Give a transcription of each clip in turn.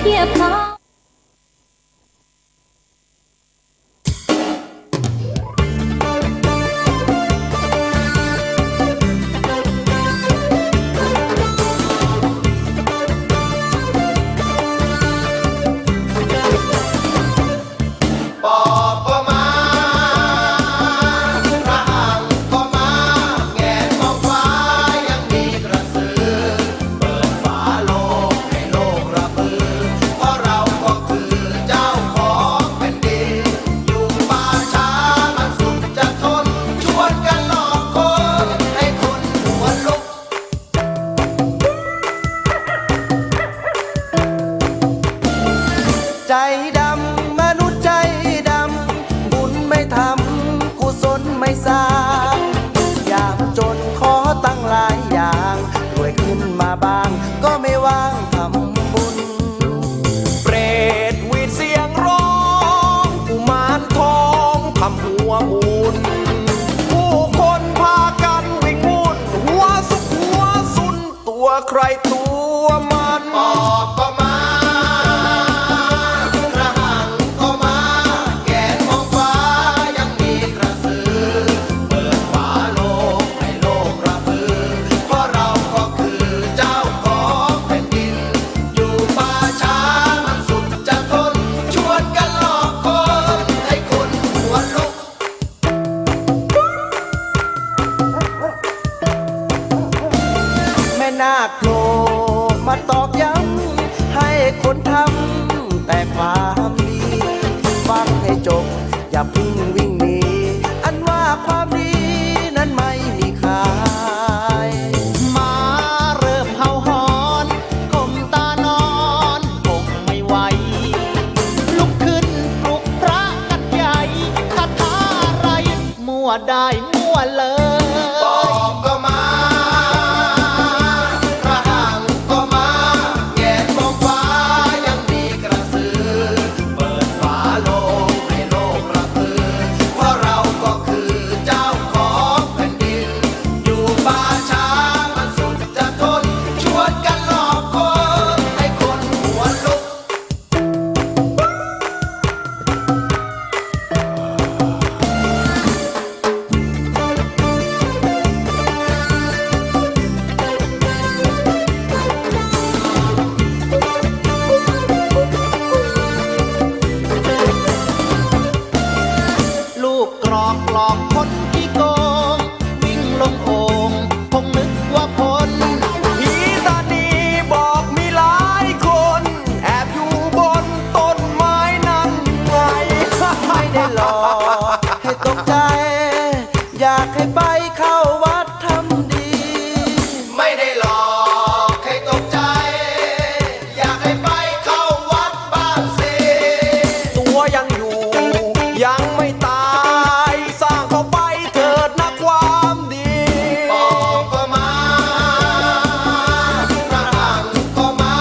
เทียบเขา ใจดำมนุษย์ใจดำบุญไม่ทำกุศลไม่สร้างยามจนขอตั้งหลายอย่างรวยขึ้นมาบ้างก็ไม่ว่างทำบุญเปรตวีดเสียงร้องกุมารทองทำหัวมูลผู้คนพากันวิ่งวุ่นหัวสุกหัวสุนตัวใครตัวมันออกก็มานาคโผล่มาตอกย้ำให้คนทำแต่ความดีฟังให้จบอย่าเพึ่งวิ่งหนีอันว่าความดีนั้นไม่มีค่ามาเริ่มเห่าหอนก้มตานอนคงไม่ไหวลุกขึ้นปลุกพระกันใหญ่คาถาอะไรมั่วได้มั่วเลยบอกก็มากรอกหลอกคนที่โกงวิ่งลงโอ่งคงนึกว่าคนผีตานีบอกมีหลายคนแอบอยู่บนต้นไม้นั่นไงไม่ได้หลอกให้ตกใจอยากให้ไปเข้าวัดทำดีไม่ได้หลอกให้ตกใจอยากให้ไปเข้าวัดบ้างสิตัวยังอยู่ยังไม่ตายสร้างเข้าไปเถิดนะความดีบอกก็มาพระหังก็มา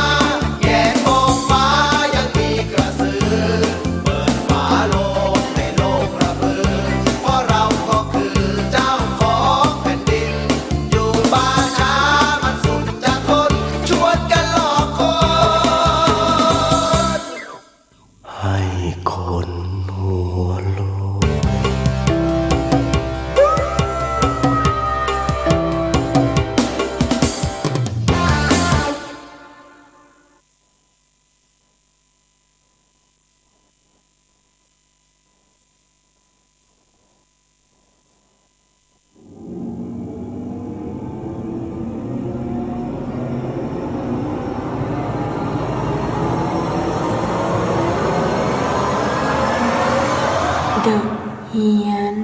แย่มองฟ้ายังมีกระสือเปิดฝาโลงให้โลกระเบือเพราะเราก็คือเจ้าของแผ่นดินอยู่ป่าช้ามันสุดจะทนชวนกันหลอกคนให้คนหัวโลเดอะเฮียน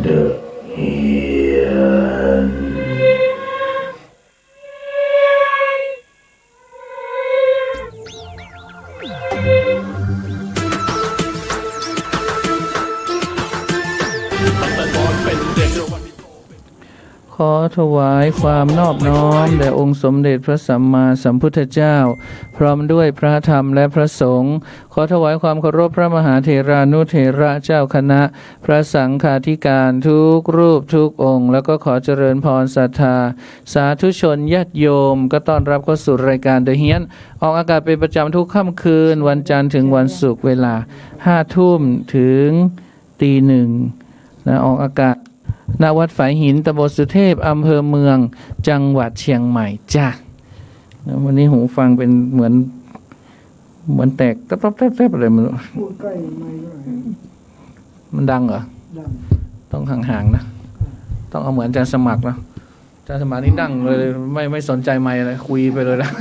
The Hian ตั้งแต่ตอนเป็นเด็กจนวันนี้โตเป็น อถวายความนอบน้อมแด่องค์สมเด็จพระสัมมาสัมพุทธเจ้าพร้อมด้วยพระธรรมและพระสงฆ์ขอถวายความเคารพพระมหาเถรานุเถระเจ้าคณะพระสังฆาธิการทุกรูปทุกองค์แล้วก็ขอเจริญพรศรัทธาสาธุชนญาติโยมก็ต้อนรับเข้าสู่รายการเดอะเฮียนออกอากาศเป็นประจำทุกค่ำคืนวันจันทร์ถึงวันศุกร์เวลา 5 ทุ่มถึงตีหนึ่งนะออกอากาศณวัดฝายหินตำบลสุเทพอำเภอเมืองจังหวัดเชียงใหม่จ้ะวันนี้หูฟังเป็นเหมือนแตกต๊อบแทบอะไรมันพูดใกล้ไม่ได้มันดังเหรอดังต้องห่างๆนะต้องเอาเหมือนอาจารย์สมัครนะอาจารย์สมัครนี่ดังเลยไม่สนใจไม่อะไรคุยไปเลยนะ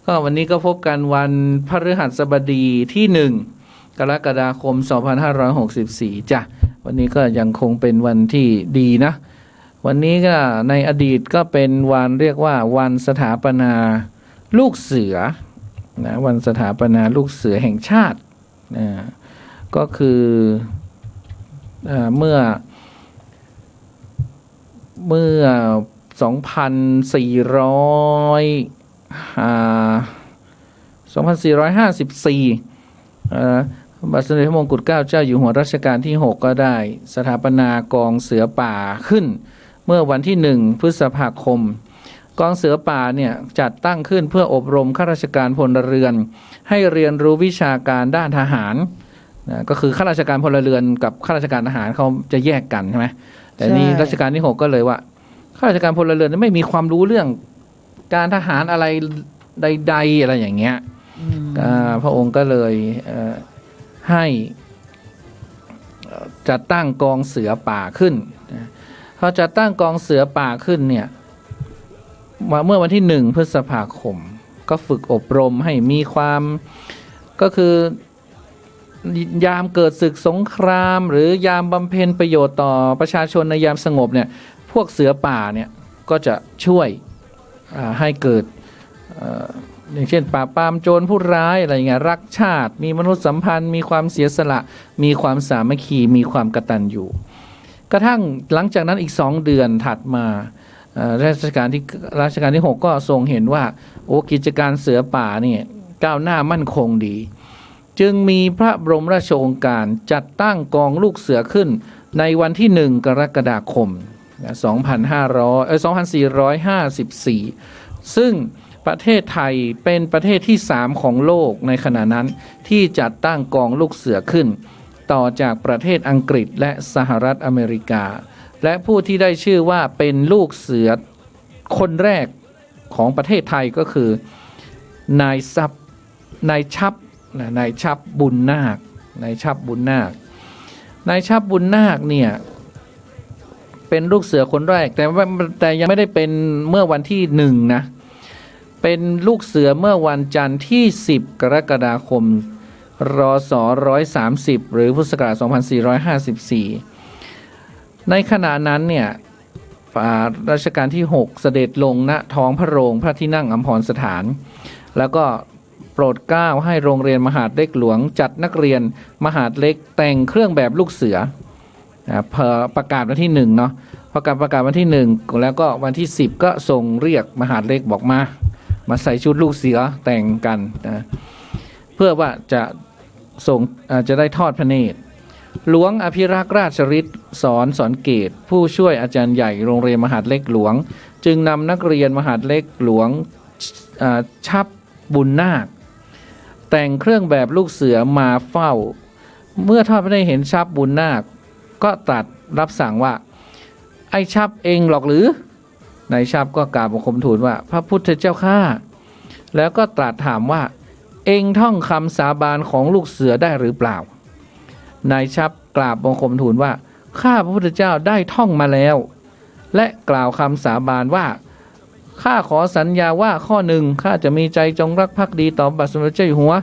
ก็วันนี้ก็พบกันวันพฤหัสบดีที่1 กรกฎาคม 2564 จ้ะวันนี้ก็ยังคงเป็นวันที่ดีนะวันนี้ก็ในอดีตก็เป็นวันเรียกว่าวันสถาปนาลูกเสือนะวันสถาปนาลูกเสือแห่งชาตินะก็คือเมื่อ2454บาทสมเด็จพระมงกุฎเกล้าเจ้าอยู่หัวรัชกาลที่ 6ก็ได้สถาปนากองเสือป่าขึ้นเมื่อวันที่1 พฤษภาคมกองเสือป่าเนี่ยจัดตั้งขึ้นเพื่ออบรมข้าราชการพลเรือนให้เรียนรู้วิชาการด้านทหารนะก็คือข้าราชการพลเรือนกับข้าราชการทหารเขาจะแยกกันใช่ไหมแต่นี่รัชกาลที่ 6ก็เลยว่าข้าราชการพลเรือนไม่มีความรู้เรื่องการทหารอะไรใดๆอะไรอย่างเงี้ยพระองค์ก็เลยให้จัดตั้งกองเสือป่าขึ้นพอจัดตั้งกองเสือป่าขึ้นเนี่ยเมื่อวันที่1 พฤษภาคมก็ฝึกอบรมให้มีความก็คือยามเกิดศึกสงครามหรือยามบำเพ็ญประโยชน์ต่อประชาชนในยามสงบเนี่ยพวกเสือป่าเนี่ยก็จะช่วยให้เกิดอย่างเช่นปราบปรามโจรผู้ร้ายอะไรเงี้ยรักชาติมีมนุษยสัมพันธ์มีความเสียสละมีความสามัคคีมีความกตัญญูกระทั่งหลังจากนั้นอีก2 เดือนถัดมารัชกาลที่ 6ก็ทรงเห็นว่าโอ้กิจการเสือป่าเนี่ยก้าวหน้ามั่นคงดีจึงมีพระบรมราชโองการจัดตั้งกองลูกเสือขึ้นในวันที่1 กรกฎาคม 2454 ซึ่งประเทศไทยเป็นประเทศที่3ของโลกในขณะนั้นที่จัดตั้งกองลูกเสือขึ้นต่อจากประเทศอังกฤษและสหรัฐอเมริกาและผู้ที่ได้ชื่อว่าเป็นลูกเสือคนแรกของประเทศไทยก็คือนายชับบุญนาคเนี่ยเป็นลูกเสือคนแรกแต่ยังไม่ได้เป็นเมื่อวันที่1นะเป็นลูกเสือเมื่อวันจันทร์ที่10 กรกฎาคมรศ130หรือพุทธศักราช2454ในขณะนั้นเนี่ยรัชกาลที่ 6เสด็จลงณท้องพระโรงพระที่นั่งอัมพรสถานแล้วก็โปรดเกล้าให้โรงเรียนมหาดเล็กหลวงจัดนักเรียนมหาดเล็กแต่งเครื่องแบบลูกเสือประกาศวันที่1เนาะประกาศวันที่1แล้วก็วันที่10ก็ส่งเรียกมหาดเล็กบอกมาใส่ชุดลูกเสือแต่งกันนะเพื่อว่าจะได้ทอดพระเนตรหลวงอภิรักษ์ราชฤทธิ์สอนเกตผู้ช่วยอาจารย์ใหญ่โรงเรียนมหาดเล็กหลวงจึงนำนักเรียนมหาดเล็กหลวงชับบุญนาคแต่งเครื่องแบบลูกเสือมาเฝ้าเมื่อทอดพระเนตรเห็นชับบุญนาคก็ตรัสรับสั่งว่าไอ้ชับเองหรอกหรือนายชับก็กราบบังคมทูลว่าพระพุทธเจ้าข้าแล้วก็ตรัสถามว่าเองท่องคำสาบานของลูกเสือได้หรือเปล่านายชับกราบบังคมทูลว่าข้าพระพุทธเจ้าได้ท่องมาแล้วและกล่าวคำสาบานว่าข้าขอสัญญาว่าข้อ1ข้าจะมีใจจงรักภักดีต่อบาทสมเด็จเจ้าอยู่หัว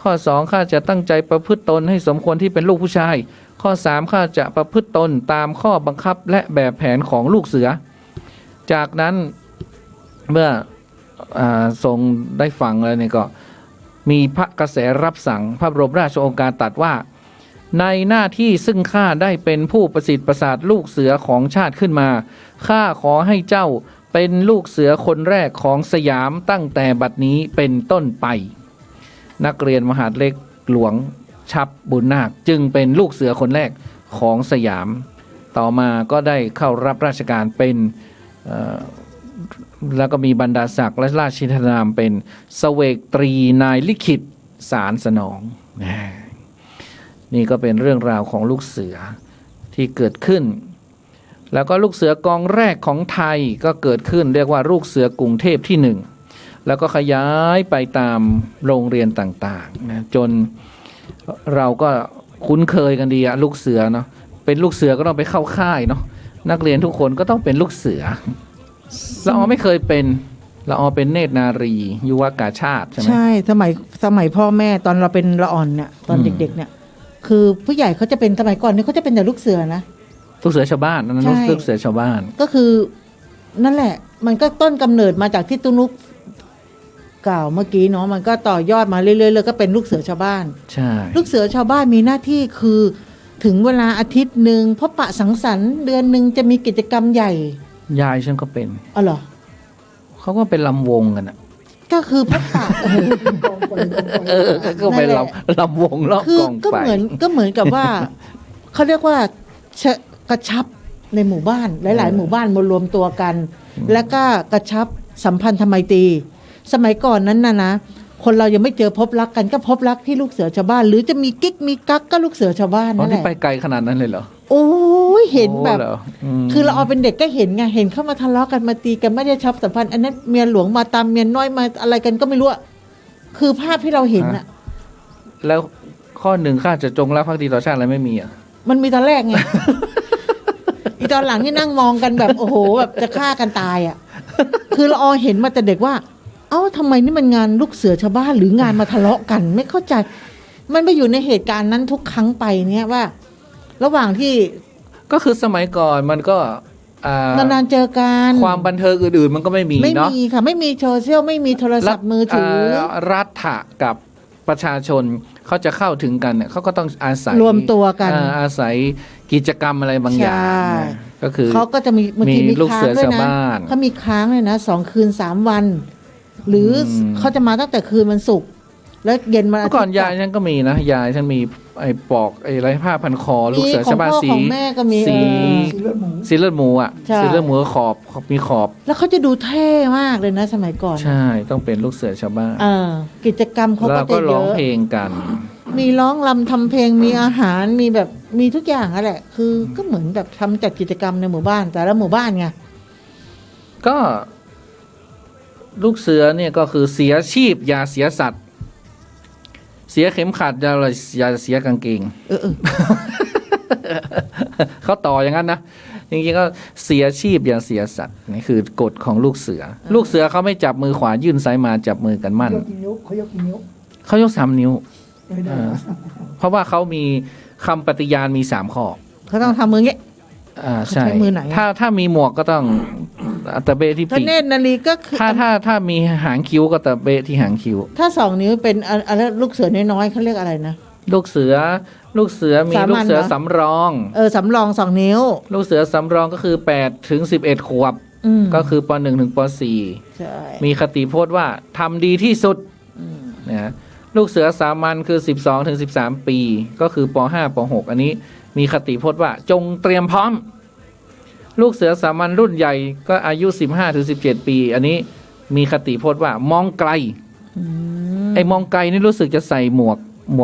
ข้อ2ข้าจะตั้งใจประพฤติตนให้สมควรที่เป็นลูกผู้ชายข้อ3ข้าจะประพฤติตนตามข้อบังคับและแบบแผนของลูกเสือจากนั้นเมื่อทรงได้ฟังแล้วเนี่ยก็มีพระกระแสรับสั่งพระบรมราชโองการตรัสว่า ในหน้าที่ซึ่งข้าได้เป็นผู้ประสิทธิ์ประสาทลูกเสือของชาติขึ้นมาข้าขอให้เจ้าเป็นลูกเสือคนแรกของสยามตั้งแต่บัดนี้เป็นต้นไป นักเรียนมหาดเล็กหลวงชับบุญนาคจึงเป็นลูกเสือคนแรกของสยาม ต่อมาก็ได้เข้ารับราชการเป็นแล้วก็มีบรรดาศักดิ์และราชินีนามเป็นเสวกตรีนายลิขิตสารสนองนี่ก็เป็นเรื่องราวของลูกเสือที่เกิดขึ้นแล้วก็ลูกเสือกองแรกของไทยก็เกิดขึ้นเรียกว่าลูกเสือกรุงเทพที่หนึ่งแล้วก็ขยายไปตามโรงเรียนต่างๆนะจนเราก็คุ้นเคยกันดีอะลูกเสือเนาะเป็นลูกเสือก็ต้องไปเข้าค่ายเนาะนักเรียนทุกคนก็ต้องเป็นลูกเสือละออไม่เคยเป็นละออเป็นเนตรนารียุวกาชาติใช่ไหมใช่สมัยพ่อแม่ตอนเราเป็นละอ่อนเนี่ยตอนเด็กๆเนี่ยคือผู้ใหญ่เขาจะเป็นสมัยก่อนเนี่ยเขาจะเป็นแต่ลูกเสือนะลูกเสือชาวบ้านนั่นลูกเสือชาวบ้านก็คือนั่นแหละมันก็ต้นกำเนิดมาจากที่ตุ้นุกกล่าวเมื่อกี้เนาะมันก็ต่อยอดมาเรื่อยๆเลยก็เป็นลูกเสือชาวบ้านใช่ลูกเสือชาวบ้านมีหน้าที่คือถึงเวลาอาทิตย์หนึ่งพบปะสังสรรค์เดือนหนึ่งจะมีกิจกรรมใหญ่ยายฉันก็เป็นอ๋อเหรอเขาก็เป็นลำวงกันอะก็คือพบปะก็เป็นลำวงรอบกองไฟก็เหมือนกับว่าเขาเรียกว่ากระชับในหมู่บ้านหลายๆหมู่บ้านมารวมตัวกันแล้วก็กระชับสัมพันธไมตรีสมัยก่อนนั้นนะคนเรายังไม่เจอพบรักกันก็พบรักที่ลูกเสือชาวบ้านหรือจะมีกิ๊กมีกั๊กก็ลูกเสือชาวบ้านนั่นแหละไปไกลขนาดนั้นเลยเหรอโอ้ยเห็นแบบคือเราเอาเป็นเด็กก็เห็นไงเห็นเข้ามาทะเลาะกันมาตีกันไม่ได้ชอบสัมพันธ์อันนั้นเมียหลวงมาตามเมียน้อยมาอะไรกันก็ไม่รู้คือภาพที่เราเห็นอะแล้วข้อหนึ่งข้าจะจงรักภักดีต่อชาติอะไรไม่มีอ่ะมันมีตอนแรกไง อีตอนหลังนี่นั่งมองกันแบบโอ้โหแบบจะฆ่ากันตายอ่ะคือเราเห็นมาแต่เด็กว่าเอ้าทำไมนี่มันงานลูกเสือชาวบ้านหรืองานมาทะเลาะกันไม่เข้าใจมันไปอยู่ในเหตุการณ์นั้นทุกครั้งไปเนี่ยว่าระหว่างที่ก็คือสมัยก่อนมันก็นานๆเจอกันความบันเทิงอื่นๆมันก็ไม่มีเนาะไม่มีค่ะไม่มีโซเชียลไม่มีโทรศัพท์มือถือรัฐะกับประชาชนเขาจะเข้าถึงกันเนี่ยเขาก็ต้องอาศัยรวมตัวกันอาศัยกิจกรรมอะไรบางอย่างก็คือเขาก็จะมีลูกเสือชาวบ้านเขามีค้างเลยนะ2 คืน 3 วันหรือเขาจะมาตั้งแต่คืนวันศุกร์แล้วเย็นมาก่อนยายฉันก็มีนะยายฉันมีไอ้ปอกไอ้ไรผ้าพันคอลูกเสือชาวบ้านสีสีเลือดหมูอ่ะสีเลือดหมูขอบมีขอบแล้วเขาจะดูเท่มากเลยนะสมัยก่อนใช่ต้องเป็นลูกเสือชาวบ้านกิจกรรมเขาก็จะเยอะแล้วก็ร้องเพลงกันมีร้องรำทำเพลงมีอาหารมีแบบมีทุกอย่างนั่นแหละคือก็เหมือนแบบทำจัดกิจกรรมในหมู่บ้านแต่ละหมู่บ้านไงก็ลูกเสือเนี่ยก็คือเสียชีพอย่าเสียสัตว์เสียเข็มขัดอย่าเสียกางเกงเขาต่ออย่างนั้นนะจริงๆก็เสียชีพอย่าเสียสัตว์นี่คือกฎของลูกเสือลูกเสือเขาไม่จับมือขวายื่นซ้ายมาจับมือกันมั่นเขายกกี่นิ้วเขายก3 นิ้วเพราะว่าเขามีคำปฏิญาณมี3 ข้อเขาต้องทำมือเงี้ยใช่ถ้ามีหมวกก็ต้องตะเบะที่ปีกถ้าเนตรนารีก็คือถ้ามีหางคิ้วก็ตะเบะที่หางคิ้วถ้า2 นิ้วเป็นอะไรลูกเสือน้อยๆเขาเรียกอะไรนะลูกเสือมีลูกเสือสำรองสำรอง2 นิ้วลูกเสือสำรองก็คือ8 ถึง 11 ขวบก็คือป.1 ถึงป.4 มีคติพจน์ว่าทำดีที่สุดนะลูกเสือสามัญคือ12 ถึง 13 ปีก็คือป.5 ป.6 อันนี้มีคติพจน์ว่าจงเตรียมพร้อมลูกเสือสามัญรุ่นใหญ่ก็อายุ15 ถึง 17 ปีอันนี้มีคติพจน์ว่ามองไกลไอ้มองไกลนี่รู้สึกจะใส่หม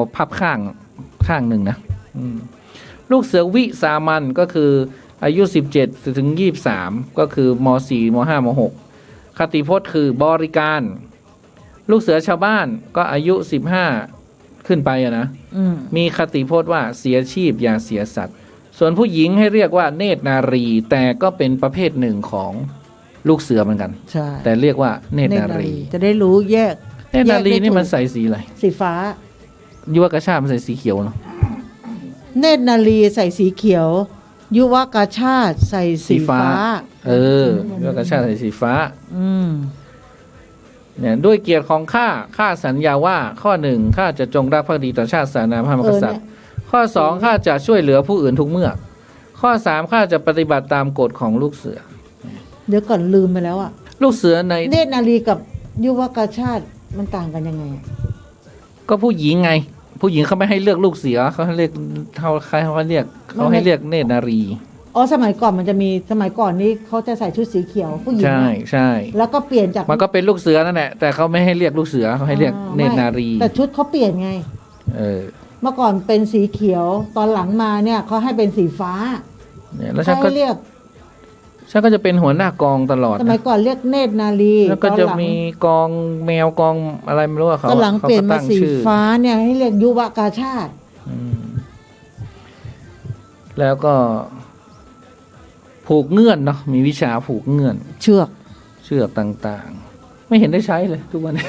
วกพับข้างหนึ่งนะลูกเสือวิสามัญก็คืออายุ17 ถึง 23ก็คือม.4 ม.5 ม.6 คติพจน์คือบริการลูกเสือชาวบ้านก็อายุ15ขึ้นไปนะมีคติพจน์ว่าเสียชีพอย่าเสียสัตว์ส่วนผู้หญิงให้เรียกว่าเนตรนารีแต่ก็เป็นประเภทหนึ่งของลูกเสือเหมือนกันใช่แต่เรียกว่าเนตรนารีจะได้รู้แยกเนตรนารีนี่มันใส่สีอะไรสีฟ้ายุวกชาติมันใส่สีเขียวเนาะเนตรนารีใส่สีเขียวยุวกชาติใส่สีฟ้ายุวกชาติใส่สีฟ้าเนี่ยด้วยเกียรติของข้าสัญญาว่าข้อ 1ข้าจะจงรักภักดีต่อชาติศาสนาพระมหากษัตริย์ ข้อ 2 ข้าจะช่วยเหลือผู้อื่นทุกเมื่อ ข้อ 3 ข้าจะปฏิบัติตามกฎของลูกเสือ เดี๋ยวก่อนลืมไปแล้วอ่ะ ลูกเสือใน เนตรนารีกับยุวกาชาติมันต่างกันยังไงอะ ก็ผู้หญิงไง ผู้หญิงเขาไม่ให้เลือกลูกเสือเขาให้เรียกเขาให้เรียกเนตรนารี อ๋อสมัยก่อนมันจะมีสมัยก่อนนี้เขาจะใส่ชุดสีเขียวผู้หญิง ใช่ อะ ใช่ แล้วก็เปลี่ยนจาก มันก็เป็นลูกเสือนั่นแหละแต่เขาไม่ให้เรียกลูกเสือเขาให้เรียกเนตรนารี แต่ชุดเขาเปลี่ยนไง เออ เมื่อก่อนเป็นสีเขียวตอนหลังมาเนี่ยเขาให้เป็นสีฟ้า เนี่ยแล้วฉันก็ ให้เรียก จะเป็นหัวหน้ากองตลอด สมัย นะ ก่อนเรียกเนตรนารี แล้วก็จะ ตอนหลัง มีกองแมวกองอะไรไม่รู้อะเขา ตอนหลัง เขา เปลี่ยน ก็ มา ตั้ง สี ชื่อ ฟ้าเนี่ยให้เรียกยุวกาชาติ อืมแล้วก็ผูกเงื่อนเนาะมีวิชาผูกเงื่อน เชือก เชือกต่างๆ ไม่เห็นได้ใช้เลยทุกวันนี้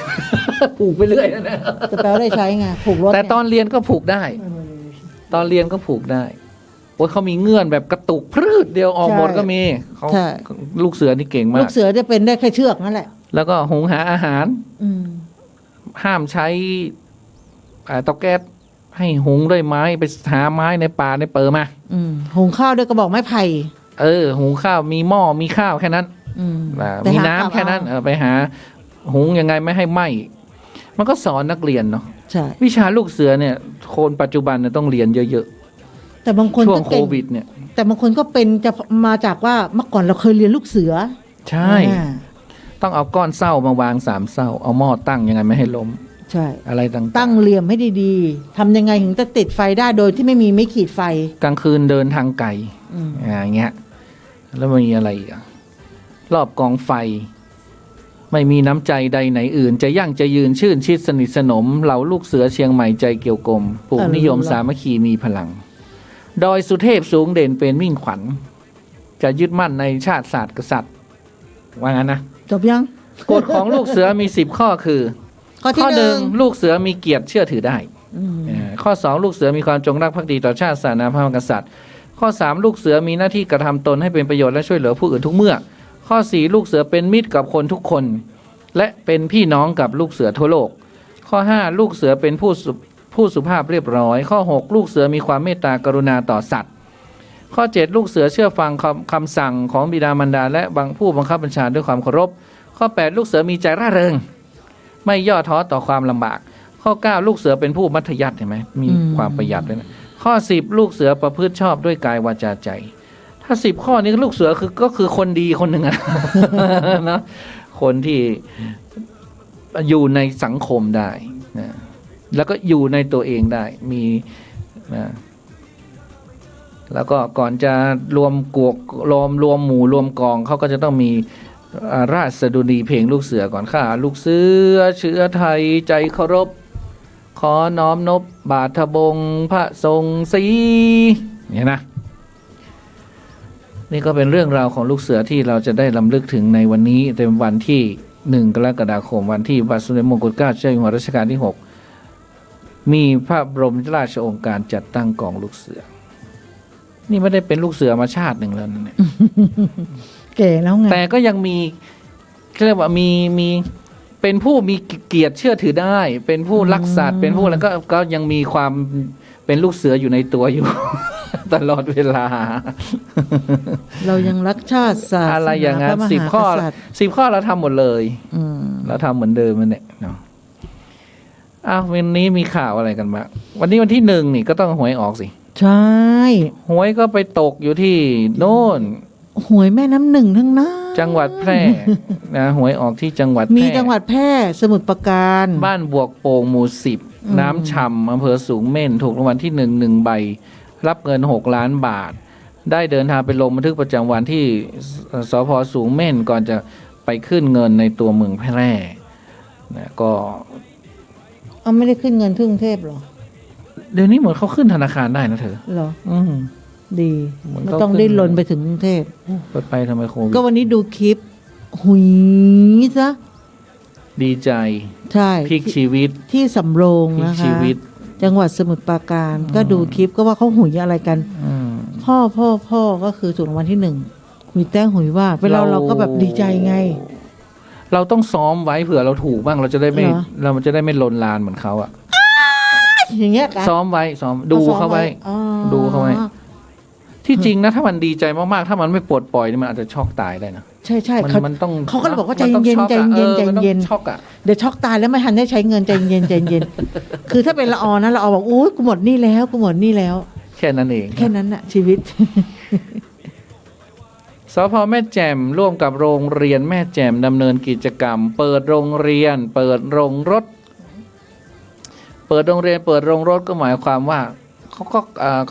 ผูกไปเรื่อยนะ จะแปลว่าได้ใช้ไงผูกรถ แต่ เนี่ย ตอนเรียนก็ผูกได้ ตอนเรียนก็ผูกได้โอ้ยเขามีเงื่อนแบบกระตุกพรืดเดียวออกหมดก็มีเขา ใช่ ลูกเสือนี่เก่งมา ลู ก กเสือจะเป็นได้แค่เชือกนั่นแหละ แล้วก็หุงหาอาหาร อืม ห้ามใช้เตาแก๊สให้หุงด้วยไม้ไปหาไม้ในป่าในเปิงมา หุงข้าวด้วยกระบอกไม้ไผ่ หุงข้าวมีหม้อมีข้าวแค่นั้น อืม มี ไปหา น้ำ กับ แค่นั้น เอา ไปหาหุงยังไงไม่ให้ไหม้มันก็สอนนักเรียนเนาะ ใช่ วิชาลูกเสือเนี่ยคนปัจจุบันเนี่ยต้องเรียนเยอะ แต่บางคน ๆช่วง ก็ โค เก่ง วิดเนี่ย แต่บางคนก็เป็นจะมาจากว่าเมื่อก่อนเราเคยเรียนลูกเสือ ใช่ อ่า ต้องเอาก้อนเศร้ามาวาง3เศร้าเอาหม้อตั้งยังไงไม่ให้ล้ม ใช่ อะไรต่างๆ ตั้งเหลี่ยมให้ดีๆทำยังไงถึงจะติดไฟได้โดยที่ไม่มีไม่ขีดไฟ กลางคืนเดินทางไกล อืม อย่างเงี้ยแล้วมีอะไรอีกอะรอบกองไฟ ไม่มีน้ำใจใดไหนอื่น จะยั่งจะยืนชื่นชิดสนิทสนมเหล่าลูกเสือเชียงใหม่ใจเกี่ยวกลมปลูกนิยมสามัคคีมีพลัง ดอยสุเทพสูงเด่นเป็นมิ่งขวัญ จะยึดมั่นในชาติศาสตร์กษัตริย์ว่างั้นนะ จบยัง กฎของลูกเสือมี10 ข้อคือ ข้อที่ ข้อ ห ห นึ่ นึ่ ง งลูกเสือมีเกียรติเชื่อถือได้ อืม ข้อ 2 ลูกเสือมีความจงรักภักดีต่อชาติศาสนาพระมหากษัตริย์ ข้อ 3 ลูกเสือมีหน้าที่กระทำตนให้เป็นประโยชน์และช่วยเหลือผู้อื่นทุกเมื่อ ข้อ 4 ลูกเสือเป็นมิตรกับคนทุกคน และเป็นพี่น้องกับลูกเสือทั่วโลก ข้อ 5 ลูกเสือเป็นผู้สุภาพเรียบร้อย ข้อ 6 ลูกเสือมีความเมตตากรุณาต่อสัตว์ ข้อ 7 ลูกเสือเชื่อฟังคำสั่งของบิดามารดาและผู้บังคับบัญชาด้วยความเคารพ ข้อ 8 ลูกเสือมีใจร่าเริง ไม่ย่อท้อต่อความลำบาก ข้อ 9 ลูกเสือเป็นผู้มัธยัสถ์เห็นไหมมีความประหยัดด้วยนะข้อ 10 ลูกเสือประพฤติชอบด้วยกายวาจาใจ ถ้า10 ข้อนี้ลูกเสือก็คือคนดีคนหนึ่งอะ นะคนที่อยู่ในสังคมได้นะแล้วก็อยู่ในตัวเองได้มีนะแล้วก็ก่อนจะรวมกวกรวมหมู่รวมกองเขาก็จะต้องมีราชดุดีเพลงลูกเสือก่อนข้าลูกเสือเชื้อไทยใจเคารพ ขอน้อมนบบาทบงพระทรงศรีเนี่ยนะนี่ก็เป็นเรื่องราวของลูกเสือที่เราจะได้รำลึกถึงในวันนี้เป็นวันที่1 กรกฎาคมวันที่พระบาทสมเด็จมงกุฎเกล้าเจ้าอยู่หัวรัชกาลที่ 6มีพระบรมราชโองการจัดตั้งกองลูกเสือนี่ไม่ได้เป็นลูกเสือมาชาติหนึ่งแล้วนะเนี่ย เก๋แล้วไง แต่ก็ยังมีเรียกว่ามีเป็นผู้มีเกียรติเชื่อถือได้ เป็นผู้รักสัตว์เป็นผู้แล้วก็ยังมีความเป็นลูกเสืออยู่ในตัวอยู่ ตลอดเวลา เรายังรักชาติศาสนา อะไรอย่างนั้น พระมหาก 10 ข้อ ษัตริย์ 10 ข้อเราทำหมดเลย อืม เราทำเหมือนเดิมมันเนี่ยเนาะอ้าววันนี้มีข่าวอะไรกันบ้างวันนี้วันที่1นี่ก็ต้องหวยออกสิ ใช่ หวยก็ไปตกอยู่ที่โน่น หวยแม่น้ำหนึ่งทั้งนั้น จังหวัดแพร่นะหวยออกที่จังหวัดแพร่ มีจังหวัดแพร่สมุทรปราการ บ้านบวกโป่งหมู่10น้ำฉ่ำอำเภอสูงเม่นถูกรางวัลที่1 ใบ รับเงิน6 ล้านบาท ได้เดินทางไปลงบันทึกประจำวันที่สพสูงเม่นก่อนจะไปขึ้นเงินในตัวเมืองแพร่นะก็ เอาไม่ได้ขึ้นเงินที่กรุงเทพเหรอ เดี๋ยวนี้เหมือนเขาขึ้นธนาคารได้นะเธอ เหรอ อืม ดี เหมือน ไม่ เขา ต้อง ขึ้น ดิ้นรนไปถึงกรุงเทพ ไปทำไมโควิด ก็วันนี้ดูคลิป หุยซะ ดีใจ ใช่ พลิกชีวิต ที่สำโรง พลิก นะคะ ชีวิต จังหวัดสมุทรปราการ ก็ดูคลิปก็ว่าเขาหุยอะไรกัน อืม พ่อก็คือถูกรางวัลที่1หุยแต้งหุยว่าเวลาเราก็แบบดีใจไง เราต้องซ้อมไว้เผื่อเราถูกบ้างเราจะได้ไม่ เหรอ เราจะได้ไม่ลนลานเหมือนเขาอะ อย่างเงี้ยกัน ซ้อมไว้ซ้อมดูเขาไว้ อ๋อ ดูเขาไว้ ที่จริงนะถ้ามันดีใจมากๆถ้ามันไม่ปลดปล่อยนี่มันอาจจะช็อกตายได้นะ ใช่ใช่ มันต้อง เขาก็เลยบอกว่าใจ มันต้อง เย็น ช็อก ใจ อะ เย็นใจ มันต้อง เย็น ช็อกอะ เดี๋ยวช็อกตายแล้วไม่ทันได้ใช้เงินใจเย็นใจเย็น คือถ้าเป็นละออนะละออบอกอู้กูหมดหนี่แล้วกูหมดหนี่แล้ว แค่นั้นเอง แค่นั้นน่ะชีวิต สพแม่แจ่มร่วมกับโรงเรียนแม่แจ่มดำเนินกิจกรรม เปิดโรงเรียน เปิดโรงรถ เปิดโรงเรียนเปิดโรงรถก็หมายความว่าเข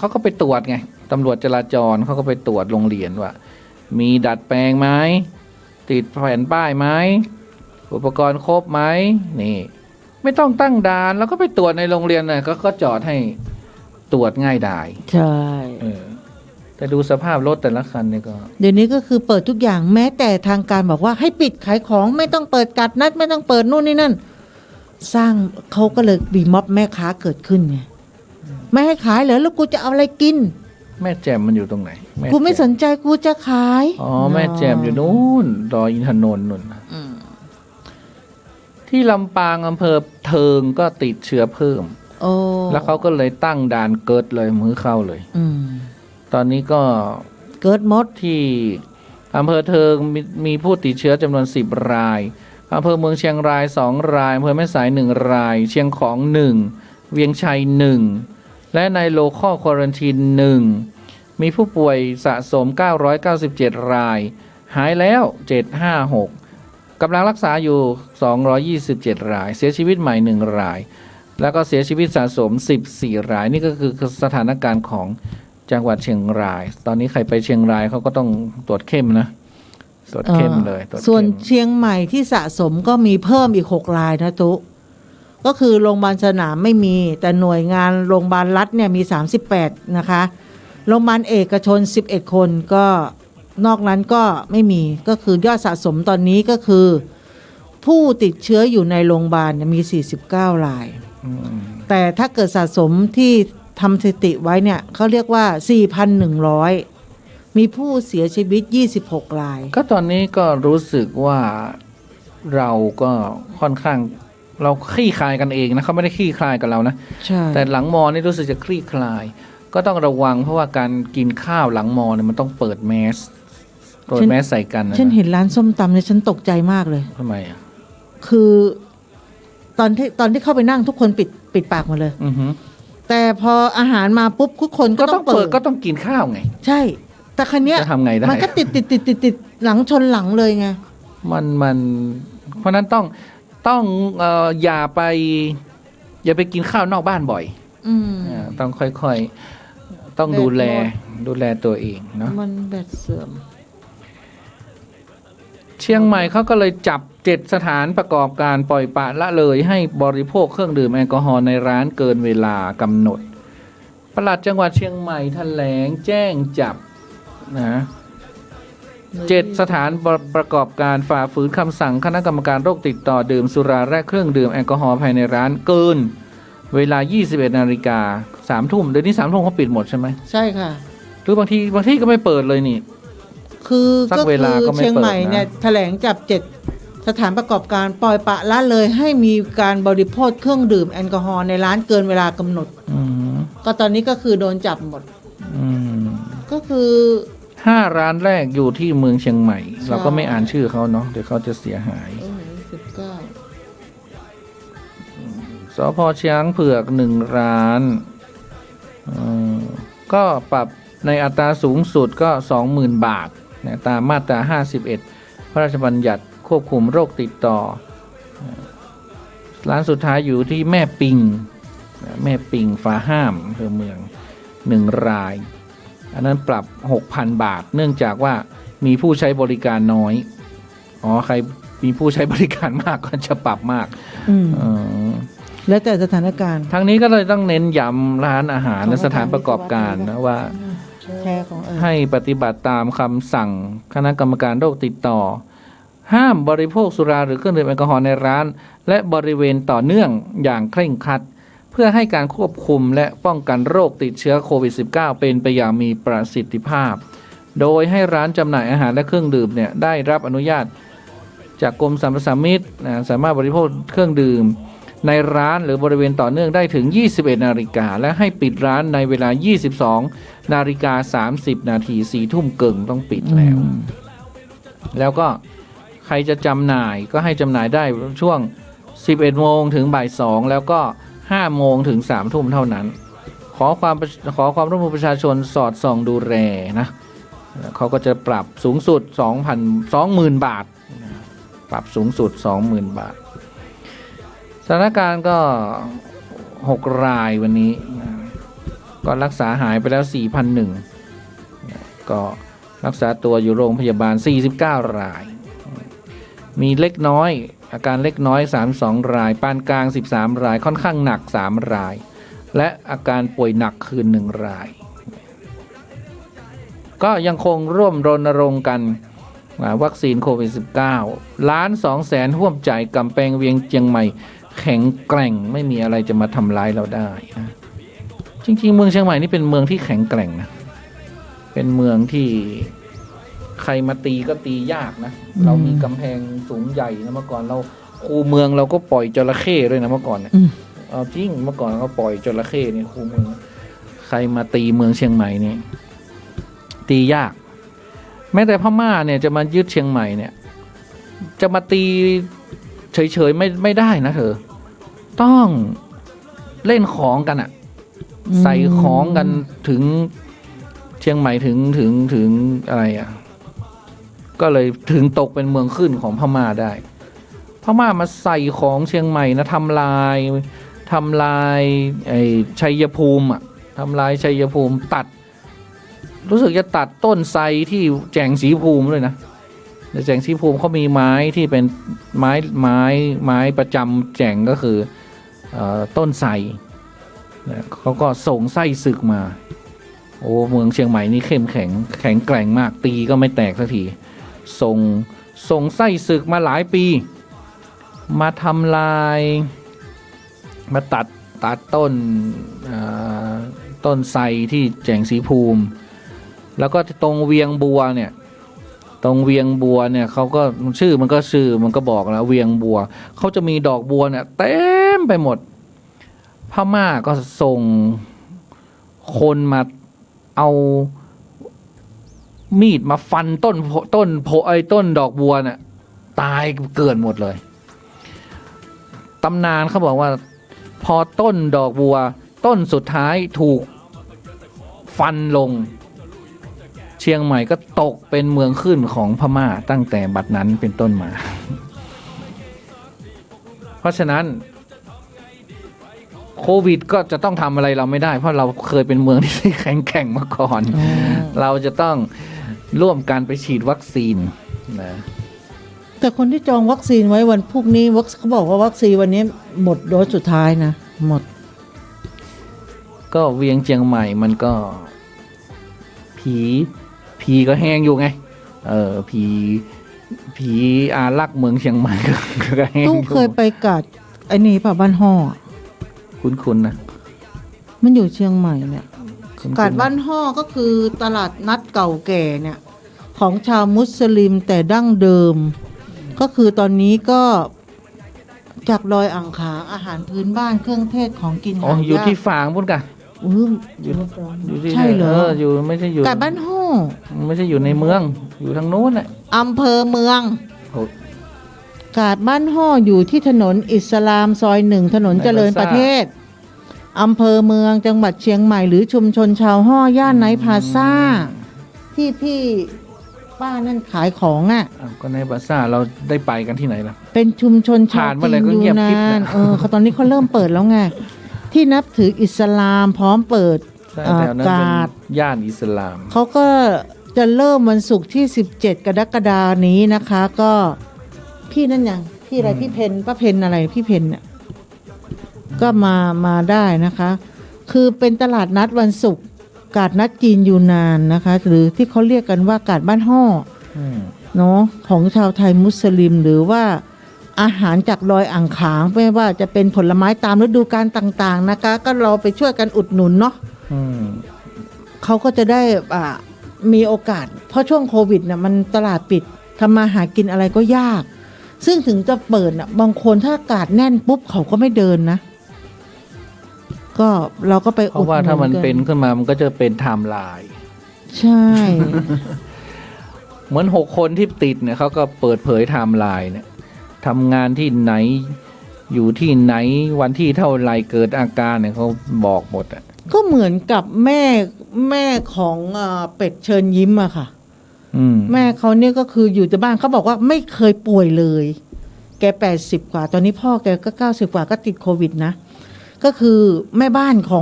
าก็ไปตรวจไงตำรวจจราจรเขาก็ไปตรวจโรงเรียนว่า มีดัดแปลงไหมติดแผ่นป้ายไหมอุปกรณ์ครบไหมนี่ ไม่ต้องตั้งด่านแล้วก็ไปตรวจในโรงเรียนเลยก็จอดให้ตรวจง่ายดาย ใช่ แต่ดูสภาพรถแต่ละคันนี่ก็ เดี๋ยวนี้ก็คือเปิดทุกอย่างแม้แต่ทางการบอกว่าให้ปิดขายของไม่ต้องเปิดกัดนัดไม่ต้องเปิดนู่นนี่นั่น สร้างเขาก็เลยมีม็อบแม่ค้าเกิดขึ้นไงไม่ให้ขายเหรอแล้วกูจะเอาอะไรกิน แม่แจ่มมันอยู่ตรงไหนแ กูไม่ แจ่ สนใจกูจะขาย อ๋อแม่แจ่มอยู่นู่นดอยอินทนนท์นู่น อืม ที่ลำปางอำเภอเทิงก็ติดเชื้อเพิ่ม โอ้ แล้วเขาก็เลยตั้งด่านเกิดเลยมือเข้าเลย อืม ตอนนี้ก็ เกิดมด ที่อำเภอเทิงมีผู้ติดเชื้อจำนวน10 รายอำเภอเมืองเชียงราย2 รายอำเภอแม่สาย1 ราย เชียงของ1เวียงชัย1และในโลคอลควอรันทีน1มีผู้ป่วยสะสม997 ราย หายแล้ว756กำลังรักษาอยู่227 ราย เสียชีวิตใหม่1 ราย แล้วก็เสียชีวิตสะสม14 รายนี่ก็คือสถานการณ์ของจังหวัดเชียงราย ตอนนี้ใครไปเชียงรายเขาก็ต้องตรวจเข้มนะตรวจเข้มเลยตรวจเข้ม ส่วนเชียงใหม่ที่สะสมก็มีเพิ่มอีก6 รายนะตุก็คือโรงพยาบาลสนามไม่มีแต่หน่วยงานโรงพยาบาลรัฐเนี่ยมี38นะคะโรงพยาบาลเอกชน11 คนก็นอกนั้นก็ไม่มีก็คือยอดสะสมตอนนี้ก็คือ ผู้ติดเชื้ออยู่ในโรงพยาบาลเนี่ยมี49 ราย แต่ถ้าเกิดสะสมที่ทำสถิติไว้เนี่ยเขาเรียกว่า 4,100 มีผู้เสียชีวิต26 ราย ก็ตอนนี้ก็รู้สึกว่าเราก็ค่อนข้างเราคลี่คลายกันเองนะเขาไม่ได้คลี่คลายกับเรานะ ใช่ แต่หลังมอนี่รู้สึกจะคลี่คลาย ก็ต้องระวังเพราะว่าการกินข้าวหลังมอเนี่ยมันต้องเปิดแมสใส่กันนะ ฉันเห็นร้านส้มตำเนี่ยฉันตกใจมากเลย ทำไมอ่ะ คือตอนที่เข้าไปนั่งทุกคนปิดปากหมดเลย อือฮึ แต่พออาหารมาปุ๊บทุกคนก็ ก็ ต้ ต้ อ อง ง เปิ เปิ ด ดก็ต้องกินข้าวไง ใช่ แต่คันเนี้ย จะทำไงได้ มันก็ติดหลังชนหลังเลยไง มันเพราะนั้นต้องอย่าไปกินข้าวนอกบ้านบ่อย อืม ต้องค่อยๆต้องดูแลตัวเองเนาะ มันแบตเสื่อม เชียงใหม่เขาก็เลยจับ7 สถานประกอบการปล่อยปละละเลยให้บริโภคเครื่องดื่มแอลกอฮอล์ในร้านเกินเวลากำหนดปลัดจังหวัดเชียงใหม่แถลงแจ้งจับนะ7 สถานประกอบการฝ่าฝืนคำสั่งคณะกรรมการโรคติดต่อดื่มสุราและเครื่องดื่มแอลกอฮอล์ภายในร้านเกินเวลา 21 นาฬิกา 3 ทุ่มเดี๋ยวนี้ 3 ทุ่มเขาปิดหมดใช่ไหม ใช่ค่ะ หรือบางที่ก็ไม่เปิดเลยนี่ คือ สัก ก็ เว คื ลา อ ก็ไม่ เชียงใหม่ เปิดนะ เนี่ยแถลงจับ7 สถานประกอบการปล่อยปละละเลยให้มีการบริโภคเครื่องดื่มแอลกอฮอล์ในร้านเกินเวลากำหนด อืม ก็ตอนนี้ก็คือโดนจับหมด อืม ก็คือ 5 ร้านแรกอยู่ที่เมืองเชียงใหม่ ใช่ เราก็ไม่อ่านชื่อเขาเนาะเดี๋ยวเขาจะเสียหาย 19 สพช้างเผือก1 ร้านก็ปรับในอัตราสูงสุดก็ 20,000 บาทนะตามมาตรา 51 พระราชบัญญัติควบคุมโรคติดต่อ ร้านสุดท้ายอยู่ที่แม่ปิงฟ้าห้ามอำเภอเมือง1 ราย อันนั้นปรับ 6,000 บาท เนื่องจากว่ามีผู้ใช้บริการน้อยใครมีผู้ใช้บริการมากก็จะปรับมาก แล้วแต่สถานการณ์ ทั้งนี้ก็เลยต้องเน้นย้ำร้านอาหารและสถานประกอบการนะว่า แชร์ของให้ปฏิบัติตามคำสั่งคณะกรรมการโรคติดต่อ ห้ามบริโภคสุราหรือเครื่องดื่มแอลกอฮอล์ในร้าน และบริเวณต่อเนื่องอย่างเคร่งครัด เพื่อให้การควบคุมและป้องกันโรคติดเชื้อโควิด -19 เป็นไปอย่างมีประสิทธิภาพ โดยให้ร้านจำหน่ายอาหารและเครื่องดื่มเนี่ยได้รับอนุญาตจากกรมสรรพสามิตสามารถบริโภคเครื่องดื่ม ในร้านหรือบริเวณต่อเนื่องได้ถึง 21 นาฬิกาและให้ปิดร้านในเวลา 22 นาฬิกา 30 นาที 4 ทุ่มเกิงต้องปิดแล้ว แล้วก็ใครจะจำหน่ายก็ให้จำหน่ายได้ช่วง 11 โมงถึงบ่าย 2 แล้วก็ 5 โมงถึง 3 ทุ่มเท่านั้น ขอความร่วมมือประชาชนสอดส่องดูแลนะเขาก็จะปรับสูงสุด 20,000 บาท ปรับสูงสุด 20,000 บาท สถานการณ์ก็ 6 รายวันนี้ก็รักษาหายไปแล้ว 4,001 ก็รักษาตัวอยู่โรงพยาบาล 49 ราย มีเล็กน้อยอาการเล็กน้อย 32 รายปานกลาง 13 รายค่อนข้างหนัก 3 รายและอาการป่วยหนักคือ 1 รายก็ยังคงร่วมรณรงค์กันวัคซีนโควิด -19 1,200,000ห่วมใจกำแพงเวียงเชียงใหม่แข็งแกร่งไม่มีอะไรจะมาทำร้ายเราได้นะจริงๆเมืองเชียงใหม่นี่เป็นเมืองที่แข็งแกร่งนะเป็นเมืองที่ใครมาตีก็ตียากนะเรามีกำแพงสูงใหญ่นะเมื่อก่อนเราคูเมืองเราก็ปล่อยจระเข้ด้วยนะเมื่อก่อนเนี่ยจริงเมื่อก่อนเราปล่อยจระเข้เนี่ยคูเมืองใครมาตีเมืองเชียงใหม่เนี่ยตียากแม้แต่พม่าเนี่ยจะมายึดเชียงใหม่เนี่ยจะมาตีเฉยๆไม่ได้นะเธอต้องเล่นของกันอะใส่ของกันถึงเชียงใหม่ถึงอะไรอะก็เลยถึงตกเป็นเมืองขึ้นของพม่าได้พม่ามาใส่ของเชียงใหม่นะทำลายไอ้ชัยภูมิอะทำลายชัยภูมิตัดรู้สึกจะตัดต้นไทรที่แจงศรีภูมิด้วยนะในแจงศรีภูมิเขามีไม้ที่เป็นไม้ประจำแจงก็คือต้นไทรเขาก็ส่งไส้ศึกมาโอ้เมืองเชียงใหม่นี่เข้มแข็งแกร่งมากตีก็ไม่แตกสักทีส่งไส้ศึกมาหลายปีมาทำลายมาตัดต้นไทรที่แจงศรีภูมิแล้วก็ตรงเวียงบัวเนี่ยเขาก็ชื่อมันก็บอกแล้วเวียงบัวเขาจะมีดอกบัวเนี่ยเต็มไปหมดพม่าก็ส่งคนมาเอามีดมาฟันต้นดอกบัวเนี่ยตายเกินหมดเลยตำนานเขาบอกว่าพอต้นดอกบัวต้นสุดท้ายถูกฟันลงเชียงใหม่ก็ตกเป็นเมืองขึ้นของพม่าตั้งแต่บัดนั้นเป็นต้นมา เพราะฉะนั้นโควิดก็จะต้องทำอะไรเราไม่ได้เพราะเราเคยเป็นเมืองที่แข็งแกร่งมาก่อน เราจะต้องร่วมกันไปฉีดวัคซีนนะแต่คนที่จองวัคซีนไว้วันพรุ่งนี้เขาบอกว่าวัคซีนวันนี้หมดโดสสุดท้ายนะหมดก็เวียงเชียงใหม่มันก็ผีก็แห้งอยู่ไงผีอารักษ์เมืองเชียงใหม่ก็แห้งอยู่ตู้เคยไปกัดไอ้นี่ป่ะบ้านห่อคุ้นนะมันอยู่เชียงใหม่เนี่ยกาดบ้านห่อก็คือตลาดนัดเก่าแก่เนี่ยของชาวมุสลิมแต่ดั้งเดิมก็คือตอนนี้ก็จากดอยอ่างขางอาหารพื้นบ้านเครื่องเทศของกินหายากอยู่ที่ฝางพุ่นกะอยู่ที่ใช่เหรออยู่ไม่ใช่อยู่กาดบ้านห่อไม่ใช่อยู่ในเมืองอยู่ทางโน้นแหละอำเภอเมืองกาดบ้านห่ออยู่ที่ถนนอิสลามซอย1ถนนเจริญประเทศอำเภอเมืองจังหวัดเชียงใหม่หรือชุมชนชาวห่อย่านไนท์พลาซ่าที่พี่ป้านั่นขายของก็ในพลาซ่าเราได้ไปกันที่ไหนล่ะเป็นชุมชนชาวจีนอยู่นานเขาตอนนี้เขาเริ่มเปิดแล้วไงที่นับถืออิสลามพร้อมเปิดกาดย่านอิสลามเขาก็จะเริ่มวันศุกร์ที่17กรกฎาคมนี้นะคะก็พี่นั่นยังพี่อะไรพี่เพนป้าเพนอะไรพี่เพนเนี่ยก็มาได้นะคะคือเป็นตลาดนัดวันศุกร์กาดนัดจีนยูนานนะคะหรือที่เขาเรียกกันว่ากาดบ้านห่อเนาะของชาวไทยมุสลิมหรือว่าอาหารจากดอยอ่างขางไม่ว่าจะเป็นผลไม้ตามฤดูกาลต่างๆนะคะก็เราไปช่วยกันอุดหนุนเนาะเขาก็จะได้มีโอกาสเพราะช่วงโควิดเนี่ยมันตลาดปิดทำมาหากินอะไรก็ยาก ซึ่งถึงจะเปิดอ่ะบางคนถ้าอากาศแน่นปุ๊บเขาก็ไม่เดินนะ ก็เราก็ไป เพราะว่าถ้ามันเป็น อุดห ขึ้นมามันก็จะเป็นไทม์ไลน์ ใช่ เหมือน6 คนที่ติดเนี่ยเขาก็เปิดเผยไทม์ไลน์เนี่ยทำงานที่ไหนอยู่ที่ไหนวันที่เท่าไรเกิดอาการเนี่ยเขาบอกหมดอ่ะ ก็เหมือนกับแม่ของเป็ดเชิญยิ้มอะค่ะ แม่เขาเนี่ยก็คืออยู่แต่บ้านเขาบอกว่าไม่เคยป่วยเลย แก80 กว่า ตอนนี้พ่อแกก็90 กว่าก็ติดโควิดนะ ก็คือแม่บ้านขอ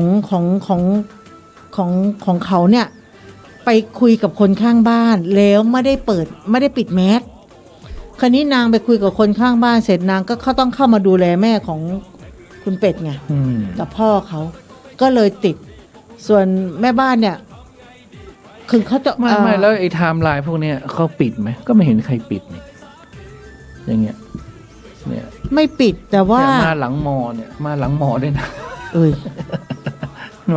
งเขาเนี่ย ไปคุยกับคนข้างบ้านแล้วไม่ได้ปิดแมสคราวนี้นางไปคุยกับคนข้างบ้านเสร็จนางก็เขาต้องเข้ามาดูแลแม่ของคุณเป็ดไงกับพ่อเขาก็เลยติด ส่วนแม่บ้านเนี่ย คือเขาจะ ไม่แล้วไอ้ไทม์ไลน์พวกเนี้ยเขาปิดไหมก็ไม่เห็นใครปิดนี่อย่างเงี้ยเนี่ย ไม่ปิดแต่ว่า เนี่ยมาหลังมอเนี่ยมาหลังมอด้วยนะ เอ้ย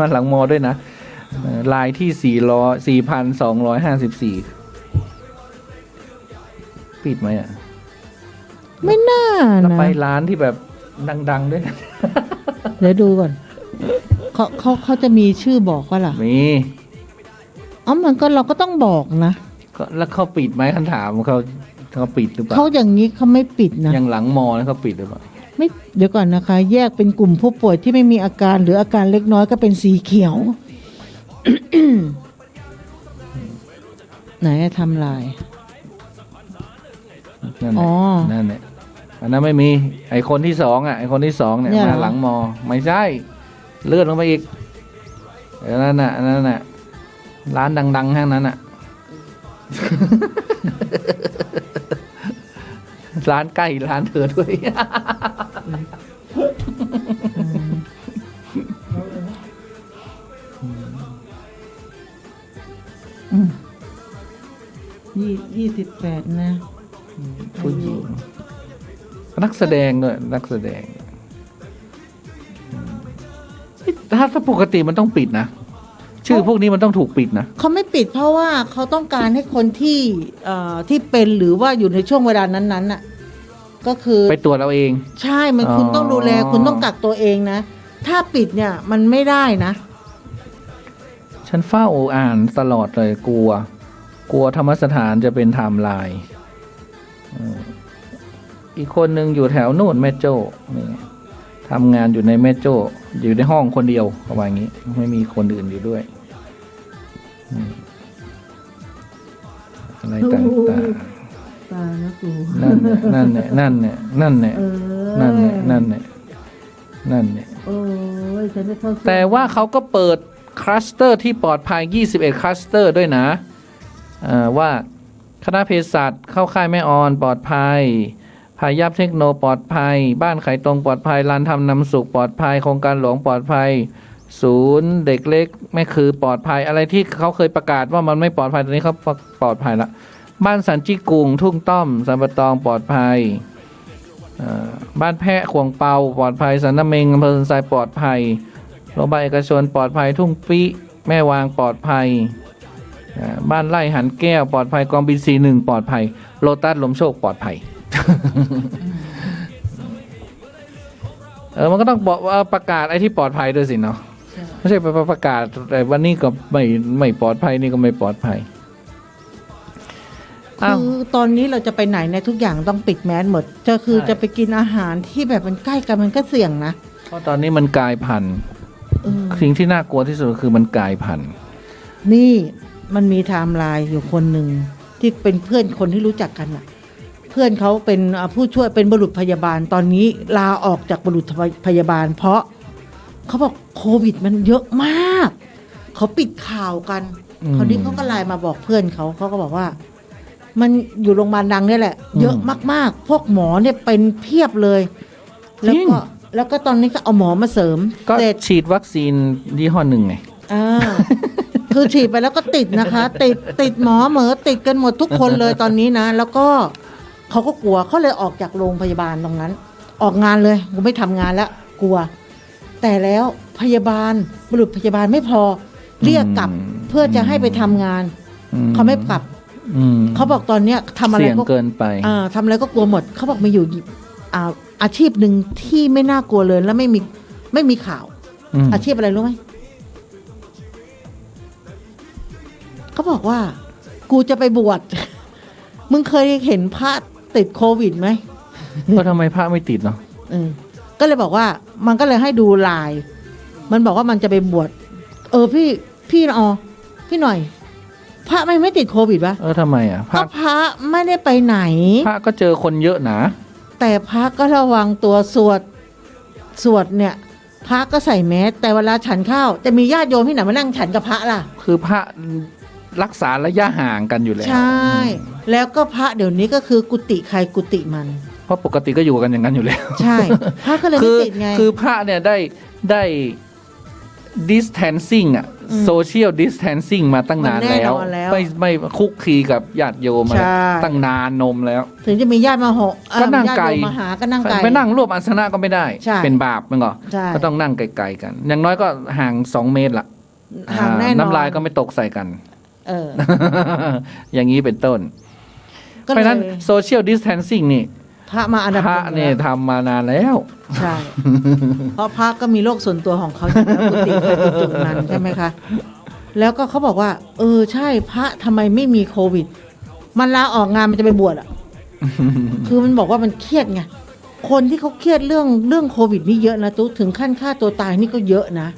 มาหลังมอด้วยนะลายที่4,254ปิดไหมอ่ะ ไม่น่า แล้ว นะ ไปร้านที่แบบดังๆด้วยนะ เดี๋ยวดูก่อนเขาจะมีชื่อบอกว่าล่ะ มี มันก็เราก็ต้องบอกนะ ก็แล้วเขาปิดไหมคันถามเขาปิดหรือเปล่า เขาอย่างนี้เขาไม่ปิดนะ ยังหลังมอนะเขาปิดหรือเปล่า ไม่เดี๋ยวก่อนนะคะ แยกเป็นกลุ่มผู้ป่วยที่ไม่มีอาการหรืออาการเล็กน้อยก็เป็นสีเขียว ไหนทำลาย นั่นแห อ๋ ละ อ นั่นแหละอันนั้นไม่มีไอคนที่สองไอคนที่สองเนี่ย เนี่ยเหรอ มาหลังมอไม่ใช่เลื่อนลงไปอีกนั่นน่ะร้านดังๆทั้งนั้นน่ะ ร้านใกล้ร้านเธอด้วย 28นะ ผู้หญิงนักแสดงด้วยนักแสดงถ้าปกติมันต้องปิดนะชื่อพวกนี้มันต้องถูกปิดนะ เขาไม่ปิดเพราะว่าเขาต้องการให้คนที่เป็นหรือว่าอยู่ในช่วงเวลานั้นๆน่ะ ก็คือ ไปตรวจเราเอง ใช่มันคุณต้องดูแลคุณต้องกักตัวเองนะ ถ้าปิดเนี่ยมันไม่ได้นะ ฉันเฝ้าอ่านตลอดเลยกลัวธรรมสถานจะเป็นไทม์ไลน์อีกคนหนึ่งอยู่แถวโน่นแม่โจ้นี่ทำงานอยู่ในแม่โจ้อยู่ในห้องคนเดียวประมาณนี้ไม่มีคนอื่นอยู่ด้วยอะไรต่าง ตายนะกู ๆนั่นเนี่ย โอ้ยฉันได้เข้า แต่ว่าเขาก็เปิดคลัสเตอร์ที่ปลอดภัย21คลัสเตอร์ด้วยนะว่าคณะเภสัชเข้าค่ายแม่ออนปลอดภัยพายัพเทคโนปลอดภัยบ้านไข่ตรงปลอดภัยลานทำนำสุขปลอดภัยโครงการหลวงปลอดภัยศูนย์เด็กเล็กแม่คือปลอดภัยอะไรที่เขาเคยประกาศว่ามันไม่ปลอดภัยตอนนี้เขาปลอดภัยละบ้านสันจิกุงทุ่งต้อมสันปะตองปลอดภัยบ้านแพะขวงเปาปลอดภัยสันน้ำเมงอำเภอสันทรายปลอดภัยโรงพยาบาลเอกชนปลอดภัยทุ่งปิแม่วางปลอดภัยบ้านไร่หันแก้วปลอดภัยกองบิน41ปลอดภัยโลตัสลมโชคปลอดภัย มันก็ต้องบอกว่าประกาศไอ้ที่ปลอดภัยด้วยสิเนาะไม่ใช่ไปประกาศแต่วันนี้ก็ไม่ปลอดภัยนี่ก็ไม่ปลอดภัย คือตอนนี้เราจะไปไหนในทุกอย่างต้องปิดแมสหมดจะคือ ใช่ จะไปกินอาหารที่แบบมันใกล้กันมันก็เสี่ยงนะ เพราะตอนนี้มันกลายพันธุ์สิ่งที่น่ากลัวที่สุดคือมันกลายพันธุ์ นี่มันมีไทม์ไลน์อยู่คนหนึ่งที่เป็นเพื่อนคนที่รู้จักกันอะเพื่อนเขาเป็นผู้ช่วยเป็นบุรุษพยาบาลตอนนี้ลาออกจากบุรุษพยาบาล เพราะเขาบอกโควิดมันเยอะมากเขาปิดข่าวกันคราวนี้เขาก็ไลน์มาบอกเพื่อนเขาก็บอกว่า มันอยู่โรงพยาบาลดังนี่แหละเยอะมากๆพวกหมอเนี่ยเป็นเพียบเลย แล้วก็ตอนนี้ก็เอาหมอมาเสริม ก็ เสร็จ ฉีดวัคซีนยี่ห้อหนึ่งไง คือฉีดไปแล้วก็ติดนะคะ ติดหมอเหมอติดกันหมดทุกคนเลยตอนนี้นะ แล้วก็เขาก็กลัวเขาเลยออกจากโรงพยาบาลตรงนั้น ออกงานเลยกูไม่ทำงานแล้วกลัว แต่แล้วพยาบาลบุรุษพยาบาลไม่พอเรียกกลับเพื่อจะให้ไปทำงานเขาไม่กลับ เขาบอกตอนเนี้ยทำอะไร เสี่ยง ก็ เกินไป ทำอะไรก็กลัวหมดเขาบอกมีอยู่อาชีพหนึ่งที่ไม่น่ากลัวเลยแล้วไม่มีข่าว อาชีพอะไรรู้ไหมเขาบอกว่า กูจะไปบวช มึงเคยเห็นพระติดโควิดไหม ก็ทำไมพระไม่ติดเนาะ ก็เลยบอกว่ามันก็เลยให้ดูไลน์มันบอกว่ามันจะไปบวชพี่พี่หน่อย พระไม่ติดโควิดวะ ทำไมอ่ะ ก็พระไม่ได้ไปไหน พระก็เจอคนเยอะนะ แต่พระก็ระวังตัวสวดเนี่ย พระก็ใส่แมสแต่เวลาฉันข้าวจะมีญาติโยมที่ไหนมานั่งฉันกับพระล่ะ คือพระรักษาระยะห่างกันอยู่แล้ว ใช่ แล้วก็พระเดี๋ยวนี้ก็คือกุฏิใครกุฏิมัน เพราะปกติก็อยู่กันอย่างนั้นอยู่แล้ว ใช่ พระก็เลยไม่ติดไง คือพระเนี่ยได้ distancing อ่ะ social distancing มาตั้งนานแล้ว ไม่คุกคีกับญาติโยมมาตั้งนานนมแล้ว ถึงจะมีญาติมาก็นั่งไกล ญาติโยมมาหาก็นั่งไกล ไปนั่งรวบอาสนะก็ไม่ได้ ใช่ เป็นบาปมันก็ ใช่ ก็ต้องนั่งไกลๆกัน อย่างน้อยก็ห่าง2 เมตรละ ห่างแน่นอน น้ำลายก็ไม่ตกใส่กัน เออ อย่างนี้เป็นต้น ก็ เพราะ เล ฉะนั้น ย social distancing นี่ พระมาอันดับ พระ หนึ่ง เนี่ย แล้ว ทำมานานแล้ว ใช่ เพราะพระก็มีโรคส่วนตัวของเขาอยู่แล้วกุฏิใครกุฏิมันใช่ไหมคะ แล้วก็เขาบอกว่า ใช่พระทำไมไม่มีโควิด มันลาออกงานมันจะไปบวชอ่ะ คือมันบอกว่ามันเครียดไง คนที่เขาเครียดเรื่องโควิดนี่เยอะนะตุ๊ถึงขั้นฆ่าตัวตายนี่ก็เยอะนะ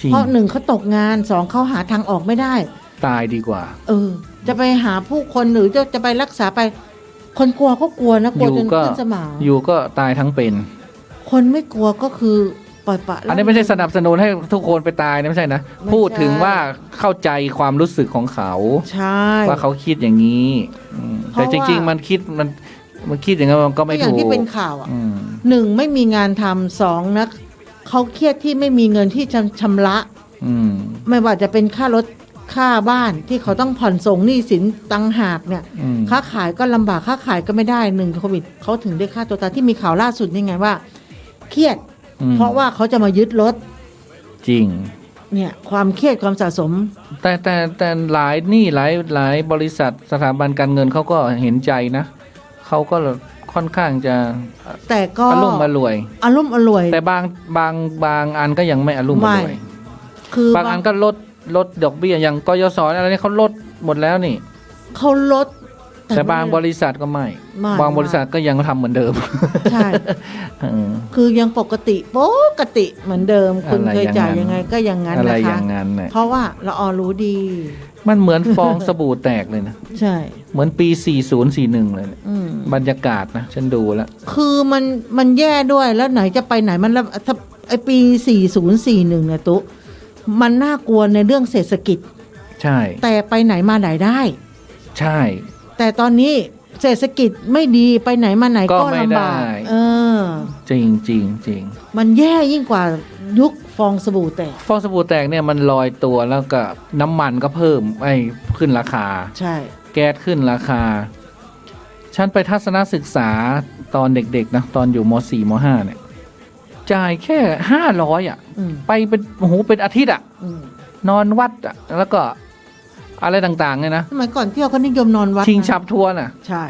จริง เพราะ1เขาตกงาน2เขาหาทางออกไม่ได้ ตายดีกว่า จะไปหาผู้คนหรือจะไปรักษาไป คนกลัวก็กลัวนะกลัวจนขึ้นสมอง อยู่ก็ตายทั้งเป็น คนไม่กลัวก็คือปล่อยปละ อันนี้ไม่ใช่สนับสนุนให้ทุกคนไปตายนะไม่ใช่นะ ไม่ใช่ พูดถึงว่าเข้าใจความรู้สึกของเขา ใช่ ว่าเขาคิดอย่างนี้แต่ เพ จ ราะว่า ริงๆมันคิดอย่างนั้นมันก็ไม่ อย่าง ถูก ที่เป็นข่าวอ่ะ อืม 1ไม่มีงานทำ2นะเขาเครียดที่ไม่มีเงินที่จะชำระ อืม ไม่ว่าจะเป็นค่ารถค่าบ้านที่เขาต้องผ่อนส่งหนี้สินตังหากเนี่ย อืม ค้าขายก็ลำบากค้าขายก็ไม่ได้1โควิดเขาถึงได้ฆ่าตัวตายที่มีข่าวล่าสุดนี่ไงว่า เครียด เพราะว่าเขาจะมายึดรถ จริง เนี่ยความเครียดความสะสม แต่หลายบริษัทสถาบันการเงินเขาก็เห็นใจนะเขาก็ค่อนข้างจะ แต่ก็ อารมณ์อร่วย อารมณ์อร่วย แต่บางอันก็ยังไม่อารมณ์อร่วย คือบ างอันก็ลดดอกเบี้ยอย่างกยศอะไรนี่เขาลดหมดแล้วนี่ เขาลด แต่บางบริษัทก็ไม่ ไม่ บางบริษัทก็ยังทำเหมือนเดิม ใช่ เออ คือยังปกติเหมือนเดิม คุณ อะไร เคยจ่าย อย่างนั้น ยังไงก็อย่างนั้น อะไร นะ อ คะ ย่างนั้นเนี่ย เพราะว่าเรารู้ดี มันเหมือนฟองสบู่แตกเลยนะ ใช่ เหมือนปี 4041 เลยเนี่ย อืม บรรยากาศนะฉันดูแล้ว คือมันแย่ด้วยแล้วไหนจะไปไหนมันแล้วถ้าไอปี4041เนี่ยตุ๊มันน่ากลัวในเรื่องเศรษฐกิจ ใช่ แต่ไปไหนมาไหนได้ ใช่ แต่ตอนนี้เศรษฐกิจไม่ดีไปไหนมาไหน ก็ ก็ ไม่ ลำบาก ได้ อ จริงจริงจริง มันแย่ยิ่งกว่ายุคฟองสบู่แตก ฟองสบู่แตกเนี่ยมันลอยตัวแล้วก็น้ำมันก็เพิ่มขึ้นราคา ใช่ แก๊สขึ้นราคา ฉันไปทัศนศึกษาตอนเด็กๆนะตอนอยู่ม .4 ม .5 เนี่ยจ่ายแค่500อ่ะ อืม ไปเป็นโอ้โหเป็นอาทิตย์อ่ะ อืม นอนวัดอ่ะแล้วก็อะไรต่างๆเนี่ยนะ สมัยก่อนเที่ยวเขานิยมนอนวัด ชิง นะ ฉับทัวร์น่ะ ใช่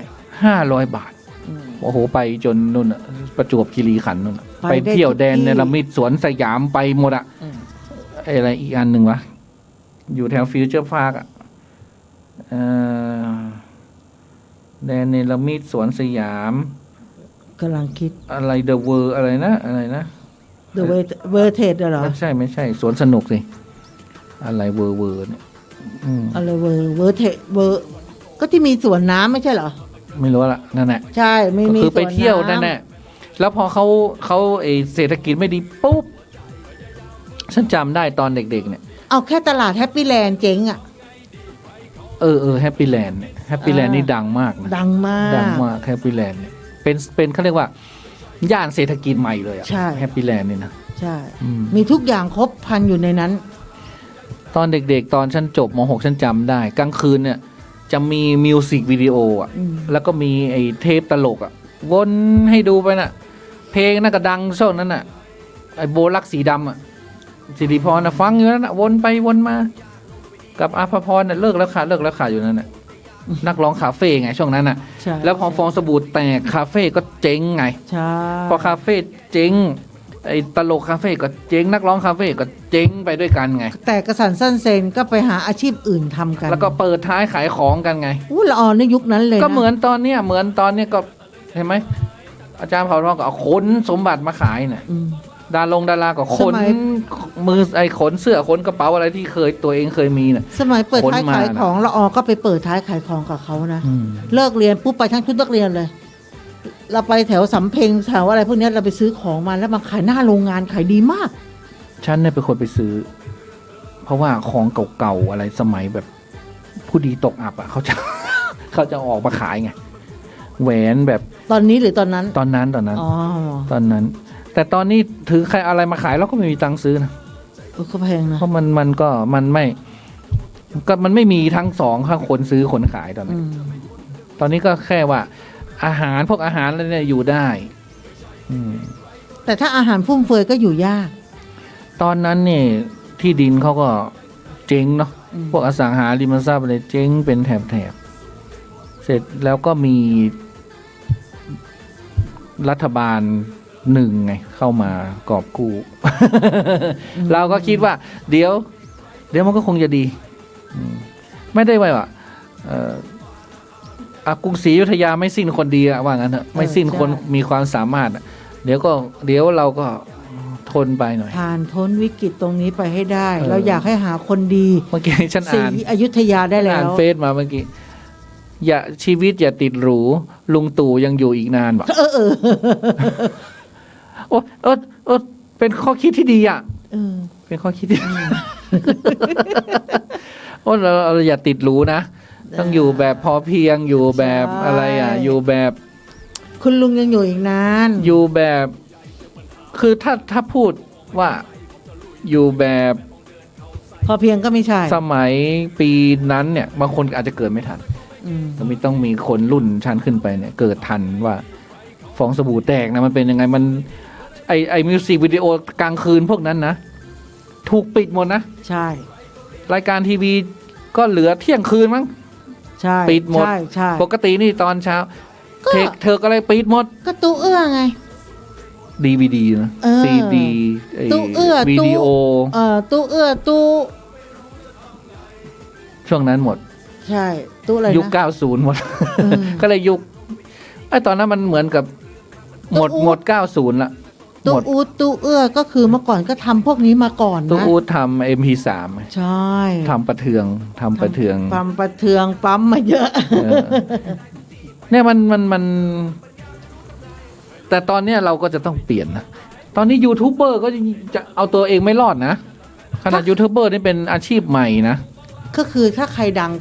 500 บาท อืม โอ้โหไปจนนู่นน่ะประจวบคีรีขันธ์นู่นน่ะ ไป ไป ได้ เที่ยวแดน ทุกที่ เนรมิตสวนสยามไปหมดอ่ะ อืม อะไรอีกอันหนึ่งวะอยู่แถวฟิวเจอร์พาร์คอ่ะแดนเนรมิตสวนสยาม กำลังคิด อะไรเดอะเวอร์อะไรนะ The Vertage เหรอ ไม่ใช่สวนสนุกสิอะไรเวอร์เนี่ยอืม อะไรVertage ก็ที่มีสวนน้ำไม่ใช่เหรอ ไม่รู้ละนั่นแหละ ใช่ไม่ ก็ มี คือไป ส เที่ยว ำ นั่นแหละแล้วพอเขาเศรษฐกิจไม่ดีปุ๊บฉันจำได้ตอนเด็กๆเนี่ย เอาแค่ตลาดแฮปปี้แลนด์เจ๊งอ่ะ แฮปปี้แลนด์เนี่ยแฮปปี้แลนด์นี่ดังมากนะ ดังมาก ดังมากแฮปปี้แลนด์เนี่ยเป็นเขาเรียกว่าย่านเศรษฐกิจใหม่เลยอะ ใช่ แฮปปี้แลนด์นี่นะ ใช่ อืม มีทุกอย่างครบครันอยู่ในนั้น ตอนเด็กๆ ตอนฉันจบม .6 ฉันจำได้กลางคืนเนี่ยจะมีมิวสิกวิดีโออ่ะ อืม แล้วก็มีไอ้เทปตลกอ่ะวนให้ดูไปน่ะ เพลงนั่นก็ดังช่วงนั้นน่ะไอ้โบลักสีดำอ่ะสิริพรน่ะฟังอยู่นั่นน่ะวนไปวนมา กับอาภพรน่ะเลิกแล้วค่ะอยู่นั่นน่ะ นักร้องคาเฟ่ไงช่วงนั้นน่ะ ใช่ แล้วพอฟองสบู่แตกคาเฟ่ก็เจ๊งไง ใช่ พอคาเฟ่เจ๊งไอ้ตลกคาเฟ่ก็เจ๊งนักร้องคาเฟ่ก็เจ๊งไปด้วยกันไง แต่กระสันสั้นเซนก็ไปหาอาชีพอื่นทำกัน แล้วก็เปิดท้ายขายของกันไง อู้ละออในยุคนั้นเลยนะ ก็เหมือนตอนเนี้ยก็เห็นไหมอาจารย์เผาทองก็เอาขนสมบัติมาขายเนี่ย อืม ดาราก็ขน สมัย มือไอ้ขนเสื้อขนกระเป๋าอะไรที่ตัวเองเคยมีน่ะ สมัยเปิดท้าย ขนมา ขายของละออก็ไปเปิดท้ายขายของกับเขานะ อืม เลิกเรียนปุ๊บไปทั้งชุดนักเรียนเลย เราไปแถวสำเพ็งแถวอะไรพวกเนี้ยเราไปซื้อของมาแล้วมาขายหน้าโรงงานขายดีมาก ฉันเนี่ยเป็นคนไปซื้อ เพราะว่าของเก่าๆอะไรสมัยแบบผู้ดีตกอับอ่ะเขาจะ เขาจะออกมาขายไงแหวนแบบ ตอนนี้หรือตอนนั้น ตอนนั้น อ๋อ ตอนนั้น แต่ตอนนี้ถือใครอะไรมาขายเราก็ไม่มีตังค์ซื้อนะ ก็แพงนะ เพราะมันไม่มีทั้งสองทั้งคนซื้อคนขายตอนนี้ อืม ตอนนี้ก็แค่ว่า อาหารพวกอาหารอะไรเนี่ยอยู่ได้ อืม แต่ถ้าอาหารฟุ่มเฟือยก็อยู่ยาก ตอนนั้นเนี่ยที่ดินเขาก็เจ๊งเนาะ อืม พวกอสังหาริมทรัพย์อะไรเจ๊งเป็นแถบเสร็จแล้วก็มีรัฐบาลหนึ่งไงเข้ามากอบกู้ เราก็คิดว่า เดี๋ยวมันก็คงจะดี อืมไม่ได้ไว้ว่ากรุงศรีอยุธยาไม่สิ้นคนดีอะว่างั้นเถอะไม่สิ้นคนมีความสามารถอะเดี๋ยวเราก็ทนไปหน่อย ผ่านพ้นวิกฤตตรงนี้ไปให้ได้ เออ เราอยากให้หาคนดี เมื่อกี้ฉัน ศรี อ่าน อยุธยาได้แล้ อ่าน ว เฟซมาเมื่อกี้ชีวิตอย่าติดหรูลุงตู่ยังอยู่อีกนานบอก เออ โอ้เป็นข้อคิดที่ดีอ่ะ เออ เป็นข้อคิดที่ โอ้เราอย่าติดหรูนะต้องอยู่แบบพอเพียงอยู่แบบอะไรอ่ะ อยู่แบบ คุณลุงยังอยู่อีกนาน อยู่แบบ คือถ้าพูดว่าอยู่แบบ พอเพียงก็ไม่ใช่ สมัยปีนั้นเนี่ยบางคนอาจจะเกิดไม่ทัน อืม ต้องมีคนรุ่นชั้นขึ้นไปเนี่ย เกิดทันว่าฟองสบู่แตกนะมันเป็นยังไงมันไอมิวสิกวิดีโอกลางคืนพวกนั้นนะถูกปิดหมดนะ ใช่ รายการทีวีก็เหลือเที่ยงคืนมั้ง ใช่ ปิดหมด ใช่ใช่ ปกตินี่ตอนเช้า ก็ เธอก็เลยปิดหมด ก็ตู้เอื้อไง DVD นะ เออ CD ตู้เอื้อ วิดีโอ ตู้เอื้อตู้ ช่วงนั้นหมด ใช่ตู้อะไรนะ ยุค 90 หมด อืม ก็เลยยุคไอ้ตอนนั้นมันเหมือนกับหมด 90 ละห ตู้ มด อูดตู้เอื้อก็คือเมื่อก่อนก็ทำพวกนี้มาก่อน ตู้ นะ อูดทำ MP3 ใช่ ทำประเทือง ปั๊มประเทืองปั๊มมาเยอะ เออเนี่ยมันแต่ตอนเนี้ยเราก็จะต้องเปลี่ยนนะ ตอนนี้ยูทูบเบอร์ก็จะเอาตัวเองไม่รอดนะ ขนาดยูทูบเบอร์นี่เป็นอาชีพใหม่นะ ก็คือถ้าใครดัง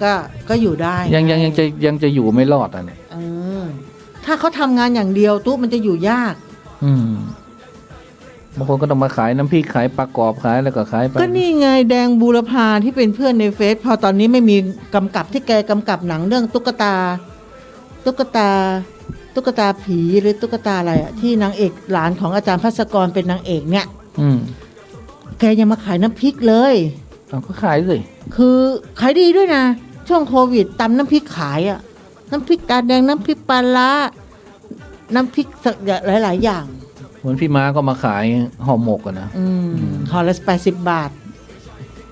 ก็อยู่ได้ ยังจะอยู่ไม่รอดอ่ะเนี่ย เออถ้าเขาทำงานอย่างเดียวตู้มันจะอยู่ยาก บางคนก็ต้องมาขายน้ำพริกขายปลากรอบขายแล้วก็ขายไป ก็นี่ไงแดงบูรพาที่เป็นเพื่อนในเฟซพอตอนนี้ไม่มีกำกับที่แกกำกับหนังเรื่องตุ๊กตาผีหรือตุ๊กตาอะไรอะที่นางเอกหลานของอาจารย์ภัสกรเป็นนางเอกเนี่ย อืม แกยังมาขายน้ำพริกเลย เอาก็ขายสิ คือขายดีด้วยนะ ช่วงโควิดตำน้ำพริกขายอะน้ำพริกตาแดงน้ำพริกปลาร้าน้ำพริกหลายๆอย่าง เหมือนพี่ม้าก็มาขายห่อหมกอะนะ ห่อละ80 บาท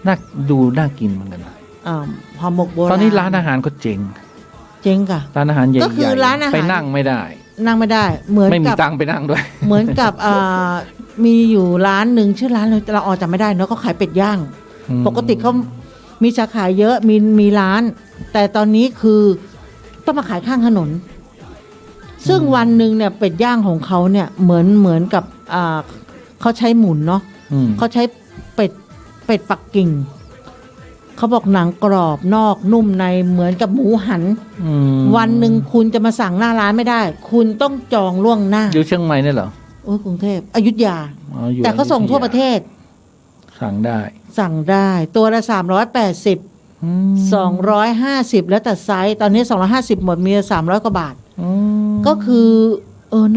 น่ากินเหมือนกันนะ ห่อหมกโบราณ ตอนนี้ร้านอาหารก็เจ๋ง เจ๊งค่ะ ร้านอาหารใหญ่ ก็คือร้านอาหาร ไปนั่งไม่ได้ นั่งไม่ได้ เหมือน ไม่มี กับ ตังค์ไปนั่งด้วย เหมือนกับมีอยู่ร้านหนึ่งชื่อร้านเราออกจำไม่ได้เนาะเขาขายเป็ดย่าง ปกติเขามีสาขาเยอะมีร้าน แต่ตอนนี้คือต้องมาขายข้างถนน ซึ่งวันหนึ่งเนี่ยเป็ดย่างของเขาเนี่ยเหมือนกับเขาใช้หมุนเนาะ เขาใช้เป็ดปักกิ่งเขาบอกหนังกรอบนอกนุ่มในเหมือนกับหมูหัน วันหนึ่งคุณจะมาสั่งหน้าร้านไม่ได้ คุณต้องจองล่วงหน้า อยู่เชียงใหม่เนี่ยเหรอ โอ้ยกรุงเทพอยุธยา อ๋ออยู่ แต่เขาส่งทั่วประเทศ สั่งได้ สั่งได้ตัวละ380 250แล้วแต่ไซส์ตอนนี้250หมดมี300กว่าบาทก็คือ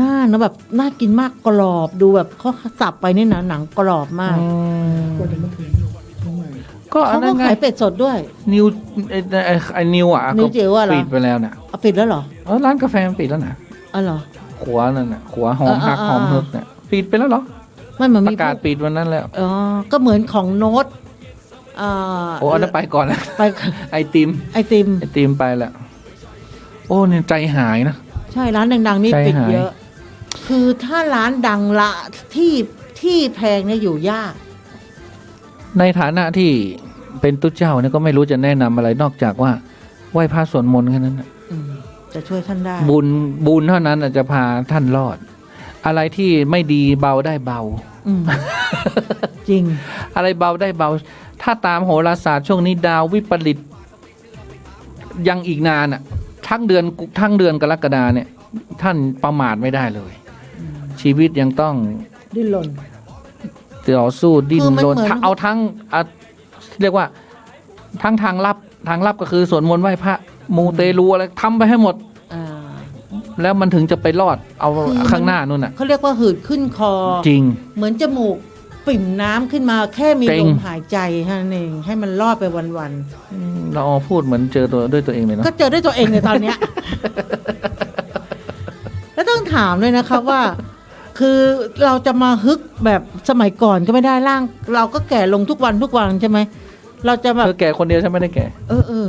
น่านะแบบน่ากินมากกรอบดูแบบเขาสับไปนี่นะหนังกรอบมาก ก็อั เขา นนั้ ก็ นไง ขายเป็ดสดด้วย นิวไอ้นิวอ่ะ นิวจิ๋วอะเหรอ ปิดไปแล้วน่ะ เอาปิดแล้วเหรอ ร้านกาแฟมันปิดแล้วนะ อ๋อเหรอ ขวานั่นน่ะขวาหอมหัก อ่า หอมฮึกเนี่ยปิดไปแล้วเหรอ ไม่มัน ป มี ระกาศปิดวันนั้นแล้ว อ๋อก็เหมือนของโน้ตอ่า โอ้อันนั้นไปก่อนแล้ว ไป ไอติม ไอติม ไอติมไปแล้วโอ้เนี่ยใจหายนะ ใช่ร้านดังๆนี่ ใจ ปิด หาย เยอะ คือถ้าร้านดังละที่แพงเนี่ยอยู่ยาก ในฐานะที่เป็นตุ๊เจ้าเนี่ยก็ไม่รู้จะแนะนำอะไรนอกจากว่าไหว้พระสวดมนต์แค่นั้นน่ะ จะช่วยท่านได้ บุญเท่านั้นน่ะจะพาท่านรอด อะไรที่ไม่ดีเบาได้เบา อืม จริง อะไรเบาได้เบา ถ้าตามโหราศาสตร์ช่วงนี้ดาววิปริตยังอีกนานอ่ะ ทั้งเดือนกรกฎาเนี่ย ท่านประมาทไม่ได้เลย ชีวิตยังต้อง ดิ้นรน ต่อสู้ดิ้น คือมัน รน เหมือน เอาทั้งเรียกว่าทั้งทางลับก็คือสวดมนต์ไหว้พระมูเตลูอะไรทำไปให้หมด อ่า แล้วมันถึงจะไปรอดเอา คือมัน ข้างหน้านู่นน่ะ เขาเรียกว่าหืดขึ้นคอ จริง เหมือนจมูกปิ่มน้ำขึ้นมาแค่มี เกร็ ล ง มหายใจเท่านั้นเองให้มันรอดไปวัน เราพูดเหมือนเจอตัวด้วยตัวเองเลย ๆ เนาะ ก็เจอด้วยตัวเองในตอนเนี้ย แล้วต้องถามเลยนะครับว่า คือเราจะมาฮึกแบบสมัยก่อนก็ไม่ได้ร่าง เราก็แก่ลงทุกวันใช่ไหมเราจะแบบ เธอแก่คนเดียวฉันไม่ได้แก่ เออ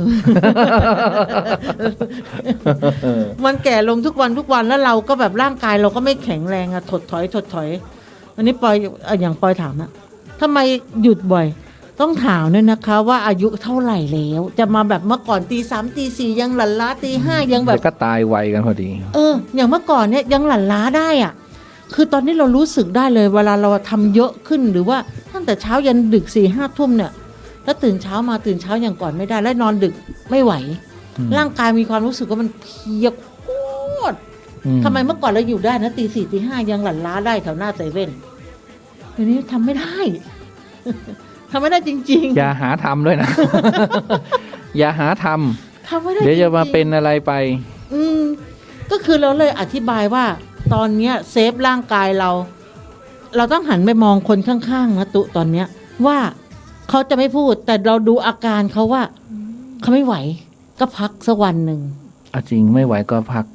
มันแก่ลงทุกวันแล้วเราก็แบบร่างกายเราก็ไม่แข็งแรงอะถดถอยอันนี้ปอยอย่างปอยถามนะทำไมหยุดบ่อย ต้องถามด้วยนะคะ ว่าอายุเท่าไหร่แล้ว จะมาแบบเมื่อก่อนตี3ตี4ยังหลั่นล้าตี5ยังแบบ แล้วก็ตายไวกันพอดี อย่างเมื่อก่อนเนี่ยยังหลั่นล้าได้อ่ะ คือตอนนี้เรารู้สึกได้เลยเวลาเราทำเยอะขึ้นหรือว่าตั้งแต่เช้ายันดึก4-5 ทุ่มเนี่ยแล้วตื่นเช้าอย่างก่อนไม่ได้แล้วนอนดึกไม่ไหว ร่างกายมีความรู้สึกว่ามันเพลียโคตรทำไมเมื่อก่อนเราอยู่ได้นะตี4ตี5ยังหลั่นล้าได้แถวหน้าเซเว่นเดี๋ยวนี้ทำไม่ได้ ทำไม่ได้จริงๆ อย่าหาทำด้วยนะ อย่าหาท ทำไม่ได้ ำเดี๋ยวจะมา จริงๆ เป็นอะไรไป ก็คือเราเลยอธิบายว่า ตอนเนี้ยเซฟร่างกายเรา เราต้องหันไปมองคนข้างๆนะตุตอนเนี้ย ว่าเขาจะไม่พูด แต่เราดูอาการเขาว่าเขาไม่ไหว ก็พักสักวันหนึ่ง จริงไม่ไหวก็พัก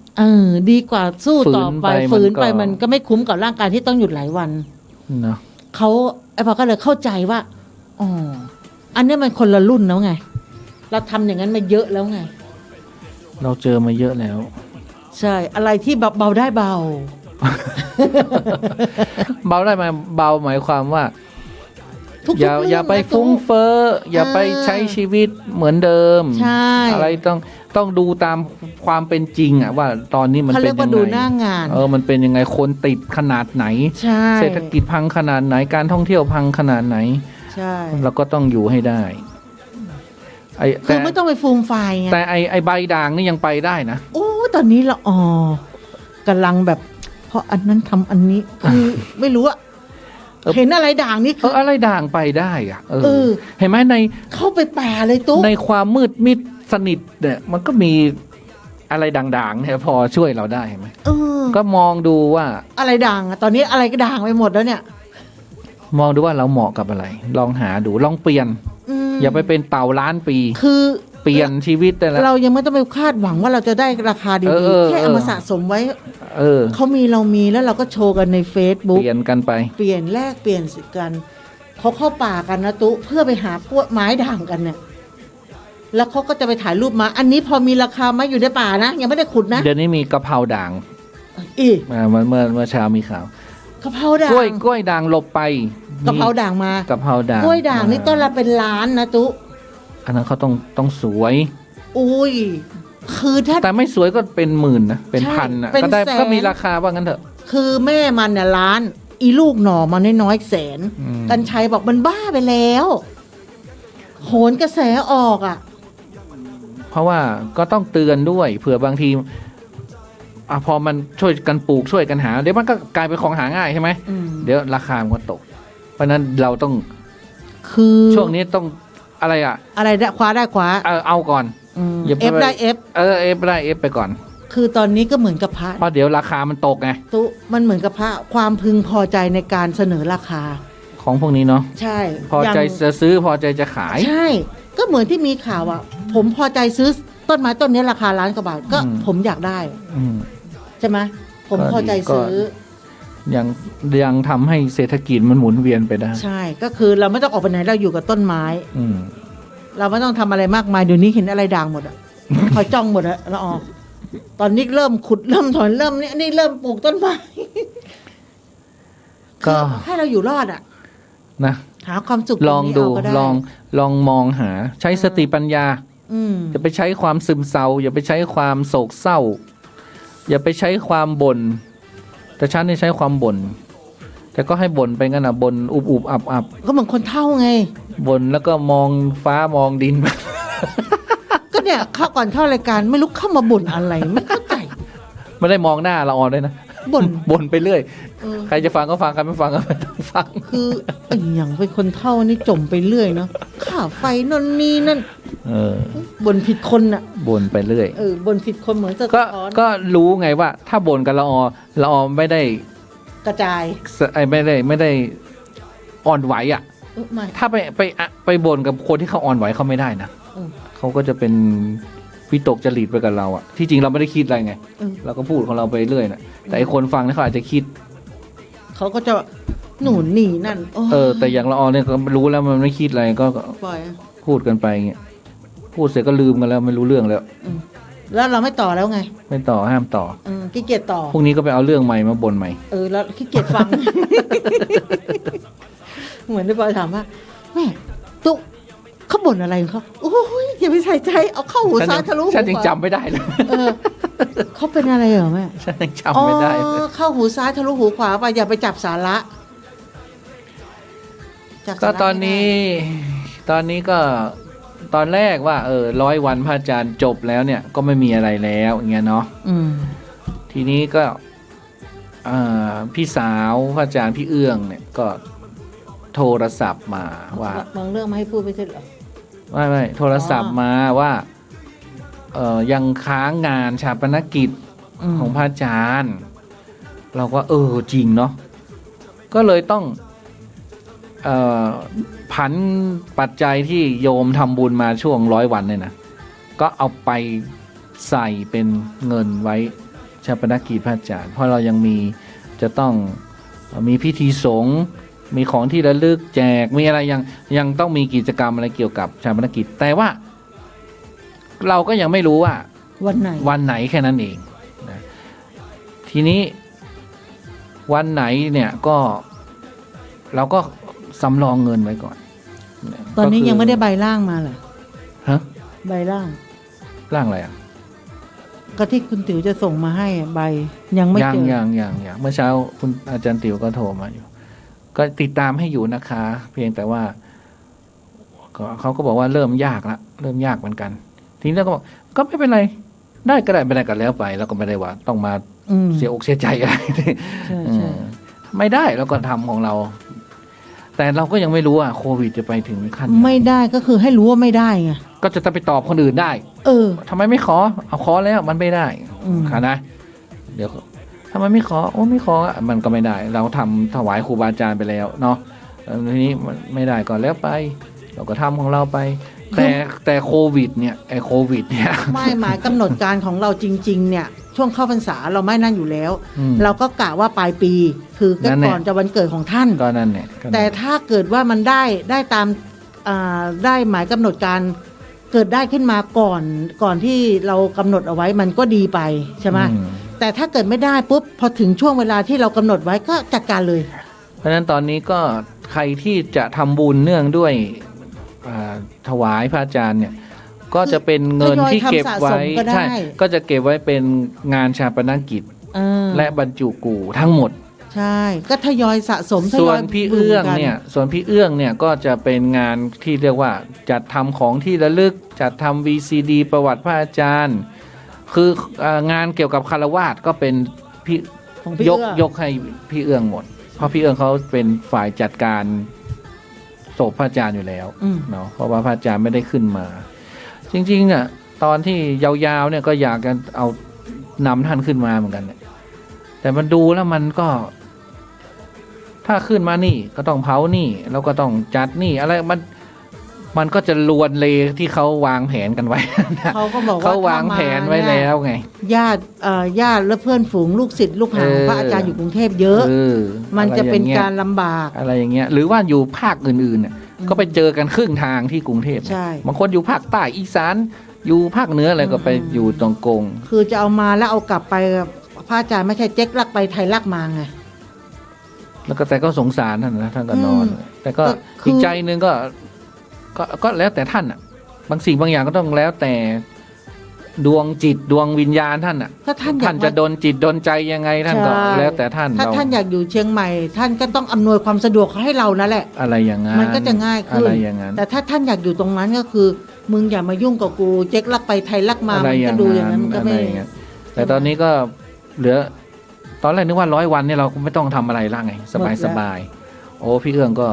ดีกว่าสู้ต่อไป ฝื ฝืน น ไป ไป มันก็ไม่คุ้มกับร่างกายที่ต้องหยุดหลายวัน เนาะ เขาไอ้พอก็เลยเข้าใจว่าอ๋ออันนี้มันคนละรุ่นแล้วไง เราทำอย่างนั้นมาเยอะแล้วไง เราเจอมาเยอะแล้ว ใช่ อะไรที่เบาได้เบา เบาได้ไหมเบาหมายความว่า ทุกๆ อย่า เรื่อง อย่าไป นะ ฟุ้งเฟ้ออย่าไปใช้ชีวิตเหมือนเดิม ใช่ อะไรต้องดูตามความเป็นจริงอะว่าตอนนี้มัน เขา เป็ เรี น ยก ยั ว่าง ดูห ไง น้างาน มันเป็นยังไงคนติดขนาดไหน ใช่ เศรษฐกิจพังขนาดไหนการท่องเที่ยวพังขนาดไหน ใช่ เราก็ต้องอยู่ให้ได้คือไม่ต้องไปฟูมไฟายไง แต่ไอใบด่างนี่ยังไปได้นะ โอ้ตอนนี้ละกำลังแบบ เพราะอันนั้นทำอันนี้คือไม่รู้อะ เออ เห็นอะไรด่างนี่คือ อะไรด่างไปได้อะ เออ เห็นไหมใน เข้าไปป่าเลยตุ๊ก ในความมืดมิดสนิทเนี่ยมันก็มีอะไรด่างๆเนี่ยพอช่วยเราได้เห็นไหม เออ ก็มองดูว่า อะไรด่างอะตอนนี้อะไรก็ด่างไปหมดแล้วเนี่ย มองดูว่าเราเหมาะกับอะไร ลองหาดูลองเปลี่ยน อย่าไปเป็นเต่าล้านปี คือ เปลี่ยนชีวิตแต่ละ เรายังไม่ต้องไปคาดหวังว่าเราจะได้ราคาดี เออ ๆแค่เอามาสะสมไว้ เขามีเรามีแล้วเราก็โชว์กันใน เป Facebook ลี่ยนกันไป เปลี่ยนแลกเปลี่ยนสิกันเขาเข้าป่ากันนะตุ๊เพื่อไปหากล้วยไม้ด่างกันเนี่ย แล้วเขาก็จะไปถ่ายรูปมา อันนี้พอมีราคาไหมอยู่ในป่านะยังไม่ได้ขุดนะ เดี๋ยวนี้มีกะเพราด่าง อี เมื่อเช้ามีข่าว กะเพราด่าง กล้วยด่างหลบไป กะเพราด่างมาก ะเพราด่าง กล้วยด่างนี่ต้นละเป็นล้านนะตุ๊ อันนั้นเขาต้องสวย อุ้ยคือถ้า แต่ไม่สวยก็เป็นหมื่นนะเป็น ใช่ พันนะ เป็น ก็ได้ แสน ก็มีราคาว่างั้นเถอะ คือแม่มันเนี่ยล้าน อีลูกหน่อมันน้อยๆแสน กัญชัยบอกมันบ้าไปแล้วโหนกระแสออกอ่ะ เพราะว่าก็ต้องเตือนด้วยเผื่อบางทีพอมันช่วยกันปลูกช่วยกันหาเดี๋ยวมันก็กลายเป็นของหาง่ายใช่ไหม เดี๋ยวราคามันก็ตก เพราะฉะนั้นเราต้อง คือ ช่วงนี้ต้องอะไรอะไรได้คว้าได้คว้า เอาก่อนอย่า เอฟได้เอฟ เอฟได้เอฟไปก่อน คือตอนนี้ก็เหมือนกับพระ เพราะเดี๋ยวราคามันตกไง ตุมันเหมือนกับพระความพึงพอใจในการเสนอราคา ของพวกนี้เนาะ ใช่ พอใจ ย่าง จะซื้อพอใจจะขาย ใช่ ก็เหมือนที่มีข่าวอ่ะ ผมพอใจซื้อต้นไม้ต้นนี้ราคาล้านกว่าบาทก็ อืม ผมอยากได้ อืม ใช่ไหมผมพอใจซื้อ ยังทำให้เศรษฐกิจมันหมุนเวียนไปได้ ใช่ ก็คือเราไม่ต้องออกไปไหนเราอยู่กับต้นไม้ อืม เราไม่ต้องทำอะไรมากมายเดี๋ยวนี้เห็นอะไรด่างหมดอ่ะ คอยจ้องหมดอะละออตอนนี้เริ่มขุดเริ่มถอนเริ่มนี่เริ่มปลูกต้นไม้ ก็ คือให้เราอยู่รอดอ่ะ นะ หาความสุข ลองดู ตรงนี้เาก็ไ ลองมองหา ใช้สติปัญญา อืม อย่าไปใช้ความซึมเศร้า อย่าไปใช้ความโศกเศร้า อย่าไปใช้ความบ่นแต่ฉันนี่ใช้ความบ่นแต่ก็ให้บ่นไปงั้นอ่ะบ่นอุบอับ ก็เหมือนคนเฒ่าไง บ่นแล้วก็มองฟ้ามองดิน ก็เนี่ยเข้าก่อนเข้ารายการไม่รู้เข้ามาบ่นอะไรไม่เข้าใจ ไม่ได้มองหน้าละออนด้วยนะ บ่น บ่นไปเรื่อย เออ ใครจะฟังก็ฟังใครไม่ฟังก็ไม่ต้องฟัง คืออย่างเป็นคนเฒ่านี่จมไปเรื่อยเนาะค่าไฟนนนี่นั่น เออ บ่นผิดคนอ่ะ บ่นไปเรื่อย บ่นผิดคนเหมือนสะ ก็ ท้อน ก็รู้ไงว่า ถ้าบ่นกับละออไม่ได้ กระจาย ไม่ได้อ่อนไหวอ่ะ ไม่ ถ้าไปบ่นกับคนที่เขาอ่อนไหวเขาไม่ได้นะ เออ เขาก็จะเป็นวิตกจริตไปกับเราอ่ะที่จริงเราไม่ได้คิดอะไรไง เออ เราก็พูดของเราไปเรื่อยนะแต่ไอคนฟังเนี่ยเขาอาจจะคิด เขาก็จะหนุนหนีนั่นโย แต่อย่างละออเนี่ยก็รู้แล้วมันไม่คิดอะไรก็ ปล่อยอะ พูดกันไปเงี้ยพูดเสร็จก็ลืมกันแล้วไม่รู้เรื่องแล้ว แล้วเราไม่ต่อแล้วไง ไม่ต่อห้ามต่อ ขี้เกียจต่อ พรุ่งนี้ก็ไปเอาเรื่องใหม่มาบ่นใหม่ แล้วขี้เกียจฟัง เหมือนที่ปอยถามว่าแม่ตุ๊กเขาบ่นอะไรของเขาโอ้ยอย่าไปใส่ใจเอาเข้าหูซ้ายทะลุหู ฉันยัง ขวา จำไม่ได้เลย เขาเป็นอะไรเหรอแม่ ฉันยังจำไม่ได้เลย เข้าหูซ้ายทะลุหูขวาไปอย่าไปจับสาระจับสาระ ก็ตอนนี้ก็ตอนแรกว่า100 วันพระอาจารย์จบแล้วเนี่ยก็ไม่มีอะไรแล้วอย่างเงี้ยเนาะ อืม ทีนี้ก็พี่สาวพระอาจารย์พี่เอื้องเนี่ยก็โทรศัพท์มาว่า บางเรื่องมาให้พูดไม่ใช่เหรอ ไม่โทรศัพท์มาว่ายังค้างงานชาปนกิจของพระอาจารย์ เราก็จริงเนาะก็เลยต้องผันปัจจัยที่โยมทำบุญมาช่วง100 วันเนี่ยนะก็เอาไปใส่เป็นเงินไว้ชาปนกิจพระอาจารย์เพราะเรายังมีจะต้องมีพิธีสงฆ์มีของที่ระลึกแจกมีอะไรยังต้องมีกิจกรรมอะไรเกี่ยวกับชาปนกิจแต่ว่าเราก็ยังไม่รู้ว่า วันไหน วันไหนแค่นั้นเองนะทีนี้วันไหนเนี่ยก็เราก็สำรองเงินไว้ก่อน ตอนนี้ ก็คื ยังไม่ได้ใบร่างมาเหรอ ฮะ ใบร่าง ร่างอะไรอ่ะ ก็ที่คุณติ๋วจะส่งมาให้อะใบยังไม่ ยัง เจอ ยังเมื่อเช้าคุณอาจารย์ติ๋วก็โทรมาอยู่ ก็ติดตามให้อยู่นะคะ เพียงแต่ว่าเขาก็บอกว่าเริ่มยากละเริ่มยากเหมือนกัน ทีนี้เราก็บอกก็ไม่เป็นไร ได้ก็ได้ไม่ได้ก็แล้วไปแล้วก็ไม่ได้ว่า ต้องมา อืม เสียอกเสียใจอะไร ใช่ใช่ ไม่ได้เราก็ทำของเรา แต่เราก็ยังไม่รู้ว่าโควิดจะไปถึงขั้นไหน ไม่ได้ก็คือให้รู้ว่าไม่ได้ไง ก็จะต้องไปตอบคนอื่นได้ เออ ทำไมไม่ขอเอาขอแล้วมันไม่ได้ ค่ะนะเดี๋ยวทำไมไม่ขอไม่ขอมันก็ไม่ได้ เราทำถวายครูบาอาจารย์ไปแล้วเนาะทีนี้มันไม่ได้ก็แล้วไป เราก็ทำของเราไป แต่โควิดเนี่ยไอ้โควิดเนี่ย ไม่หมายกำหนดการของเราจริง ๆ เนี่ย ช่วงเข้าพรรษาเราไม่นั่นอยู่แล้ว เราก็กะว่าปลายปี คือก็ก่อนจะวันเกิดของท่าน ก็นั่นเนี่ย แต่ถ้าเกิดว่ามันได้ตามได้หมายกำหนดการเกิดได้ขึ้นมาก่อนที่เรากำหนดเอาไว้มันก็ดีไปใช่ไหมแต่ถ้าเกิดไม่ได้ปุ๊บพอถึงช่วงเวลาที่เรากำหนดไว้ก็จัดการเลย เพราะฉะนั้นตอนนี้ก็ใครที่จะทำบุญเนื่องด้วยถวายพระอาจารย์เนี่ยก็จะเป็นเงินที่เก็บไว้ ทยอยทำสะสมก็ได้ ใช่ก็จะเก็บไว้เป็นงานชาปนกิจ และบรรจุกู่ทั้งหมด ใช่ก็ทยอยสะสมท ส่ ย ว อน ย พี่เอื้อง กั เนี่ยก็จะเป็นงานที่เรียกว่าจัดทำของที่ระลึกจัดทำ VCD ประวัติพระอาจารย์ คืองานเกี่ยวกับคารวาสก็เป็นพี่ ของพี่ ยก เอื้อง ยกให้พี่เอื้องหมด เพราะพี่เอื้องเขาเป็นฝ่ายจัดการศพพระอาจารย์อยู่แล้วเนาะเพราะว่าพระอาจารย์ไม่ได้ขึ้นมา จริงๆเนี่ยตอนที่ยาวๆเนี่ยก็อยากจะเอานำท่านขึ้นมาเหมือนกันเนี่ยแต่มันดูแล้วมันก็ ถ้าขึ้นมานี่ก็ต้องเผานี่แล้วก็ต้องจัดนี่อะไรมันก็จะลวนเลที่เขาวางแผนกันไว้ เขาก็บอกว่า เขาวางแผนไว้แล้วไง ญาติญาติและเพื่อนฝูงลูกศิษย์ลูกหาของพระอาจารย์อยู่กรุงเทพเยอะ มันจะเป็นการลำบาก อะไรอย่างเงี้ยหรือว่าอยู่ภาคอื่นๆเนี่ยก็ไปเจอกันครึ่งทางที่กรุงเทพ ใช่ บางคนอยู่ภาคใต้อีสานอยู่ภาคเหนืออะไรก็ไปอยู่ตรงกง คือจะเอามาแล้วเอากลับไปพระอาจารย์ไม่ใช่เจ๊กลักไปไทยลักมาไง แล้วก็แต่ก็สงสารท่านนะท่านก็นอน แต่ก็ ก็คืออี อีกใจหนึงก็แล้วแต่ท่านอ่ะ บางสิ่งบางอย่างก็ต้องแล้วแต่ดวงจิตดวงวิญญาณท่านอ่ะ ถ้าท่านอยา ท่าก นจะโดนจิตโดนใจยังไงท่านก็ ใช่ แล้วแต่ท่าน ถ้า เรา ท่านอยากอยู่เชียงใหม่ ท่านก็ต้องอำนวยความสะดวกให้เรานั่นแหละ อะไรอย่างนั้น มันก็จะง่ายขึ้น อะไรอย่างนั้น แต่ถ้าท่านอยากอยู่ตรงนั้นก็คือ มึงอย่ามายุ่งกับกูเจ๊กลักไปไทยลักมา อะไร มัน อย่า ก็ ง ดูอย่าง นั้ นั้น นมันก็ อะไร ไม่ อย่างเงี้ยแต่ตอนนี้ก็เหลือ ตอนแรกนึกว่า100 วันเนี่ยเราไม่ต้องทำอะไรละไงสบายสบายโอ้พี่เอื้องก็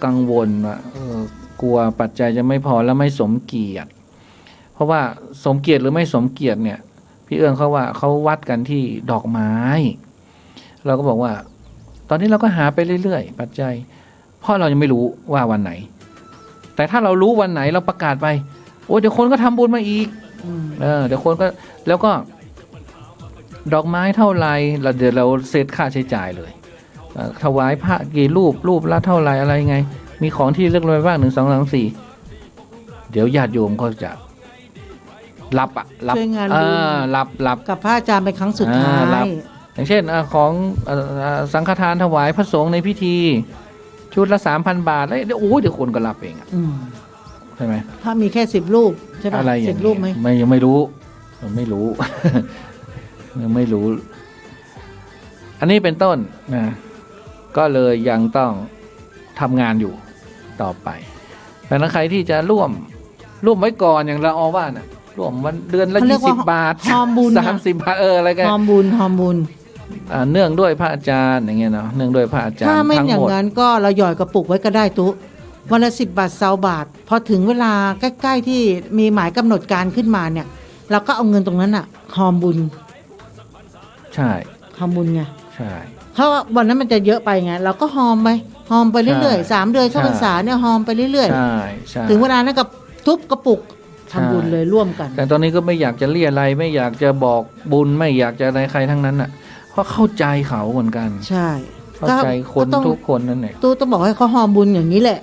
กังวลว่ากลัวปัจจัยจะไม่พอแล้วไม่สมเกียรติ เพราะว่าสมเกียรติหรือไม่สมเกียรติเนี่ยพี่เอื้องเขาว่าเขาวัดกันที่ดอกไม้เราก็บอกว่า ตอนนี้เราก็หาไปเรื่อยๆปัจจัยเพราะเรายังไม่รู้ว่าวันไหน แต่ถ้าเรารู้วันไหนเราประกาศไปโอ้เดี๋ยวคนก็ทำบุญมาอีก เดี๋ยวคนก็แล้วก็ดอกไม้เท่าไรเดี๋ยวเราเซตค่าใช้จ่ายเลยถวายพระกี่รูปละเท่าไรอะไรไง มีของที่เลือกไว้บ้าง1 2 3 4เดี๋ยวญาติโยมเขาจะรับรับ ช่วยงานบุญ รับ กับพระอาจารย์เป็นครั้งสุดท้า รับ ย อย่างเช่นของสังฆทานถวายพระสงฆ์ในพิธีชุดละ 3,000 บาทแล้วเดี๋ยวคนก็รับเองใช่ไหม ถ้ามีแค่10 รูปใช่ป่ะ อะไรอย่าง 10 รูปไหม ยังไม่รู้ยังไม่รู้ ยังไม่รู้ อันนี้เป็นต้นนะก็เลยยังต้องทำงานอยู่ต่อไปแต่ถ้าใครที่จะร่วมไว้ก่อนอย่างละออว่านะร่วมวันเดือนละ เขาเรียกว่า 20 บาท ฮอร์บุญ 30 บาทอะไรกัน ฮอมบุญฮอมบุญ เนื่องด้วยพระอาจารย์อย่างเงี้ยเนาะเนื่องด้วยพระอาจารย์ ถ้าไม่ ทั้ง อย่า หม ง ด นั้นก็เราหย่อยกระปุกไว้ก็ได้ตุวันละ10 บาท20 บาท พอถึงเวลาใกล้ๆที่มีหมายกำหนดการขึ้นมาเนี่ย เราก็เอาเงินตรงนั้นอะฮอมบุญ ใช่ ฮอมบุญไง ใช่ เพราะว่าวันนั้นมันจะเยอะไปไงเราก็ฮอมไปเรื่อย ใช่ ๆ3 เดือนเข้าพรรษาเนี่ยฮอมไปเรื่อย ใช่ใช่ ๆ ถึงเวลานั้นก็ทุบกระปุกทำบุญเลยร่วมกัน แต่ตอนนี้ก็ไม่อยากจะเรียอะไรไม่อยากจะบอกบุญไม่อยากจะอะไรใครทั้งนั้นอ่ะเพราะเข้าใจเขาเหมือนกัน ใช่ เข้าใจคน ก็ต้อง ทุกคนนั่นแหละ ตู้ต้องบอกให้เขาฮอมบุญอย่างนี้แหละ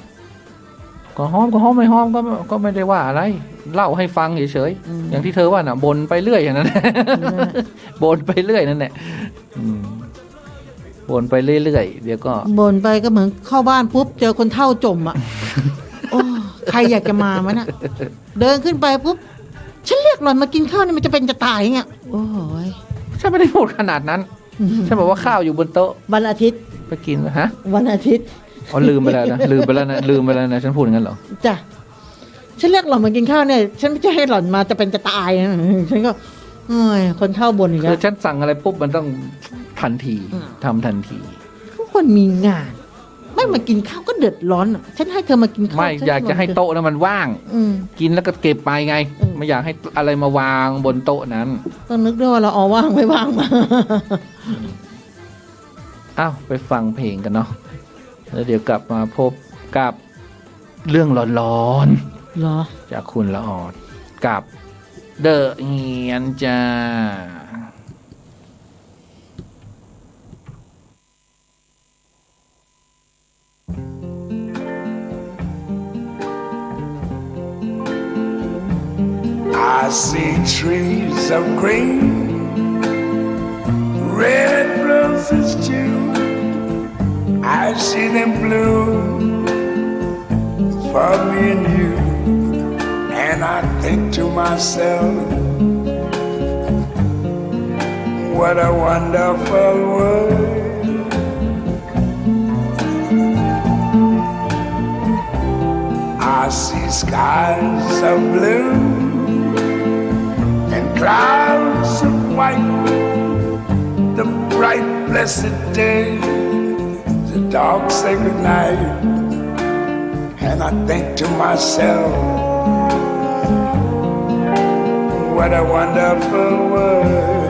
ก็ห้อมไม่ห้อมก็ไม่ได้ว่าอะไรเล่าให้ฟังเฉยๆอย่างที่เธอว่าน่ะบ่นไปเรื่อยอย่างนั้น บ่นไปเรื่อยนั่นแหละบ่นไปเรื่อยๆเดี๋ยวก็ บ่นไปก็เหมือนเข้าบ้านปุ๊บเจอคนเฒ่าจมอ่ะ โอ้ใครอยากจะมาวะน่ะเดินขึ้นไปปุ๊บฉันเรียกหล่อนมากินข้าวนี่มันจะเป็นจะตายไงโอ้ย ฉันไม่ได้พูดขนาดนั้นฉันบอกว่าข้าวอยู่บนโต๊ะ วันอาทิตย์ ไปกินฮะ วันอาทิตย์ อ๋อลืมไปแล้วนะลืมไปแล้วนะฉันพูดอย่างนั้นเหรอ จ้ะฉันเรียกหล่อนมากินข้าวเนี่ยฉันไม่ใช่ให้หล่อนมาจะเป็นจะตายนะฉันก็เอ้ยคนเฒ่าบ่นอีก คื แล้ อ ว ฉันสั่งอะไรปุ๊บมันต้องทันที อืม ทำทันที ทุกคนมีงาน ไม่มากินข้าวก็เดือดร้อนอะฉันให้เธอมากินข้าว ไม่ ฉัน อยากจะให้โต๊ะนั้นมันว่าง อืม กินแล้วก็เก็บไปไง อืม ไม่อยากให้อะไรมาวางบนโต๊ะนั้น ต้องนึกด้วยว่าเราเอาว่างไม่ว่างมา อ้าวไปฟังเพลงกันเนาะแล้วเดี๋ยวกลับมาพบกับเรื่องร้อน เหรอ ๆจากคุณละออดกับเดอะเงียนจ้า I see trees of green, red roses too. I see them bloom for me and you. And I think to myself, what a wonderful world. I see skies of blue and clouds of white, the bright blessed day, the dark sacred night. And I think to myself, what a wonderful world.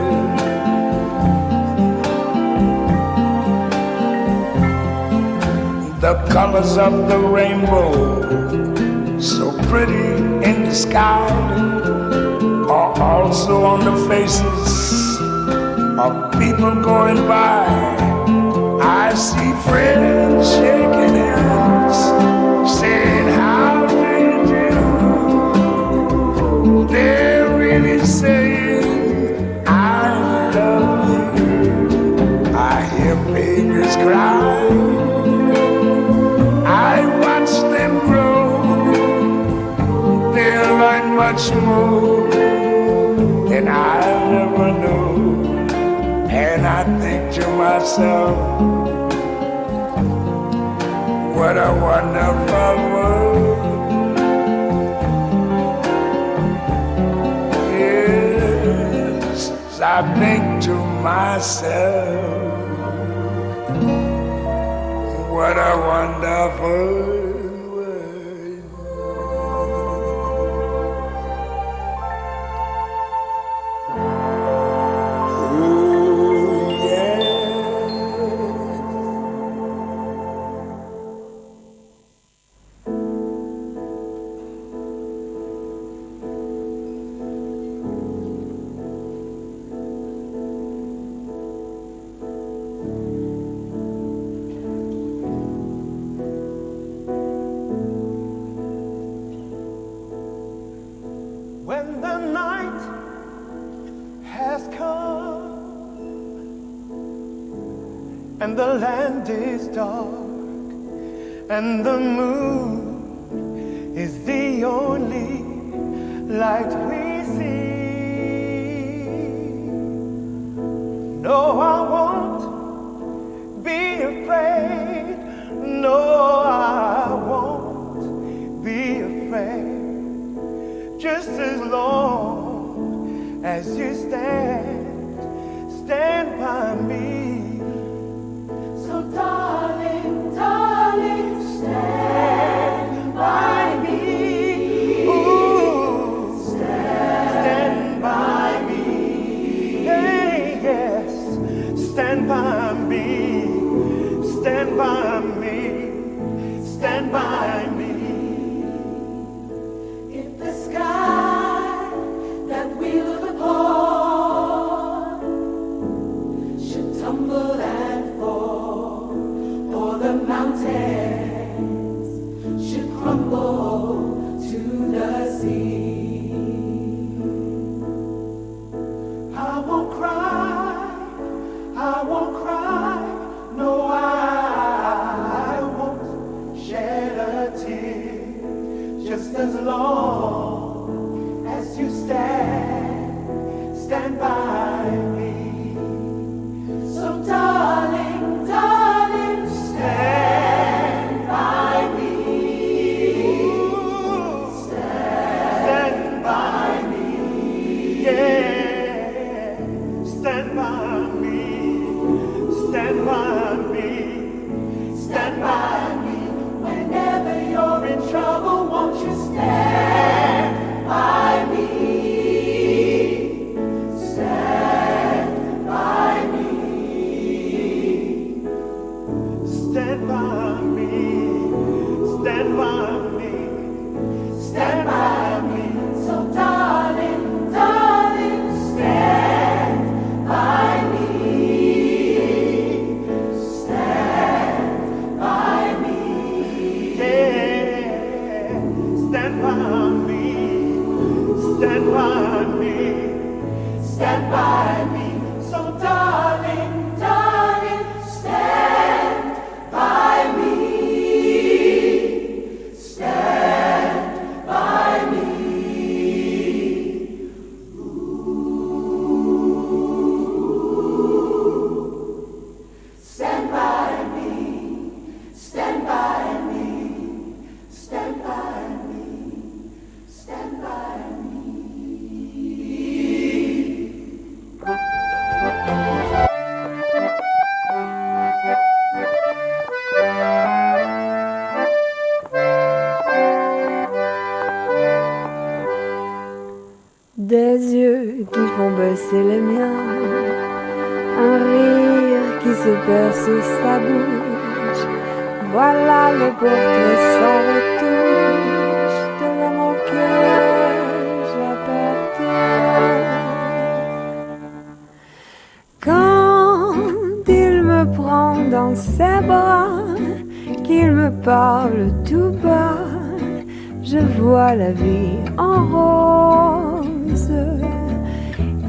The colors of the rainbow, so pretty in the sky, are also on the faces of people going by. I see friends shaking hands, saying how do you do. They're really saying I love you. I hear babies cry, I watch them grow. They'll learn much more than I'll ever know. And I think to myself, what a wonderful world. Yes, I think to myself, what a wonderful world. Oh, yeah. When the night has come and the land is dark and the moon is the only light we see, no, I won't be afraid. No, I won't be afraid. Just as long as you stand by me. So darling, darling, stand by me. Ooh, stand by me. Hey, yes, stand by me. Stand by me. Stand by me. Just as long as you stand by me. So darling, darling, stand by me. Stand by me. Yeah, stand by me. Stand by me. Stand by me. Whenever you're in trouble, won't you stand by me? Stand by me. Stand by me. Stand by me. Stand by me. So darling, darling, stand by me. Stand by me. Yeah. Stand by me. Stand by me. Stand by me. So darling, darling, stand by me. Stand by me. Stand by me. Stand by me. Stand by me. Stand by me. Des yeux qui font baisser les miens, un rire qui se perd sous sa bouche, Voilà le portrait sans retouche de l'homme auquel j'appartiens. Quand il me prend dans ses bras, qu'il me parle tout bas, je vois la vie en rose.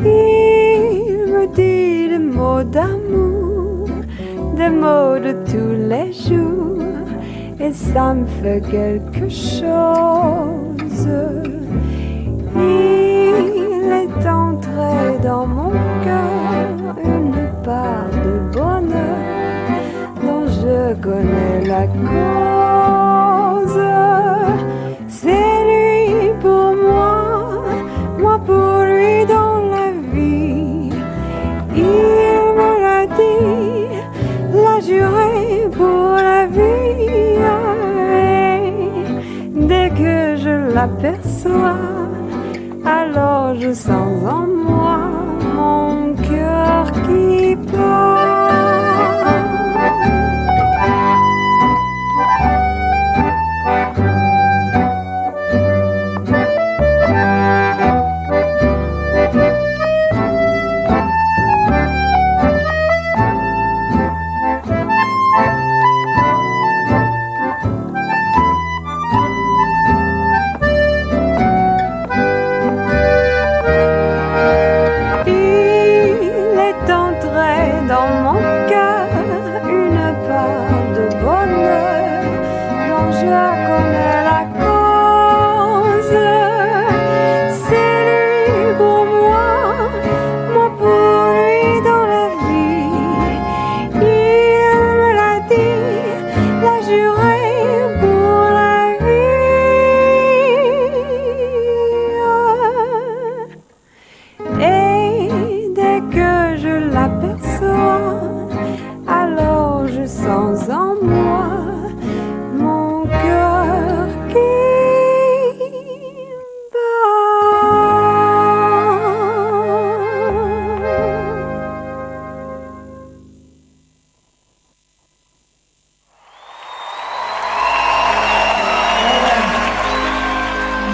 Il me dit des mots d'amour, des mots de tous les jours, et ça me fait quelque chose. Il est entré dans mon cœur une part de bonheur dont je connais la cause. C'est lui pour moi, moi pour lui dans la vie. Il me l'a dit, l'a juré pour la vie. Dès que je l'aperçois, alors je sens en moi mon cœur qui bat.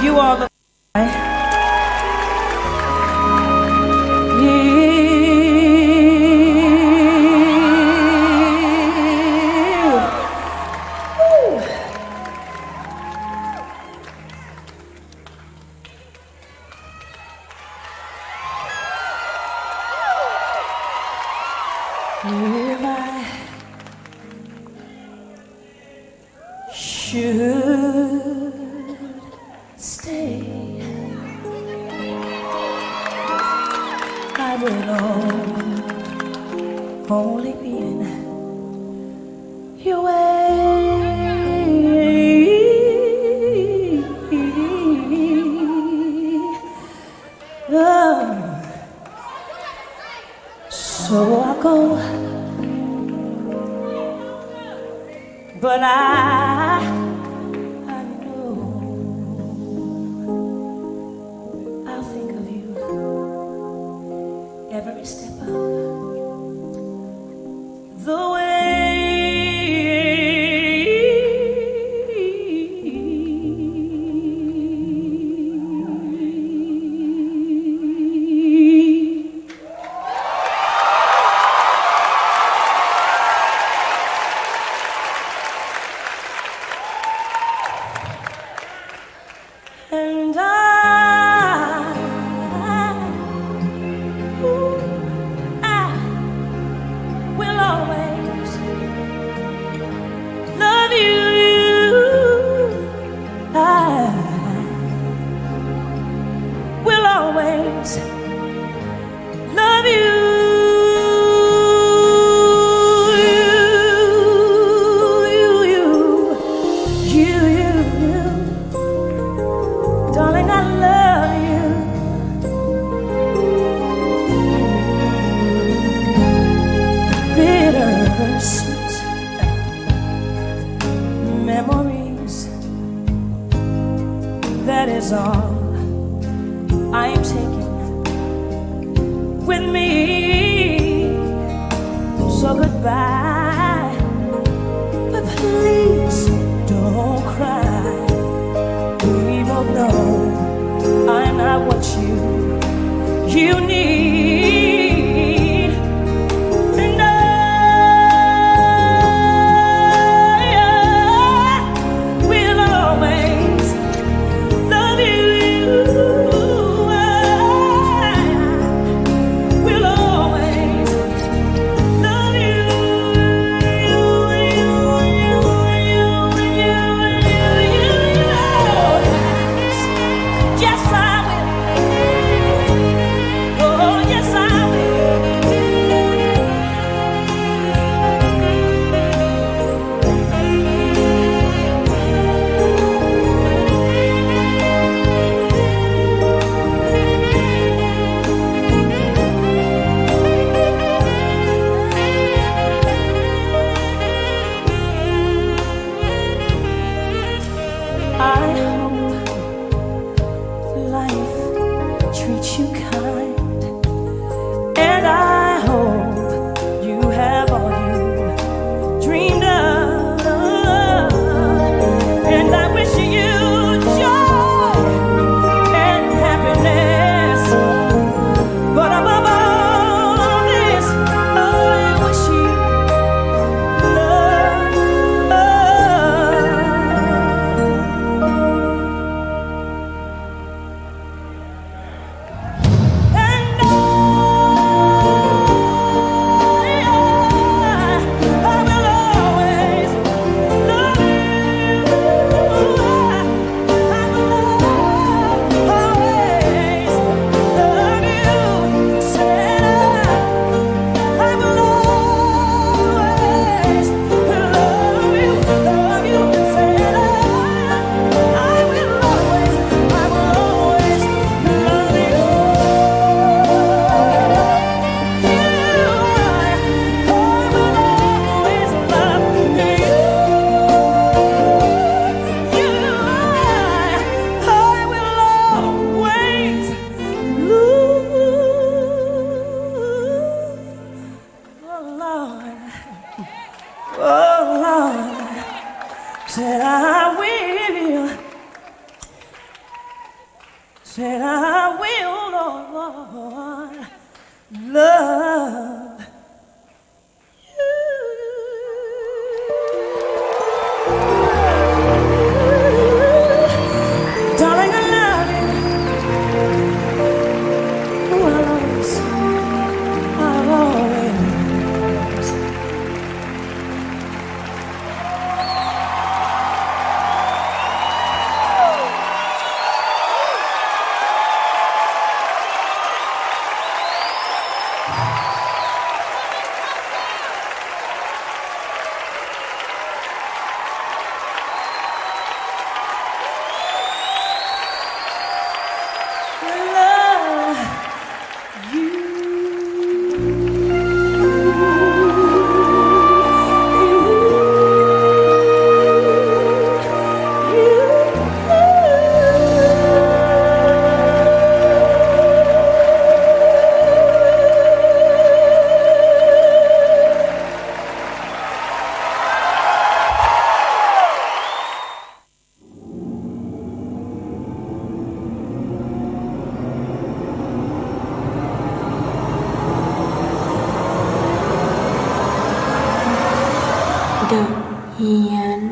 You are the if I should stay, I will only be in your way. So I go, but I know I'll think of you every step of the way. And I will always love you. I will always love you. Darling, I love you. Bittersweet memories, that is all I am taking with me. So goodbye, but please cry. We both know I'm not what you need. And I will always love you. I will always love you. Yes, I will. Oh, yes, I I hope life treats you kind, and I hope you have all you dreamed of, and I wish you joy and happiness. But above all of this, I wish you said I will, said I will, Lord, love you. Darling, I love you. Oh, I'll always. The Hiền.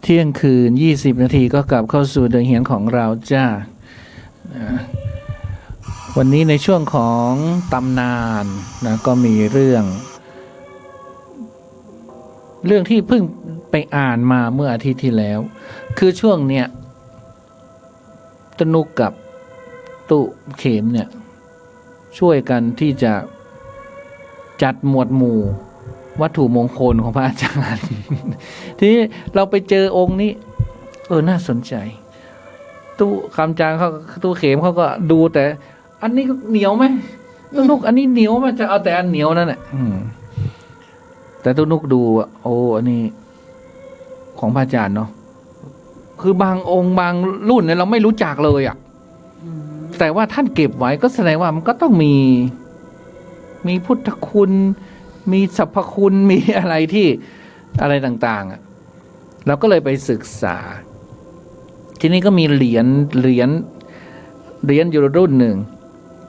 เที่ยงคืน20 นาทีก็กลับเข้าสู่เดือนเหียนของเราจ้าวันนี้ในช่วงของตำนานนะก็มีเรื่องที่เพิ่งไปอ่านมาเมื่ออาทิตย์ที่แล้วคือช่วงเนี้ยตนุกกับตุเข็มเนี่ยช่วยกันที่จะจัดหมวดหมู่วัตถุมงคลของพระอาจารย์ ทีนี้เราไปเจอองค์นี้น่าสนใจต ตู้คำจางเขาตู้เข็มเขาก็ดูแต่ อันนี้เหนียวไหมตู้นุกอันนี้เหนียวไหมจะเอาแต่อันเหนียวนั่นแหละแต่ตู้นุกดูอ่ะโอ้อันนี้ของพระอาจารย์เนาะคือบางองค์บางรุ่นเนี่ยเราไม่รู้จักเลยอ่ะแต่ว่าท่านเก็บไว้ก็แสดงว่ามันก็ต้องมีพุทธคุณ มีสรรพคุณมีอะไรที่อะไรต่างๆอ่ะเราก็เลยไปศึกษา ทีนี้ก็มีเหรียญอยู่รุ่นหนึ่ง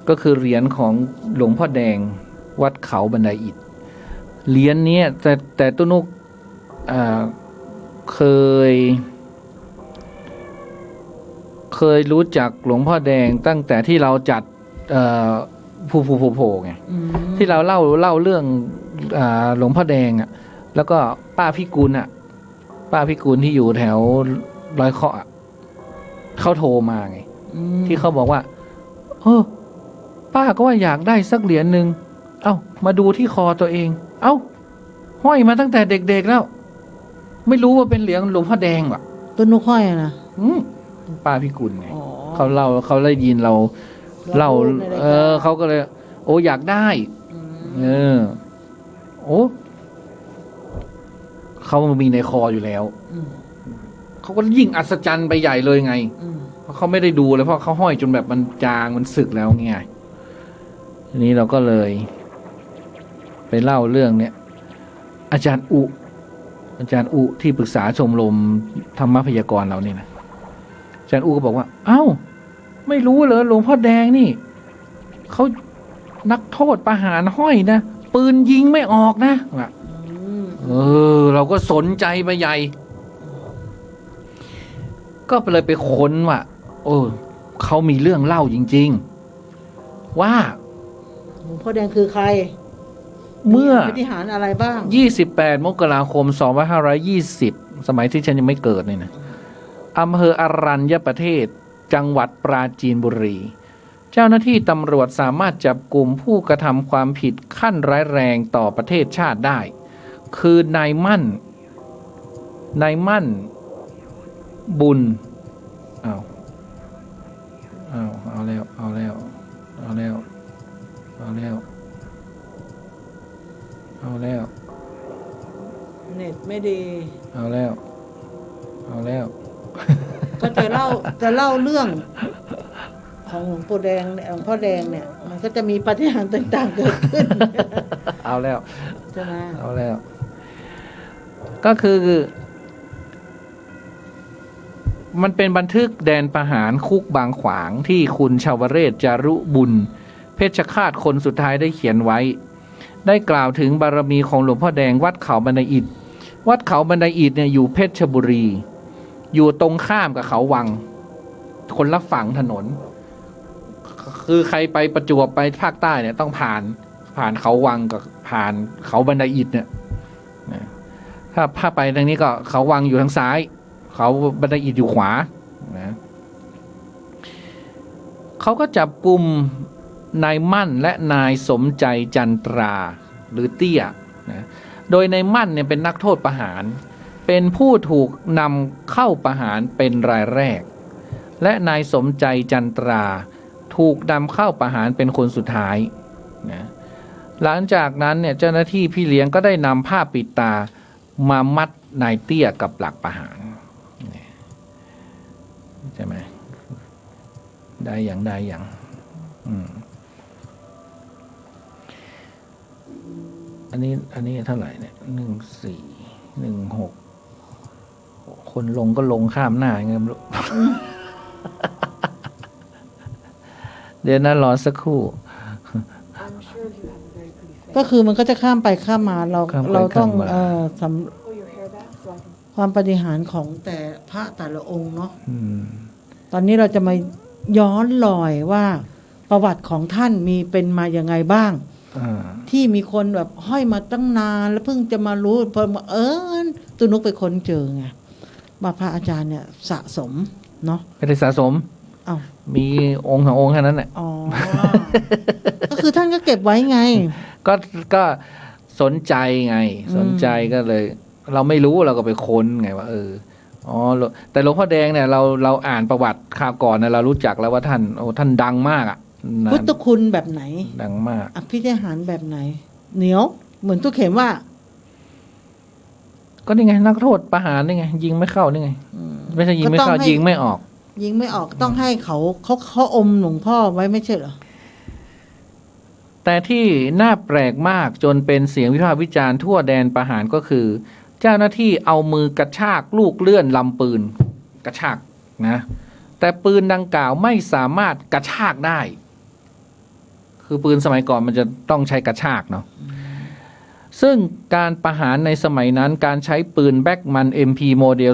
ก็คือเหรียญของหลวงพ่อแดงวัดเขาบันไดอิฐเหรียญนี้แต่ตุ้นุกเคยรู้จักหลวงพ่อแดงตั้งแต่ที่เราจัดโผไงที่เราเล่าเรื่องหลวงพ่อแดงอ่ะแล้วก็ป้าพิกุลอ่ะป้าพิกุลที่อยู่แถวร้อยเคาะเขาโทรมาไงที่เขาบอกว่าป้าก็ว่าอยากได้สักเหรียญหนึ่งเอ้ามาดูที่คอตัวเองเอ้าห้อยมาตั้งแต่เด็กๆแล้วไม่รู้ว่าเป็นเหรียญหลวงพ่อแดงว่ะต้นนุกห้อยนะป้าพิกุลไงเขาได้ยินเราเล่าเขาก็เลยโอ้อยากได้โอ้เขามีในคออยู่แล้วเขาก็ยิ่งอัศจรรย์ไปใหญ่เลยไงเพราะเขาไม่ได้ดูเลยเพราะเขาห้อยจนแบบมันจางมันสึกแล้วไงทีนี้เราก็เลยไปเล่าเรื่องเนี้ยอาจารย์อุที่ปรึกษาชมรมธรรมพยากรณ์เรานี่นะอาจารย์อุก็บอกว่าเอ้าไม่รู้เหรอหลวงพ่อแดงนี่เขานักโทษประหารห้อยนะปืนยิงไม่ออกนะเราก็สนใจไปใหญ่ก็เลยไปค้นว่าเขามีเรื่องเล่าจริงๆว่าหลวงพ่อแดงคือใครเมื่อปฏิหารอะไรบ้าง28 มกราคม 2520สมัยที่ฉันยังไม่เกิดนี่นะอำเภออรัญญประเทศจังหวัดปราจีนบุรีเจ้าหน้าที่ตำรวจสามารถจับกลุ่มผู้กระทำความผิดขั้นร้ายแรงต่อประเทศชาติได้คือนายมั่นบุญเอาแล้วเน็ตไม่ดีเอาแล้วก็จะเล่าเรื่องของหลวงพ่อแดงเนี่ยมันก็จะมีปาฏิหาริย์ต่างๆเกิดขึ้นเอาแล้วใช่ไหมเอาแล้วก็คือมันเป็นบันทึกแดนประหารคุกบางขวางที่คุณชาวเรศจารุบุญเพชฌฆาตคนสุดท้ายได้เขียนไว้ได้กล่าวถึงบารมีของหลวงพ่อแดงวัดเขาบันไดอิฐวัดเขาบันไดอิฐเนี่ยอยู่เพชรบุรีอยู่ตรงข้ามกับเขาวังคนละฝั่งถนนคือใครไปประจวบไปภาคใต้เนี่ยต้องผ่านเขาวังกับผ่านเขาบันไดอิฐเนี่ยถ้าไปทางนี้ก็เขาวังอยู่ทางซ้ายเขาบันไดอิฐอยู่ขวานะเขาก็จับกลุ่มนายมั่นและนายสมใจจันตราหรือเตี้ยนะโดยนายมั่นเนี่ยเป็นนักโทษประหารเป็นผู้ถูกนำเข้าประหารเป็นรายแรกและนายสมใจจันตราถูกนำเข้าประหารเป็นคนสุดท้ายนะหลังจากนั้นเนี่ยเจ้าหน้าที่พี่เลี้ยงก็ได้นำผ้าปิดตามามัดนายเตี้ยกับหลักประหารใช่ไหมได้อย่างอันนี้เท่าไหร่เนี่ย1416คนลงก็ลงข้ามหน้าไงไม่รู้ เดี๋ยวนะรอสักครู่ก็คือมันก็จะข้ามไปข้ามมาเราต้องความปาฏิหาริย์ของแต่พระแต่ละองค์เนาะตอนนี้เราจะมาย้อนรอยว่าประวัติของท่านมีเป็นมาอย่างไงบ้างที่มีคนแบบห้อยมาตั้งนานแล้วเพิ่งจะมารู้พอตุนุกไปค้นเจอไงว่าพระอาจารย์เนี่ยสะสมเนาะไม่ได้สะสมมีองค์2 องค์แค่นั้นแหละก็คือท่านก็เก็บไว้ไงก็สนใจไงสนใจก็เลยเราไม่รู้เราก็ไปค้นไงว่า อ๋อแต่หลวงพ่อแดงเนี่ยเราอ่านประวัติคราวก่อนนะเรารู้จักแล้วว่าท่านดังมากอ่ะนะ พุทธคุณแบบไหน ดังมาก อภิธิหารแบบไหน เหนียว เหมือนตู้เข็มว่า ก็นี่ไงนักโทษประหารนี่ไงยิงไม่เข้านี่ไงไม่ใช่ยิงไม่เข้า ก็ต้องให้ ยิงไม่ออก ยิงไม่ออกต้องให้เขาอมหลวงพ่อไว้ไม่ใช่เหรอ แต่ที่น่าแปลกมากจนเป็นเสียงวิพากษ์วิจารณ์ทั่วแดนประหารก็คือ เจ้าหน้าที่เอามือกระชากลูกเลื่อนลำปืนกระชากนะแต่ปืนดังกล่าวไม่สามารถกระชากได้ คือปืนสมัยก่อนมันจะต้องใช้กระชากเนาะซึ่งการประหารในสมัยนั้นการใช้ปืนแบ็กมัน MP โมเดล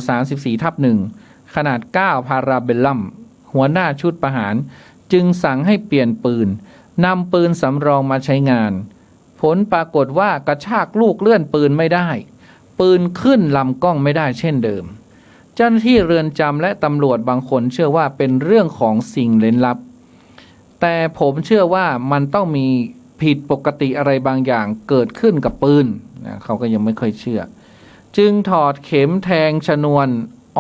34/1 ขนาด 9 พาราเบลลัมหัวหน้าชุดประหารจึงสั่งให้เปลี่ยนปืนนำปืนสำรองมาใช้งานผลปรากฏว่ากระชากลูกเลื่อนปืนไม่ได้ปืนขึ้นลำกล้องไม่ได้เช่นเดิมเจ้าหน้าที่เรือนจำและตำรวจบางคนเชื่อว่าเป็นเรื่องของสิ่งเร้นลับแต่ผมเชื่อว่ามันต้องมีผิดปกติอะไรบางอย่างเกิดขึ้นกับปืนนะเขาก็ยังไม่เคยเชื่อจึงถอดเข็มแทงชนวน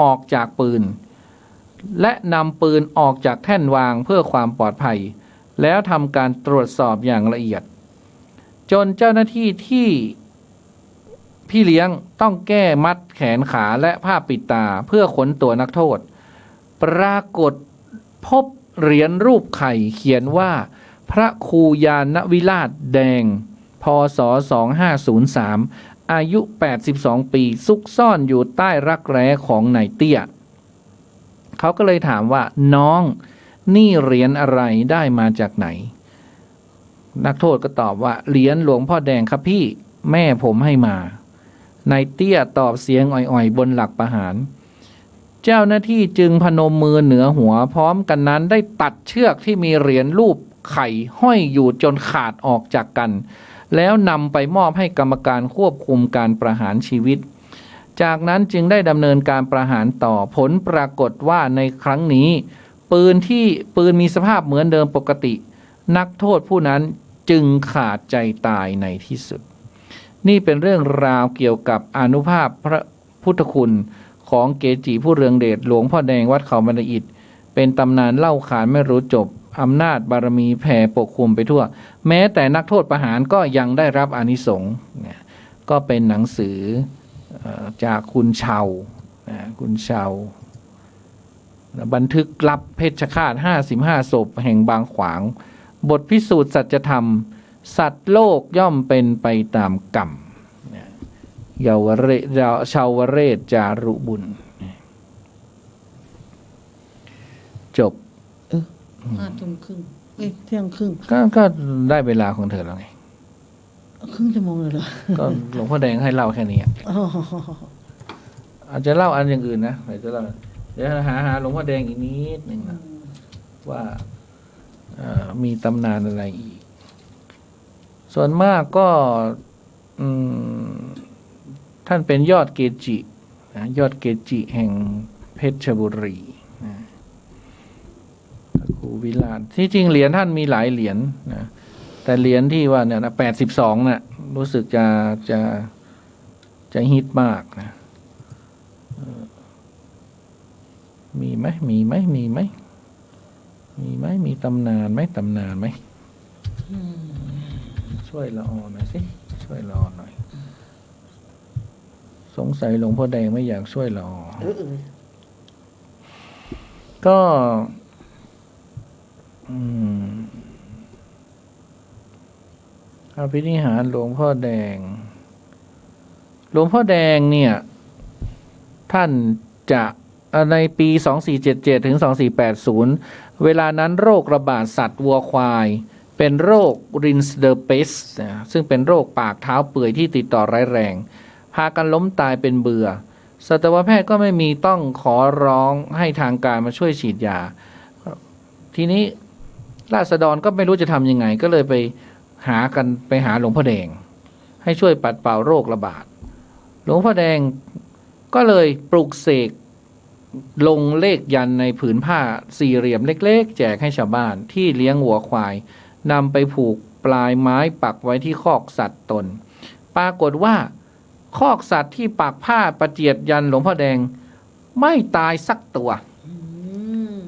ออกจากปืนและนำปืนออกจากแท่นวางเพื่อความปลอดภัยแล้วทำการตรวจสอบอย่างละเอียดจนเจ้าหน้าที่ที่พี่เลี้ยงต้องแก้มัดแขนขาและผ้าปิดตาเพื่อขนตัวนักโทษปรากฏพบเหรียญรูปไข่เขียนว่าพระครูยานวิราชแดงพศ2503อายุ82ปีซุกซ่อนอยู่ใต้รักแร้ของนายเตี้ยเขาก็เลยถามว่าน้องนี่เหรียญอะไรได้มาจากไหนนักโทษก็ตอบว่าเหรียญหลวงพ่อแดงครับพี่แม่ผมให้มานายเตี้ยตอบเสียงอ่อยๆบนหลักประหารเจ้าหน้าที่จึงพนมมือเหนือหัวพร้อมกันนั้นได้ตัดเชือกที่มีเหรียญรูปไข่ห้อยอยู่จนขาดออกจากกันแล้วนำไปมอบให้กรรมการควบคุมการประหารชีวิตจากนั้นจึงได้ดำเนินการประหารต่อผลปรากฏว่าในครั้งนี้ปืนมีสภาพเหมือนเดิมปกตินักโทษผู้นั้นจึงขาดใจตายในที่สุดนี่เป็นเรื่องราวเกี่ยวกับอานุภาพพระพุทธคุณของเกจิผู้เรืองเดชหลวงพ่อแดงวัดเขาบรรอิฐเป็นตำนานเล่าขานไม่รู้จบอำนาจบารมีแผ่ปกคลุมไปทั่วแม้แต่นักโทษประหารก็ยังได้รับอานิสงส์ก็เป็นหนังสือจากคุณเชาคุณเชาบันทึกลับเพชฌฆาต55ศพแห่งบางขวางบทพิสูจน์สัจธรรมสัตว์โลกย่อมเป็นไปตามกรรมชาวเรศจารุบุญจบ5 ทุ่มครึ่งเที่ยงครึ่งก็ได้เวลาของเธอแล้วไงครึ่งชั่วโมงเลยเหรอก็หลวงพ่อแดงให้เล่าแค่นี้อาจจะเล่าอันอย่างอื่นนะเดี๋ยวหาหลวงพ่อแดงอีกนิดหนึ่งนะว่ามีตำนานอะไรอีกส่วนมากก็ท่านเป็นยอดเกจิยอดเกจิแห่งเพชรบุรีครูวิลาศที่จริงเหรียญท่านมีหลายเหรียญนะแต่เหรียญที่ว่าเนี่ยนะ82น่ะรู้สึกจะฮิตมากนะมีไหมมีตำนานไหมช่วยละออหน่อยสิช่วยละออหน่อยสงสัยหลวงพ่อแดงไม่อยากช่วยละออก็อภินิหารหลวงพ่อแดงเนี่ยท่านจะในปี2477ถึง2480เวลานั้นโรคระบาดสัตว์วัวควายเป็นโรครินส์เดอร์เปสซึ่งเป็นโรคปากเท้าเปื่อยที่ติดต่อร้ายแรงพากันล้มตายเป็นเบื่อสัตวแพทย์ก็ไม่มีต้องขอร้องให้ทางการมาช่วยฉีดยาทีนี้ราษฎรก็ไม่รู้จะทำยังไงก็เลยไปหาหลวงพ่อแดงให้ช่วยปัดเป่าโรคระบาดหลวงพ่อแดงก็เลยปลุกเสกลงเลขยันในผืนผ้าสี่เหลี่ยมเล็กๆแจกให้ชาวบ้านที่เลี้ยงวัวควายนำไปผูกปลายไม้ปักไว้ที่คอกสัตว์ตนปรากฏว่าคอกสัตว์ที่ปักผ้าประเจียดยันหลวงพ่อแดง ไม่ตายสักตัว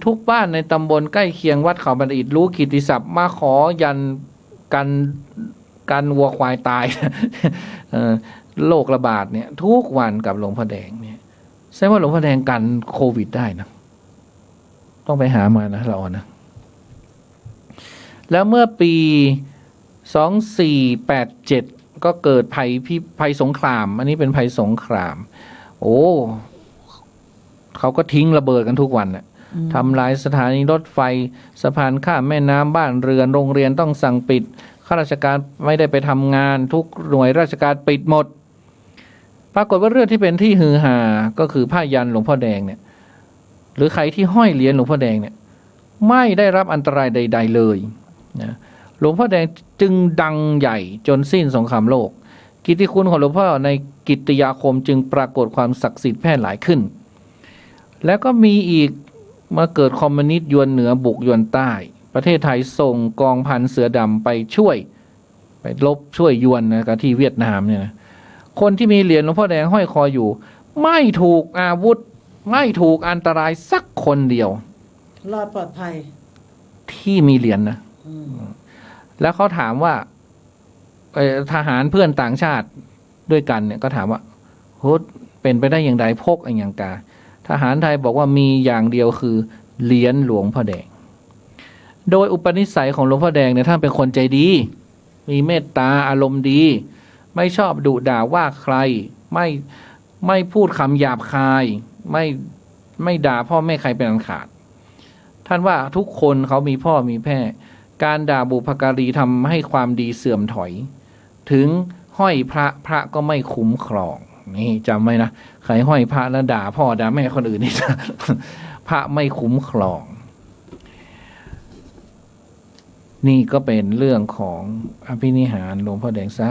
ทุกบ้านในตำบลใกล้เคียงวัดเขาบันอิดรู้กิตติศัพท์มาขอยันกันวัวควายตาย โรคระบาดเนี่ยทุกวันกับหลวงพ่อแดงเนี่ยแสดงว่าหลวงพ่อแดงกันโควิดได้นะต้องไปหามานะเรานะแล้วเมื่อปี2487ก็เกิดภัยสงครามอันนี้เป็นภัยสงครามโอ้เขาก็ทิ้งระเบิดกันทุกวันน่ะทำลายสถานีรถไฟสะพานข้ามแม่น้ำบ้านเรือนโรงเรียนต้องสั่งปิดข้าราชการไม่ได้ไปทำงานทุกหน่วยราชการปิดหมดปรากฏว่าเรื่องที่เป็นที่ฮือฮาก็คือผ้ายันหลวงพ่อแดงเนี่ยหรือใครที่ห้อยเหรียญหลวงพ่อแดงเนี่ยไม่ได้รับอันตรายใดๆเลยนะหลวงพ่อแดงจึงดังใหญ่จนสิ้นสงครามโลกกิตติคุณของหลวงพ่อในกิตติยาคมจึงปรากฏความศักดิ์สิทธิ์แพร่หลายขึ้นแล้วก็มีอีกมาเกิดคอมมิวนิสต์ยวนเหนือบุกยวนใต้ประเทศไทยส่งกองพันเสือดำไปช่วยไปลบช่วยยวนนะครับที่เวียดนามเนี่ยนะคนที่มีเหรียญหลวงพ่อแดงห้อยคออยู่ไม่ถูกอาวุธไม่ถูกอันตรายสักคนเดียวรอดปลอดภัยที่มีเหรียญนะแล้วเขาถามว่าทหารเพื่อนต่างชาติด้วยกันเนี่ยก็ถามว่าโหเป็นไปได้อย่างไรพกอย่างกาทหารไทยบอกว่ามีอย่างเดียวคือเหรียญหลวงพ่อแดงโดยอุปนิสัยของหลวงพ่อแดงเนี่ยท่านเป็นคนใจดีมีเมตตาอารมณ์ดีไม่ชอบดุด่าว่าใครไม่พูดคำหยาบคายไม่ด่าพ่อแม่ใครเป็นอันขาดท่านว่าทุกคนเขามีพ่อมีแม่การด่าบุพการีทำให้ความดีเสื่อมถอยถึงห้อยพระก็ไม่คุ้มครองนี่จำไว้นะใครห้อยพระแล้วด่าพ่อด่าแม่คนอื่นนี่ พระไม่คุ้มครองนี่ก็เป็นเรื่องของอภินิหารหลวงพ่อแดงสา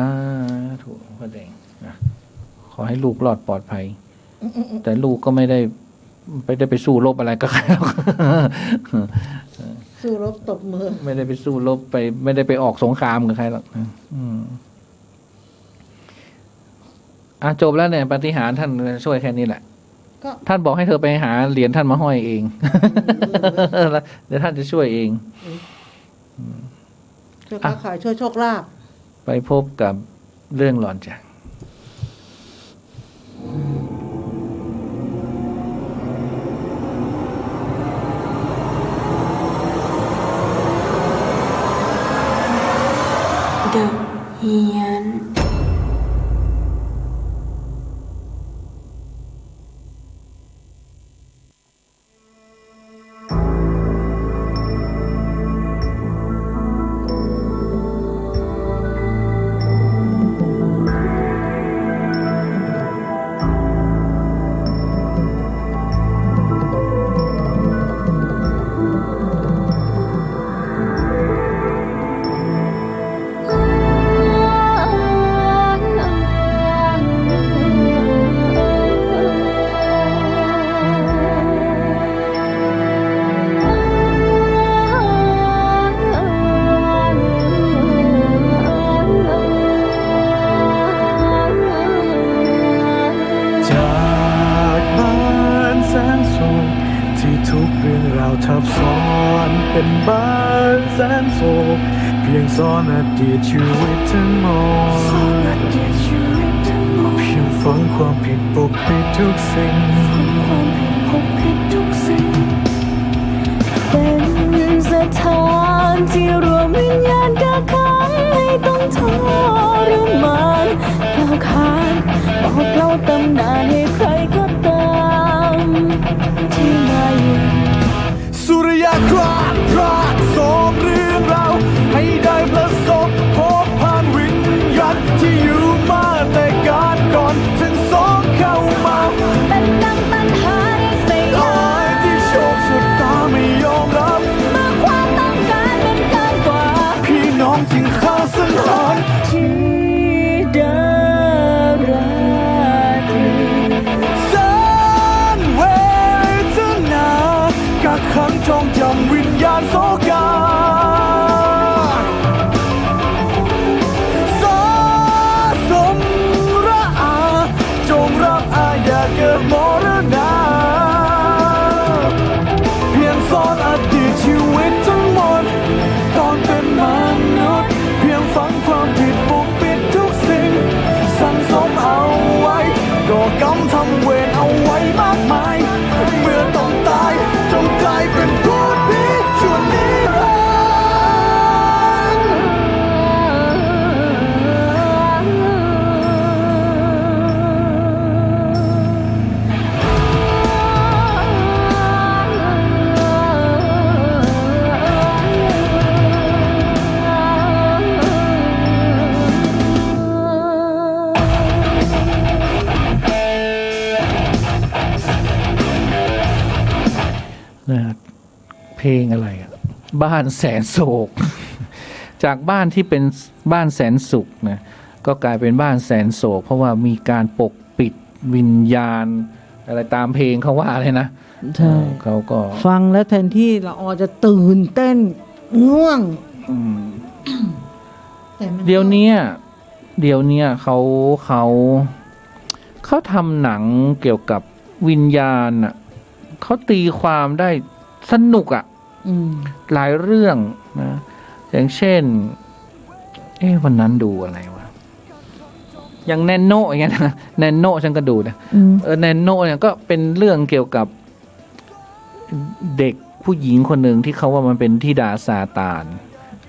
ธุหลวงพ่อแดงนะขอให้ลูกรอดปลอดภัยแต่ลูกก็ไม่ได้ไปสู้รบอะไรกับใครหรอก สู้รบตบมือไม่ได้ไปสู้รบไม่ได้ไปออกสงครามกับใครหรอกจบแล้วเนี่ยปาฏิหาริย์ท่านช่วยแค่นี้แหละท่านบอกให้เธอไปหาเหรียญท่านมาห้อยเองเดี๋ยวท่านจะช่วยเองช่วยค้าขายช่วยโชคลาภไปพบกับเรื่องหลอนจังเดอะเฮียนเป็นบ้านแสนโศกเพียงซ่อนอดีตชีวิตทั้งหมดเพียงฝังความผิดปกปิดทุกสิ่งเป็นสถานที่รวมวิญญาณกักขังให้ต้องทรมานกล่าวขานบอกเล่าตำนานให้ใครก็ตามที่มาอยู่สุริยคราสพระสองเรื่องเราให้ได้ประสบพบผ่านวิญญาณที่อยู่มาแต่การก่อนทั้งสองเข้ามาเป็นดังปัญหาในสยามที่โชคชะตาไม่ยอมรับเมื่อความต้องการเป็นเกินกว่าพี่น้องจึงฆ่าสังหารที่ดาราตรีแสนเวทนากักขังจองจำวิญญาณโศกาสะสมระอาจงรับอาอย่าเกิดมรณะ ความผิดปกปิดทุกสิ่งสั่งสมเอาไว้ก่อกรรมทำเวรเอาไว้มากมายเมื่อต้องตายจงกลายเป็นพูดผีชั่วนิรันดร์ นะเพลงอะไรอ่ะบ้านแสนโศก จากบ้านที่เป็นบ้านแสนสุขนะก็กลายเป็นบ้านแสนโศกเพราะว่ามีการปกปิดวิญญาณอะไรตามเพลงเขาว่าเลยนะ ใช่ เขาก็ ฟังแล้วแทนที่ละออจะตื่นเต้นง่วง อืม แต่มัน เดี๋ยวเนี้ยเขาทำหนังเกี่ยวกับวิญญาณอ่ะเขาตีความได้สนุกอ่ะ อืม หลายเรื่องนะอย่างเช่นวันนั้นดูอะไรวะอย่างแนนโนอย่างเงี้ยนะแนนโนฉันก็ดูนะ อืม แนนโนเนี่ยก็เป็นเรื่องเกี่ยวกับเด็กผู้หญิงคนหนึ่งที่เขาว่ามันเป็นธิดาซาตาน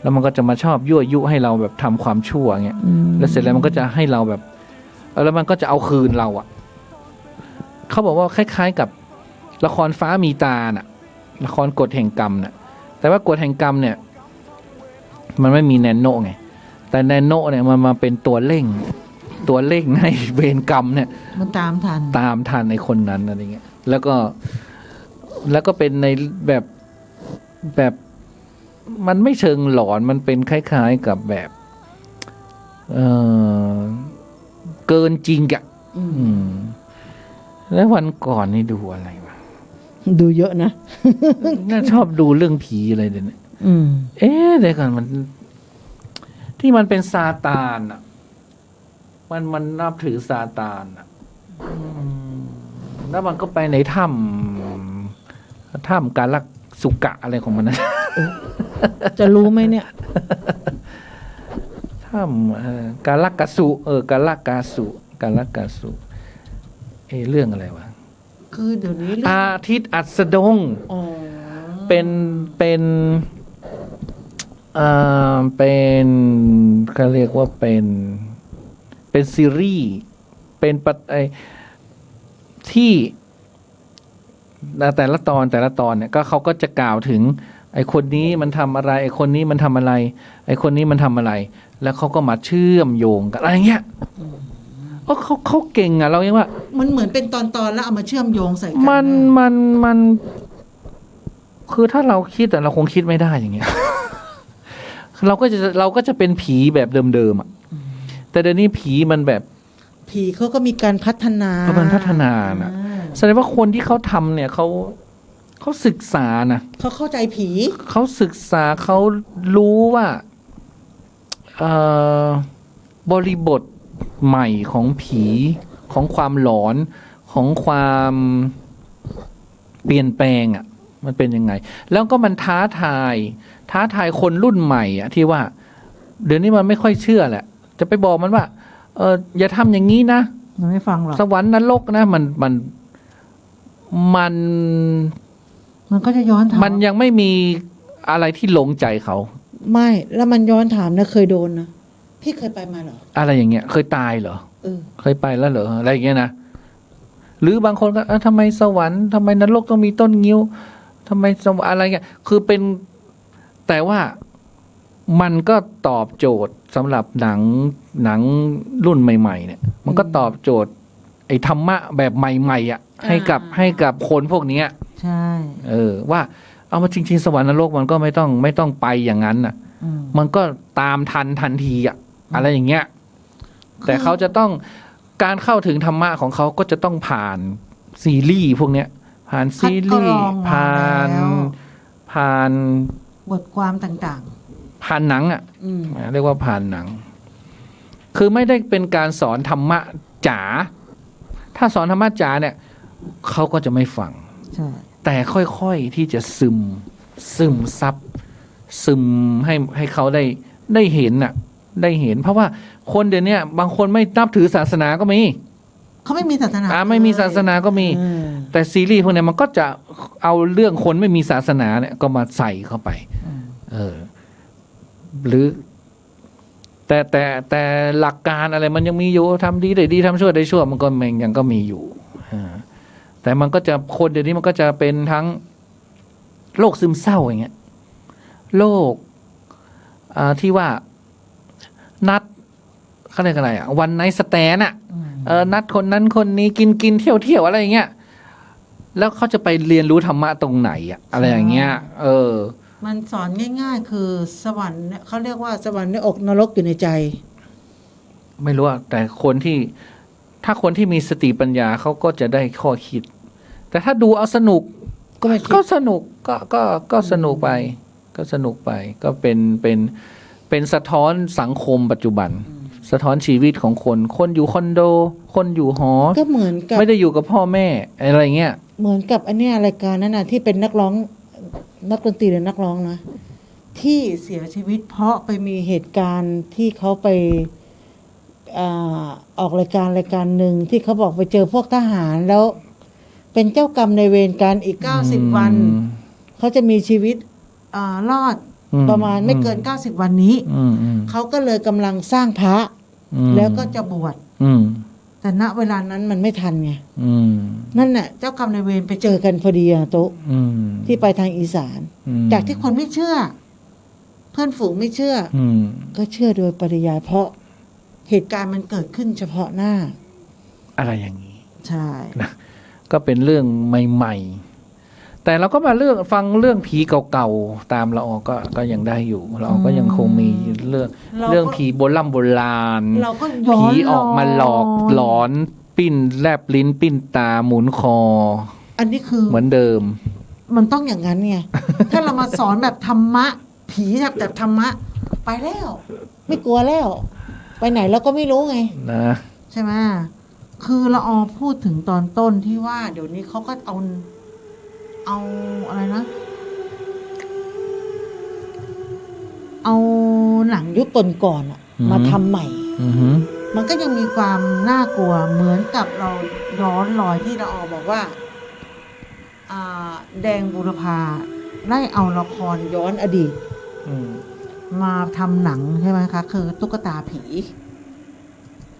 แล้วมันก็จะมาชอบยั่วยุให้เราแบบทำความชั่วเงี้ย แล้วเสร็จแล้วมันก็จะให้เราแบบแล้วมันก็จะเอาคืนเราอ่ะเขาบอกว่าคล้ายๆกับละครฟ้ามีตาน่ะละครกฎแห่งกรรมน่ะแต่ว่ากฎแห่งกรรมเนี่ยมันไม่มีแนนโนไงแต่แนนโนเนี่ยมันมาเป็นตัวเร่งให้เวรกรรมเนี่ย มันตามทัน ในคนนั้นอะไรเงี้ยแล้วก็เป็นในแบบมันไม่เชิงหลอนมันเป็นคล้ายๆกับแบบเกินจริงอ่ะแล้ววันก่อนนี่ดูอะไรวะ ดูเยอะนะ น่าชอบดูเรื่องผีอะไรเดี๋ยวนี้ เดี๋ยวก่อนมันที่มันเป็นซาตานอ่ะมันนับถือซาตานอ่ะแล้วมันก็ไปในถ้ำกาลักสุกะอะไรของมันนะ จะรู้ไหมเนี่ย ถ้ำกาลักกาสุกาลักกาสุเรื่องอะไรวะ คือเดี๋ยวนี้ อาทิตย์อัสดง อ๋อ เป็นเขาเรียกว่าเป็นซีรีส์เป็นที่แต่ละตอนเนี่ยก็เขาก็จะกล่าวถึงไอ้คนนี้มันทำอะไรไอ้คนนี้มันทำอะไรไอ้คนนี้มันทำอะไรแล้วเขาก็มาเชื่อมโยงกันอะไรเงี้ยเขาเก่งอ่ะเราเองว่า มันเหมือนเป็นตอนแล้วเอามาเชื่อมโยงใส่กัน มันคือถ้าเราคิดแต่เราคงคิดไม่ได้อย่างเงี้ย เราก็จะเป็นผีแบบเดิมๆอ่ะแต่เดี๋ยวนี้ผีมันแบบ ผีเขาก็มีการพัฒนา มันพัฒนานะแสดงว่าคนที่เขาทำเนี่ยเขาศึกษานะเขาเข้าใจผี เขาศึกษาเขารู้ว่าบริบทใหม่ของผีของความหลอนของความเปลี่ยนแปลงอ่ะมันเป็นยังไงแล้วก็มันท้าทายคนรุ่นใหม่อ่ะที่ว่าเดี๋ยวนี้มันไม่ค่อยเชื่อแหละจะไปบอกมันว่าอย่าทำอย่างนี้นะ มันไม่ฟังหรอก สวรรค์นรกนะมันก็จะย้อนถาม มันยังไม่มีอะไรที่ลงใจเขาไม่แล้วมันย้อนถามนะเคยโดนนะพี่เคยไปมาเหรออะไรอย่างเงี้ยเคยตายเหรอ เคยไปแล้วเหรออะไรอย่างเงี้ยนะหรือบางคนก็ทำไมสวรรค์ทำไมนรกต้องมีต้นงิ้วทำไมสวรรค์อะไรเงี้ยคือเป็นแต่ว่ามันก็ตอบโจทย์สำหรับหนังรุ่นใหม่ๆเนี่ยมันก็ตอบโจทย์ไอ้ธรรมะแบบใหม่ๆอ่ะให้กับคนพวกเนี้ยใช่ว่าเอามาจริงๆสวรรค์นรกมันก็ไม่ต้องไปอย่างนั้นน่ะมันก็ตามทันทีอ่ะอะไรอย่างเงี้ยแต่เขาจะต้องการเข้าถึงธรรมะของเขาก็จะต้องผ่านซีรีส์พวกเนี้ยผ่านซีรีส์ผ่านบทความต่างๆผ่านหนังอ่ะเรียกว่าผ่านหนังคือไม่ได้เป็นการสอนธรรมะจ๋าถ้าสอนธรรมะจ๋าเนี่ยเขาก็จะไม่ฟังแต่ค่อยๆที่จะซึมซับซึมให้เขาได้เห็นน่ะ ได้เห็น เพราะว่าคนเดี๋ยวนี้บางคนไม่นับถือศาสนาก็มี เขาไม่มีศาสนา ไม่มีศาสนาก็มี แต่ซีรีส์พวกเนี้ยมันก็จะเอาเรื่องคนไม่มีศาสนาเนี่ยก็มาใส่เข้าไปหรือแต่หลักการอะไรมันยังมีอยู่ทำดีได้ดีทำชั่วได้ชั่วมันก็ยังก็มีอยู่แต่มันก็จะคนเดี๋ยวนี้มันก็จะเป็นทั้งโรคซึมเศร้าอย่างเงี้ยโรคที่ว่านัดเขาเรียกอะไรวันไนท์สแตนด์นัดคนนั้นคนนี้กินเที่ยวอะไรอย่างเงี้ยแล้วเขาจะไปเรียนรู้ธรรมะตรงไหนอะไรอย่างเงี้ยมันสอนง่ายๆคือสวรรค์เขาเรียกว่าสวรรค์ในอกนรกอยู่ในใจไม่รู้แต่คนที่ถ้าคนที่มีสติปัญญาเขาก็จะได้ข้อคิดแต่ถ้าดูเอาสนุกก็สนุกก็สนุกไปก็สนุกไปก็เป็นสะท้อนสังคมปัจจุบันสะท้อนชีวิตของคนอยู่คอนโดคนอยู่หอก็เหมือนกับไม่ได้อยู่กับพ่อแม่อะไรเงี้ยเหมือนกับอันเนี้ยรายการนั้นน่ะที่เป็นนักร้องนักดนตรีหรือนักร้องนะที่เสียชีวิตเพราะไปมีเหตุการณ์ที่เขาไปออกรายการหนึ่งที่เขาบอกไปเจอพวกทหารแล้วเป็นเจ้ากรรมในเวรกันอีก90วันเขาจะมีชีวิตรอดประมาณไม่เกิน90วันนี้เขาก็เลยกำลังสร้างพระแล้วก็จะบวชแต่ณเวลานั้นมันไม่ทันไงนั่นแหละเจ้ากรรมนายเวรไปเจอกันพอดีโต๊ะที่ไปทางอีสานจากที่คนไม่เชื่อเพื่อนฝูงไม่เชื่อก็เชื่อโดยปริยายเพราะเหตุการณ์มันเกิดขึ้นเฉพาะหน้าอะไรอย่างนี้ใช่นะก็เป็นเรื่องใหม่ๆแต่เราก็มาฟังเรื่องผีเก่าๆตามเราก็ยังได้อยู่เราก็ยังคงมีเรื่องผีโบราณผีออกมาหลอนปิ้นแลบลิ้นปิ้นตาหมุนคออันนี้คือเหมือนเดิมมันต้องอย่างนั้นไง ถ้าเรามาสอนแบบธรรมะผีแบบธรรมะไปแล้วไม่กลัวแล้วไปไหนแล้วก็ไม่รู้ไงนะใช่ไหมคือเราพูดถึงตอนต้นที่ว่าเดี๋ยวนี้เขาก็เอาอะไรนะเอาหนังยุคก่อนมาทำใหม่มันก็ยังมีความน่ากลัวเหมือนกับเราย้อนรอยที่เราบอกว่าแดงบูรพาได้เอาละครย้อนอดีตมาทำหนังใช่ไหมคะคือตุ๊กตาผี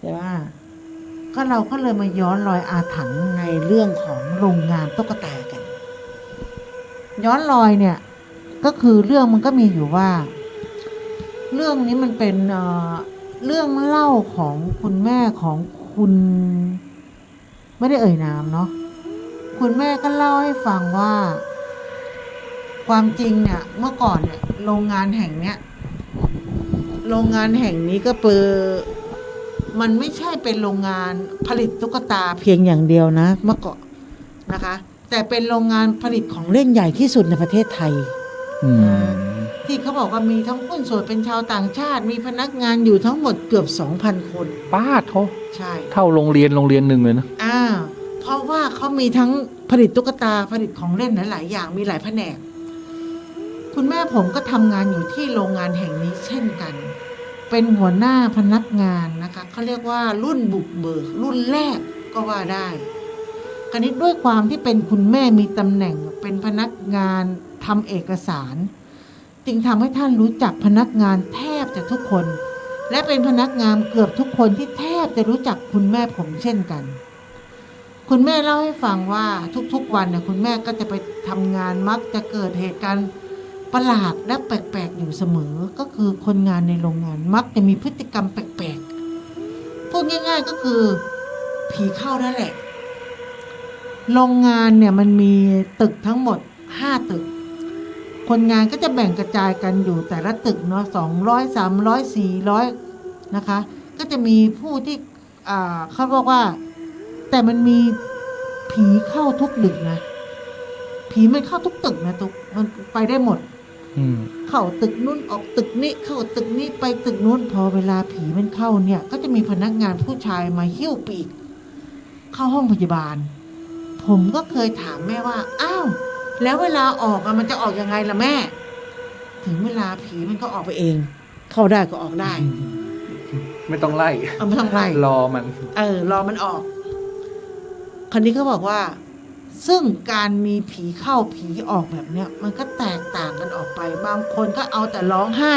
ใช่ไหมก็เราก็เลยมาย้อนรอยอาถรรพ์ในเรื่องของโรงงานตุ๊กตากันย้อนรอยเนี่ยก็คือเรื่องมันก็มีอยู่ว่าเรื่องนี้มันเป็นเรื่องเล่าของคุณแม่ของคุณไม่ได้เอ่ยนามเนาะคุณแม่ก็เล่าให้ฟังว่าความจริงเนี่ยเมื่อก่อนเนี่ยโรงงานแห่งนี้ก็มันไม่ใช่เป็นโรงงานผลิตตุ๊กตาเพียงอย่างเดียวนะเมื่อก่อนนะคะแต่เป็นโรงงานผลิตของเล่นใหญ่ที่สุดในประเทศไทยที่เขาบอกว่ามีทั้งหุ้นส่วนเป็นชาวต่างชาติมีพนักงานอยู่ทั้งหมดเกือบ 2,000 คนป้าโทใช่เท่าโรงเรียนหนึ่งเลยนะเพราะว่าเขามีทั้งผลิตตุ๊กตาผลิตของเล่นหลายอย่างมีหลายแผนกคุณแม่ผมก็ทำงานอยู่ที่โรงงานแห่งนี้เช่นกันเป็นหัวหน้าพนักงานนะคะเขาเรียกว่ารุ่นบุกเบิกรุ่นแรกก็ว่าได้คราวนี้ด้วยความที่เป็นคุณแม่มีตำแหน่งเป็นพนักงานทำเอกสารจึงทำให้ท่านรู้จักพนักงานแทบจะทุกคนและเป็นพนักงานเกือบทุกคนที่แทบจะรู้จักคุณแม่ผมเช่นกันคุณแม่เล่าให้ฟังว่าทุกๆวันเนี่ยคุณแม่ก็จะไปทำงานมักจะเกิดเหตุการณ์ประหลาดและแปลกๆอยู่เสมอก็คือคนงานในโรงงานมักจะมีพฤติกรรมแปลกๆพูดง่ายๆก็คือผีเข้านั่นแหละโรงงานเนี่ยมันมีตึกทั้งหมด5ตึกคนงานก็จะแบ่งกระจายกันอยู่แต่ละตึกเนาะ200 300 400นะคะก็จะมีผู้ที่เขาบอกว่าแต่มันมีผีเข้าทุกตึกนะผีมันเข้าทุกตึกนะมันไปได้หมดเข้าตึกนู้นออกตึกนี้เข้าตึกนี้ไปตึกนู้นพอเวลาผีมันเข้าเนี่ยก็จะมีพนักงานผู้ชายมาหิ้วปีกเข้าห้องพยาบาลผมก็เคยถามแม่ว่าอ้าวแล้วเวลาออกมันจะออกยังไงล่ะแม่ถึงเวลาผีมันก็ออกไปเองเข้าได้ก็ออกได้ ไม่ต้องไล่ ไม่ต้องไล่ รอมัน รอมันออกคราวนี้เขาบอกว่า ซึ่งการมีผีเข้าผีออกแบบเนี้ยมันก็แตกต่างกันออกไป บางคนก็เอาแต่ร้องไห้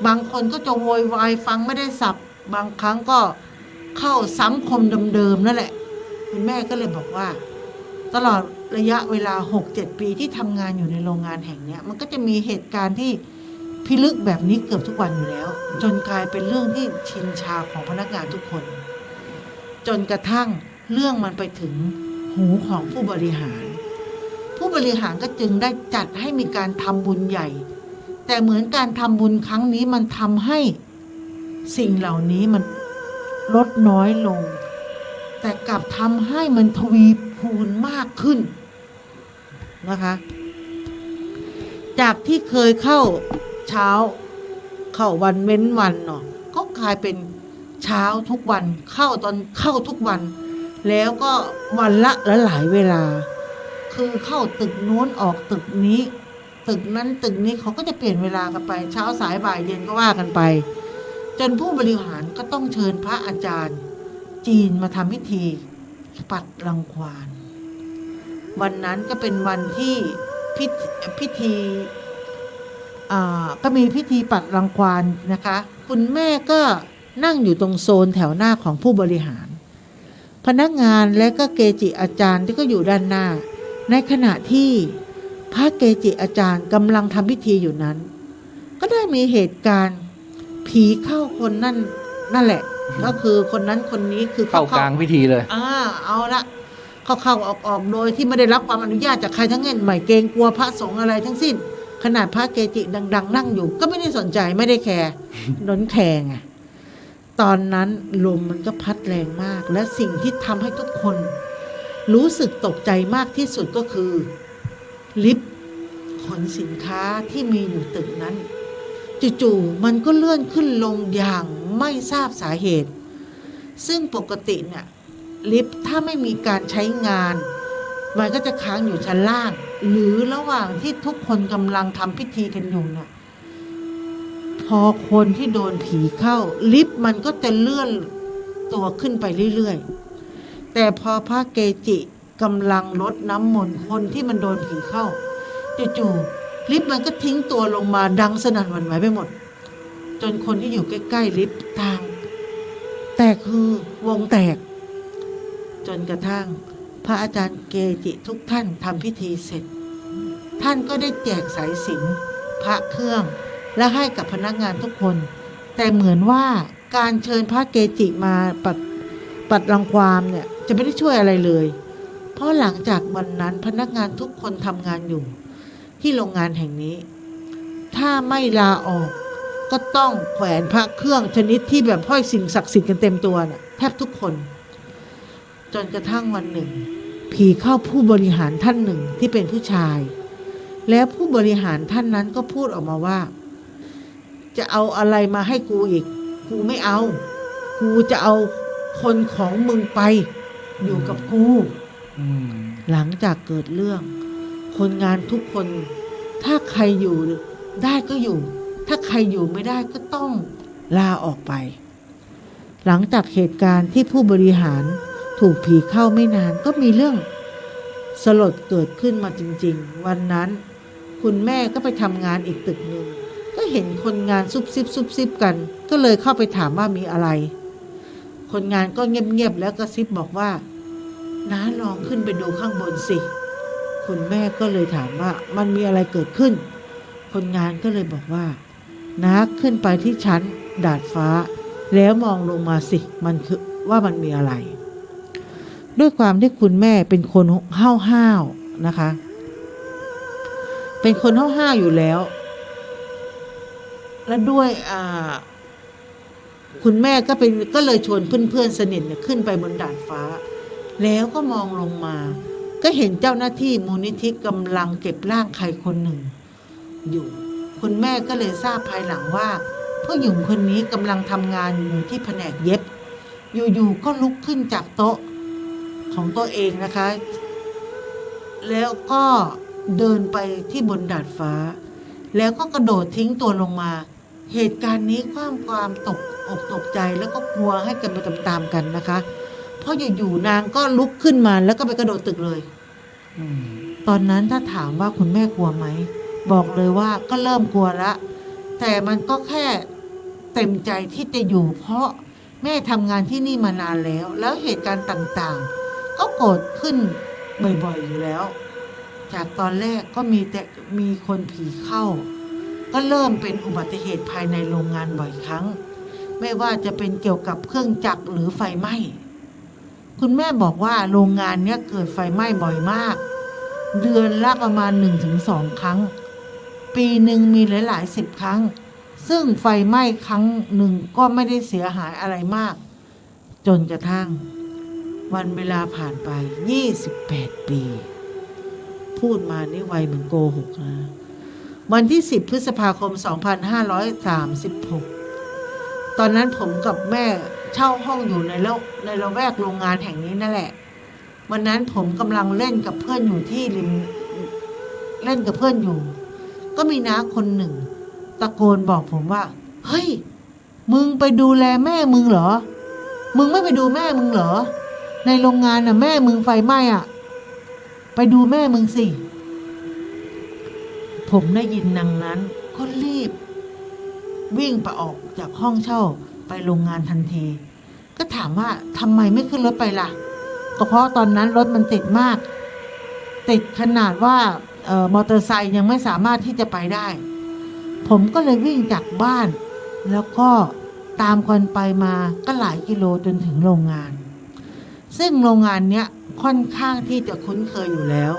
บางคนก็จะโวยวายฟังไม่ได้สับบางครั้งก็เข้าสังคมเดิมๆนั่นแหละคุณแม่ก็เลยบอกว่า ตลอดระยะเวลา 6-7 ปีที่ทำงานอยู่ในโรงงานแห่งเนี้ยมันก็จะมีเหตุการณ์ที่พิลึกแบบนี้เกือบทุกวันอยู่แล้ว จนกลายเป็นเรื่องที่ชินชาของพนักงานทุกคน จนกระทั่งเรื่องมันไปถึงหูของผู้บริหาร ผู้บริหารก็จึงได้จัดให้มีการทำบุญใหญ่ แต่เหมือนการทำบุญครั้งนี้มันทำให้สิ่งเหล่านี้มันลดน้อยลง แต่กลับทำให้มันทวีคูณมากขึ้นนะคะ จากที่เคยเข้าเช้าเข้าวันเว้นวันเนาะก็กลายเป็นเช้าทุกวันเข้าตอนเข้าทุกวัน แล้วก็วันละหลายเวลา คือเข้าตึกนู้นออกตึกนี้ ตึกนั้นตึกนี้เขาก็จะเปลี่ยนเวลากันไปเช้าสายบ่ายเย็นก็ว่ากันไป จนผู้บริหารก็ต้องเชิญพระอาจารย์จีนมาทำพิธีปัดรังควานวันนั้นก็เป็นวันที่พิธีก็มีพิธีปัดรังควานนะคะคุณแม่ก็นั่งอยู่ตรงโซนแถวหน้าของผู้บริหารพนักงานและก็เกจิอาจารย์ที่ก็อยู่ด้านหน้าในขณะที่พระเกจิอาจารย์กำลังทำพิธีอยู่นั้นก็ได้มีเหตุการณ์ผีเข้าคนนั่นแหละก็คือคนนั้นคนนี้คือเข้ากลางพิธีเลยเอาละเข้าออกโดยที่ไม่ได้รับความอนุญาตจากใครทั้งนั้นไม่เกรงกลัวพระสงฆ์อะไรทั้งสิ้นขนาดพระเกจิดังๆนั่งอยู่ก็ไม่ได้สนใจไม่ได้แคร์นนแคร์ไงตอนนั้นลมมันก็พัดแรงมากและสิ่งที่ทำให้ทุกคนรู้สึกตกใจมากที่สุดก็คือลิฟต์ขนสินค้าที่มีอยู่ตึกนั้นจู่ๆมันก็เลื่อนขึ้นลงอย่างไม่ทราบสาเหตุซึ่งปกติเนี่ยลิฟต์ถ้าไม่มีการใช้งานมันก็จะค้างอยู่ชั้นล่างหรือระหว่างที่ทุกคนกำลังทำพิธีกันอยู่เนี่ยพอคนที่โดนผีเข้าลิฟต์มันก็จะเลื่อนตัวขึ้นไปเรื่อยๆแต่พอพระเกจิกำลังรดน้ำมนต์คนที่มันโดนผีเข้าจู่ๆลิฟต์มันก็ทิ้งตัวลงมาดังสนั่นหวั่นไหวไปหมดจนคนที่อยู่ใกล้ๆลิฟต์ต่างแต่คือวงแตกจนกระทั่งพระอาจารย์เกจิทุกท่านทำพิธีเสร็จท่านก็ได้แจกสายสิญจน์พระเครื่องและให้กับพนักงานทุกคนแต่เหมือนว่าการเชิญพระเกจิมาปัดรังควานเนี่ยจะไม่ได้ช่วยอะไรเลยเพราะหลังจากวันนั้นพนักงานทุกคนทำงานอยู่ที่โรงงานแห่งนี้ถ้าไม่ลาออกก็ต้องแขวนพระเครื่องชนิดที่แบบห้อยสิ่งศักดิ์สิทธิ์กันเต็มตัวน่ะแทบทุกคนจนกระทั่งวันหนึ่งผีเข้าผู้บริหารท่านหนึ่งที่เป็นผู้ชายแล้วผู้บริหารท่านนั้นก็พูดออกมาว่าจะเอาอะไรมาให้กูอีกกูไม่เอากูจะเอาคนของมึงไปอยู่กับกูหลังจากเกิดเรื่องคนงานทุกคนถ้าใครอยู่ได้ก็อยู่ถ้าใครอยู่ไม่ได้ก็ต้องลาออกไปหลังจากเหตุการณ์ที่ผู้บริหารถูกผีเข้าไม่นานก็มีเรื่องสลดเกิดขึ้นมาจริงๆวันนั้นคุณแม่ก็ไปทำงานอีกตึกหนึ่งก็เห็นคนงานซุบซิบกันก็เลยเข้าไปถามว่ามีอะไรคนงานก็เงียบๆแล้วก็ซิบบอกว่าน้าลองขึ้นไปดูข้างบนสิคุณแม่ก็เลยถามว่ามันมีอะไรเกิดขึ้นคนงานก็เลยบอกว่าน้าขึ้นไปที่ชั้นดาดฟ้าแล้วมองลงมาสิมันคือว่ามันมีอะไรด้วยความที่คุณแม่เป็นคนห้าวๆนะคะเป็นคนห้าวๆอยู่แล้วและด้วยคุณแม่ก็เลยชวนเพื่อนๆสนิทเนี่ยขึ้นไปบนดาดฟ้าแล้วก็มองลงมาก็เห็นเจ้าหน้าที่มูลนิธิกำลังเก็บร่างใครคนหนึ่งอยู่คุณแม่ก็เลยทราบภายหลังว่าผู้หญิงคนนี้กำลังทำงานอยู่ที่แผนกเย็บอยู่ๆก็ลุกขึ้นจากโต๊ะของตัวเองนะคะแล้วก็เดินไปที่บนดาดฟ้าแล้วก็กระโดดทิ้งตัวลงมาเหตุการณ์นี้ความตก อกตกใจแล้วก็กลัวให้กันไปตามๆกันนะคะเพราะอยู่ๆนางก็ลุกขึ้นมาแล้วก็ไปกระโดดตึกเลยตอนนั้นถ้าถามว่าคุณแม่กลัวไหมบอกเลยว่าก็เริ่มกลัวละแต่มันก็แค่เต็มใจที่จะอยู่เพราะแม่ทำงานที่นี่มานานแล้วเหตุการณ์ต่างๆก็เกิดขึ้นบ่อยๆอยู่แล้วจากตอนแรกก็มีคนผีเข้าก็เริ่มเป็นอุบัติเหตุภายในโรงงานบ่อยครั้งไม่ว่าจะเป็นเกี่ยวกับเครื่องจักรหรือไฟไหม้คุณแม่บอกว่าโรงงานเนี้ยเกิดไฟไหม้บ่อยมากเดือนละประมาณ 1-2 ครั้งปีหนึ่งมีหลายๆ10 ครั้งซึ่งไฟไหม้ครั้งหนึ่งก็ไม่ได้เสียหายอะไรมากจนกระทั่งวันเวลาผ่านไป28 ปีพูดมานี่ไวเหมือนโกหกนะวันที่10 พฤษภาคม 2536ตอนนั้นผมกับแม่เช่าห้องอยู่ในละแวกโรงงานแห่งนี้นั่นแหละวันนั้นผมกำลังเล่นกับเพื่อนอยู่ที่ริมเล่นกับเพื่อนอยู่ก็มีน้าคนหนึ่งตะโกนบอกผมว่าเฮ้ยมึงไปดูแลแม่มึงเหรอมึงไม่ไปดูแม่มึงเหรอในโรงงานน่ะแม่มึงไฟไหม้อ่ะไปดูแม่มึงสิผมได้ยินดังนั้นก็รีบวิ่งไปออกจากห้องเช่าไปโรงงานทันทีก็ถามว่าทำไมไม่ขึ้นรถไปล่ะก็เพราะตอนนั้นรถมันติดมากติดขนาดว่ามอเตอร์ไซค์ยังไม่สามารถที่จะไปได้ผมก็เลยวิ่งจากบ้านแล้วก็ตามคนไปมาก็หลายกิโลจนถึงโรงงานซึ่งโรงงานเนี้ยค่อนข้างที่จะคุ้นเคยอยู่แล้ว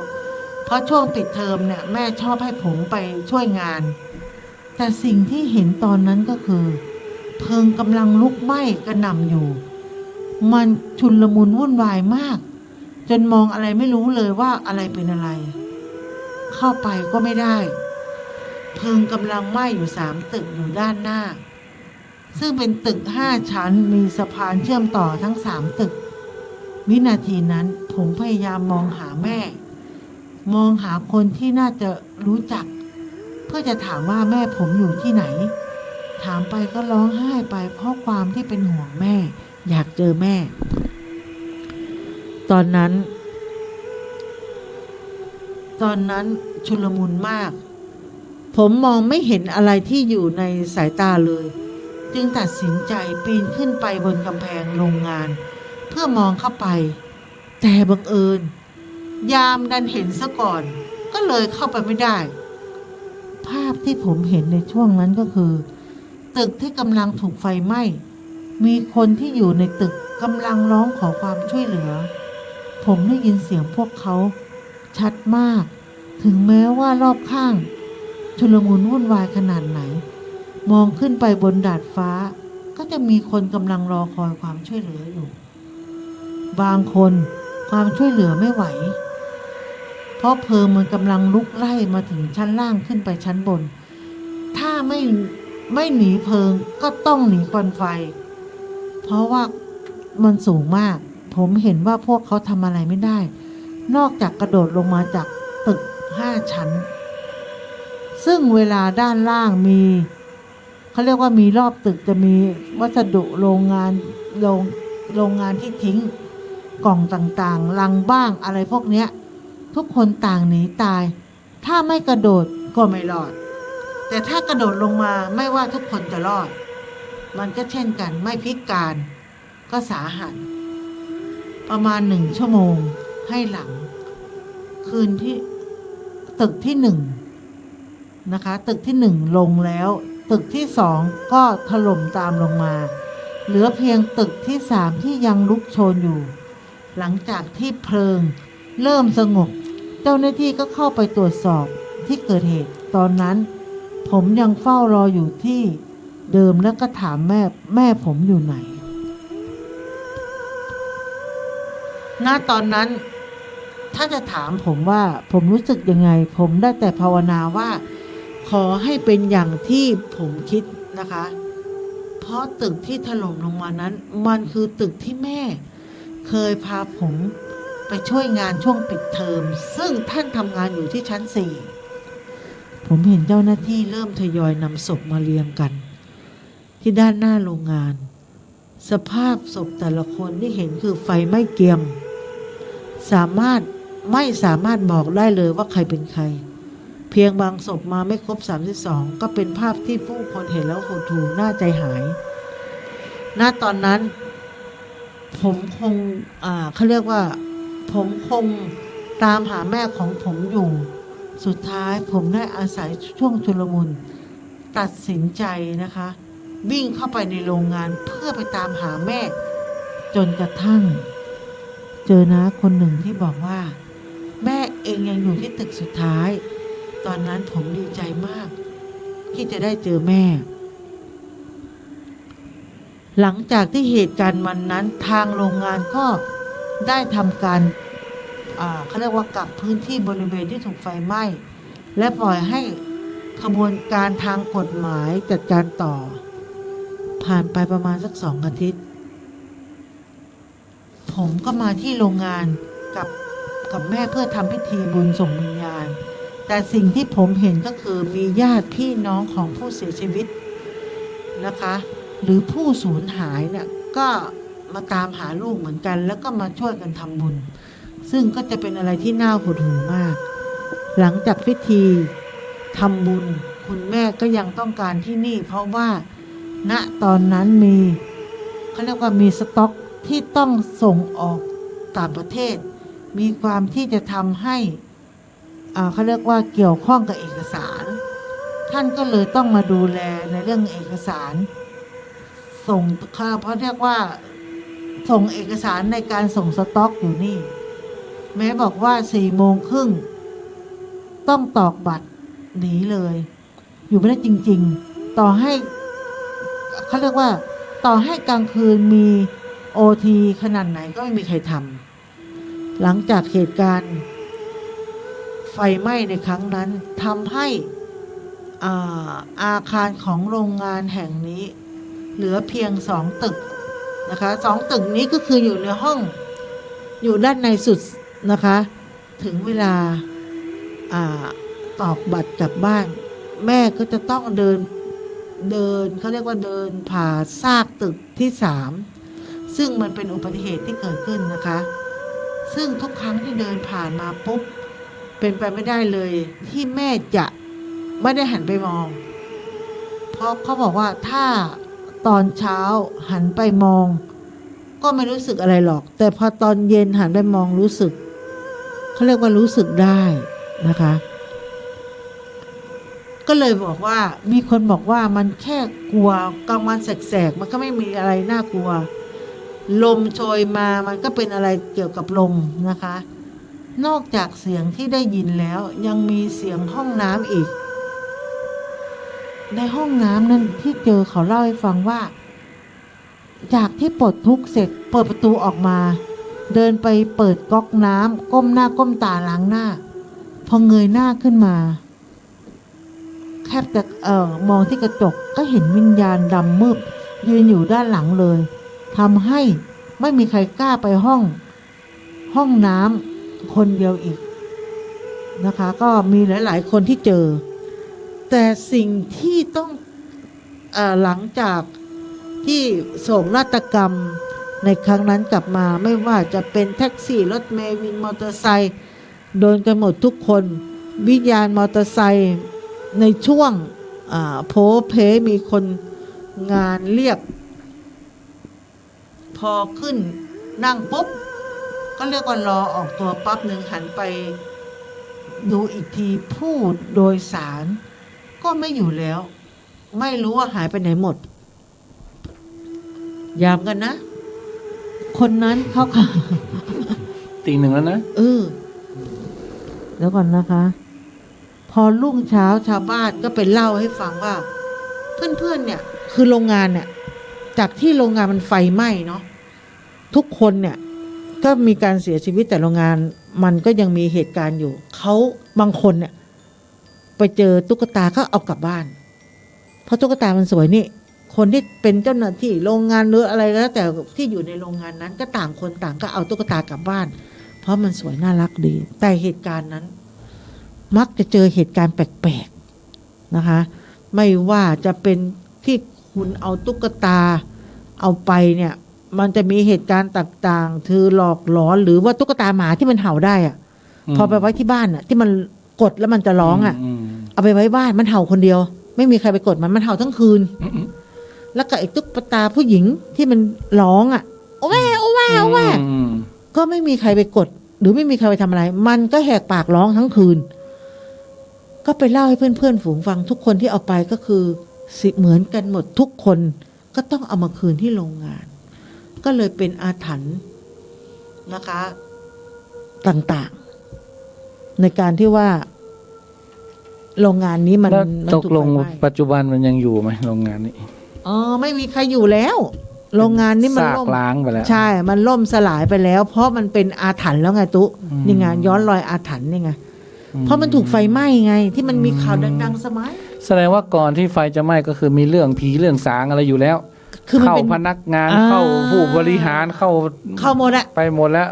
เพราะช่วงปิดเทอมเนี่ยแม่ชอบให้ผมไปช่วยงานแต่สิ่งที่เห็นตอนนั้นก็คือเพลิงกำลังลุกไหม้กระหน่ำอยู่มันชุลมุนวุ่นวายมากจนมองอะไรไม่รู้เลยว่าอะไรเป็นอะไรเข้าไปก็ไม่ได้เพลิงกำลังไหม้อยู่3 ตึกอยู่ด้านหน้าซึ่งเป็นตึก5 ชั้นมีสะพานเชื่อมต่อทั้ง3 ตึกวินาทีนั้นผมพยายามมองหาแม่มองหาคนที่น่าจะรู้จักเพื่อจะถามว่าแม่ผมอยู่ที่ไหนถามไปก็ร้องไห้ไปเพราะความที่เป็นห่วงแม่อยากเจอแม่ตอนนั้นชุลมุนมากผมมองไม่เห็นอะไรที่อยู่ในสายตาเลยจึงตัดสินใจปีนขึ้นไปบนกำแพงโรงงานเพื่อมองเข้าไปแต่บังเอิญยามดันเห็นซะก่อนก็เลยเข้าไปไม่ได้ภาพที่ผมเห็นในช่วงนั้นก็คือตึกที่กำลังถูกไฟไหม้มีคนที่อยู่ในตึกกำลังร้องขอความช่วยเหลือผมได้ยินเสียงพวกเขาชัดมากถึงแม้ว่ารอบข้างชุลมุนวุ่นวายขนาดไหนมองขึ้นไปบนดาดฟ้าก็จะมีคนกำลังรอคอยความช่วยเหลืออยู่บางคนความช่วยเหลือไม่ไหวเพราะเพลิงมันกำลังลุกไล่มาถึงชั้นล่างขึ้นไปชั้นบนถ้าไม่หนีเพลิงก็ต้องหนีควันไฟเพราะว่ามันสูงมากผมเห็นว่าพวกเขาทำอะไรไม่ได้นอกจากกระโดดลงมาจากตึก5 ชั้นซึ่งเวลาด้านล่างเขาเรียกว่ามีรอบตึกจะมีวัสดุโรงงานที่ทิ้งกล่องต่างๆลังบ้างอะไรพวกเนี้ยทุกคนต่างหนีตายถ้าไม่กระโดดก็ไม่รอดแต่ถ้ากระโดดลงมาไม่ว่าทุกคนจะรอดมันก็เช่นกันไม่พิการก็สาหัสประมาณ1 ชั่วโมงให้หลังคืนที่ตึกที่1นะคะตึกที่1ลงแล้วตึกที่2ก็ถล่มตามลงมาเหลือเพียงตึกที่3ที่ยังลุกโชนอยู่หลังจากที่เพลิงเริ่มสงบเจ้าหน้าที่ก็เข้าไปตรวจสอบที่เกิดเหตุตอนนั้นผมยังเฝ้ารออยู่ที่เดิมแล้วก็ถามแม่ผมอยู่ไหนณตอนนั้นถ้าจะถามผมว่าผมรู้สึกยังไงผมได้แต่ภาวนาว่าขอให้เป็นอย่างที่ผมคิดนะคะเพราะตึกที่ถล่มลงมานั้นมันคือตึกที่แม่เคยพาผมไปช่วยงานช่วงปิดเทอมซึ่งท่านทำงานอยู่ที่ชั้น4ผมเห็นเจ้าหน้าที่เริ่มทยอยนำศพมาเรียงกัน ที่ด้านหน้าโรงงาน สภาพศพแต่ละคนที่เห็นคือไฟไหม้เกรียมไม่สามารถบอกได้เลยว่าใครเป็นใคร เพียงบางศพมาไม่ครบ32ก็เป็นภาพที่ผู้คนเห็นแล้วหดหู่น่าใจหายณตอนนั้นผมคงเขาเรียกว่าผมคงตามหาแม่ของผมอยู่สุดท้ายผมได้อาศัยช่วงชุลมุนตัดสินใจนะคะ วิ่งเข้าไปในโรงงานเพื่อไปตามหาแม่จนกระทั่งเจอน้าคนหนึ่งที่บอกว่าแม่เองยังอยู่ที่ตึกสุดท้ายตอนนั้นผมดีใจมากที่จะได้เจอแม่หลังจากที่เหตุการณ์วันนั้นทางโรงงานก็ได้ทำการเขาเรียกว่ากับพื้นที่บริเวณที่ถูกไฟไหม้และปล่อยให้ขบวนการทางกฎหมายจัดการต่อผ่านไปประมาณสัก2 อาทิตย์ผมก็มาที่โรงงานกับแม่เพื่อทำพิธีบุญส่งวิญญาณแต่สิ่งที่ผมเห็นก็คือมีญาติพี่น้องของผู้เสียชีวิตนะคะหรือผู้สูญหายเนี่ยก็มาตามหาลูกเหมือนกันแล้วก็มาช่วยกันทำบุญซึ่งก็จะเป็นอะไรที่น่าหดหู่มากหลังจากพิธีทำบุญคุณแม่ก็ยังต้องการที่นี่เพราะว่าณตอนนั้นมีเขาเรียกว่ามีสต็อกที่ต้องส่งออกต่างประเทศมีความที่จะทำให้เขาเรียกว่าเกี่ยวข้องกับเอกสารท่านก็เลยต้องมาดูแลในเรื่องเอกสารส่งเพราะเรียกว่าส่งเอกสารในการส่งสต็อกอยู่นี่แม้บอกว่า4:30ต้องตอกบัตรหนีเลยอยู่ไม่ได้จริงๆต่อให้เขาเรียกว่าต่อให้กลางคืนมีOTขนาดไหนก็ไม่มีใครทำหลังจากเหตุการณ์ไฟไหม้ในครั้งนั้นทำให้อาคารของโรงงานแห่งนี้เหลือเพียง2 ตึกนะคะ2 ตึกนี้ก็คืออยู่ในห้องอยู่ด้านในสุดนะคะถึงเวลาตอกบัตรกลับบ้านแม่ก็จะต้องเดินเขาเรียกว่าเดินผ่าซากตึกที่3ซึ่งมันเป็นอุบัติเหตุที่เกิดขึ้นนะคะซึ่งทุกครั้งที่เดินผ่านมาปุ๊บเป็นไปไม่ได้เลยที่แม่จะไม่ได้หันไปมองเพราะเขาบอกว่าถ้าตอนเช้าหันไปมองก็ไม่รู้สึกอะไรหรอกแต่พอตอนเย็นหันไปมองรู้สึกเขาเรียกว่ารู้สึกได้นะคะก็เลยบอกว่ามีคนบอกว่ามันแค่กลัวกลางวันแสกๆมันก็ไม่มีอะไรน่ากลัวลมโชยมามันก็เป็นอะไรเกี่ยวกับลมนะคะนอกจากเสียงที่ได้ยินแล้วยังมีเสียงห้องน้ำอีกในห้องน้ำนั้นที่เจอเขาเล่าให้ฟังว่าจากที่ปลดทุกข์เสร็จเปิดประตูออกมาเดินไปเปิดก๊อกน้ำก้มหน้าก้มตาล้างหน้าพอเงยหน้าขึ้นมาแคบแต่มองที่กระจกก็เห็นวิญญาณดำมืดยืนอยู่ด้านหลังเลยทำให้ไม่มีใครกล้าไปห้องน้ำคนเดียวอีกนะคะก็มีหลายๆคนที่เจอแต่สิ่งที่ต้องหลังจากที่โศกนาฏกรรมในครั้งนั้นกลับมาไม่ว่าจะเป็นแท็กซี่รถเมล์วินมอเตอร์ไซค์โดนกันหมดทุกคนวิญญาณมอเตอร์ไซค์ในช่วงโพเพมีคนงานเรียกพอขึ้นนั่งปุ๊บก็เรียกว่ารอออกตัวปั๊บหนึ่งหันไปดูอีกทีผู้โดยสารก็ไม่อยู่แล้วไม่รู้ว่าหายไปไหนหมดยามกันนะคนนั้นเขาค่ะ ตี 1แล้วนะแล้วก่อนนะคะพอรุ่งเช้าชาวบ้านก็ไปเล่าให้ฟังว่าเพื่อนๆเนี่ยคือโรงงานเนี่ยจากที่โรงงานมันไฟไหม้เนาะทุกคนเนี่ยก็มีการเสียชีวิตแต่โรงงานมันก็ยังมีเหตุการณ์อยู่เขาบางคนเนี่ยไปเจอตุ๊กตาก็เอากลับบ้านเพราะตุ๊กตามันสวยนี่คนที่เป็นเจ้าหน้าที่โรงงานหรืออะไรก็แล้วแต่ที่อยู่ในโรงงานนั้นก็ต่างคนต่างก็เอาตุ๊กตากลับบ้านเพราะมันสวยน่ารักดีแต่เหตุการณ์นั้นมักจะเจอเหตุการณ์แปลกๆนะคะไม่ว่าจะเป็นที่ค คุณเอาตุ๊กตาเอาไปเนี่ย มันจะมีเหตุการณ์ต่างๆคือหลอกหลอนหรือว่าตุ๊กตาหมาที่มันเห่าได้อะพอไปไว้ที่บ้านอะที่มันกดแล้วมันจะร้องอะเอาไปไว้บ้านมันเห่าคนเดียว ไม่มีใครไปกดมันเห่าทั้งคืนแล้วก็ไอ้ตุ๊กตาผู้หญิงที่มันร้องอะโอ้แว่โอ้แว่โอ้แว่ก็ไม่มีใครไปกด หรือไม่มีใครไปทำอะไร มันก็แหกปากร้องทั้งคืนก็ไปเล่าให้เพื่อนๆฝูงฟังทุกคนที่เอาไปก็คือเหมือนกันหมดทุกคนก็ต้องเอามาคืนที่โรงงานก็เลยเป็นอาถรรพ์นะคะต่างๆในการที่ว่าโรงงานนี้มัน แล้ว มัน ตกลง ถูไฟไหม้ ปัจจุบันมันยังอยู่ไหมโรงงานนี้ ไม่มีใครอยู่แล้ว โรงงานนี้มัน ซาก ล่ม ล้างไปแล้ว ใช่ มันล่มสลายไปแล้ว เพราะมันเป็นอาถรรพ์แล้วไงตุ๊นี่ไงย้อนรอยอาถรรพ์นี่ไงเพราะมันถูกไฟไหม้ไง ที่มันมีข่าวดังๆสมัย แสดงว่าก่อนที่ไฟจะไหม้ก็คือมีเรื่องผีเรื่องสางอะไรอยู่แล้ว คือมัน เข้า เป็น พนักงาน อ่า เข้าผู้บริหารเข้า หมดอะ ไปหมดแล้ว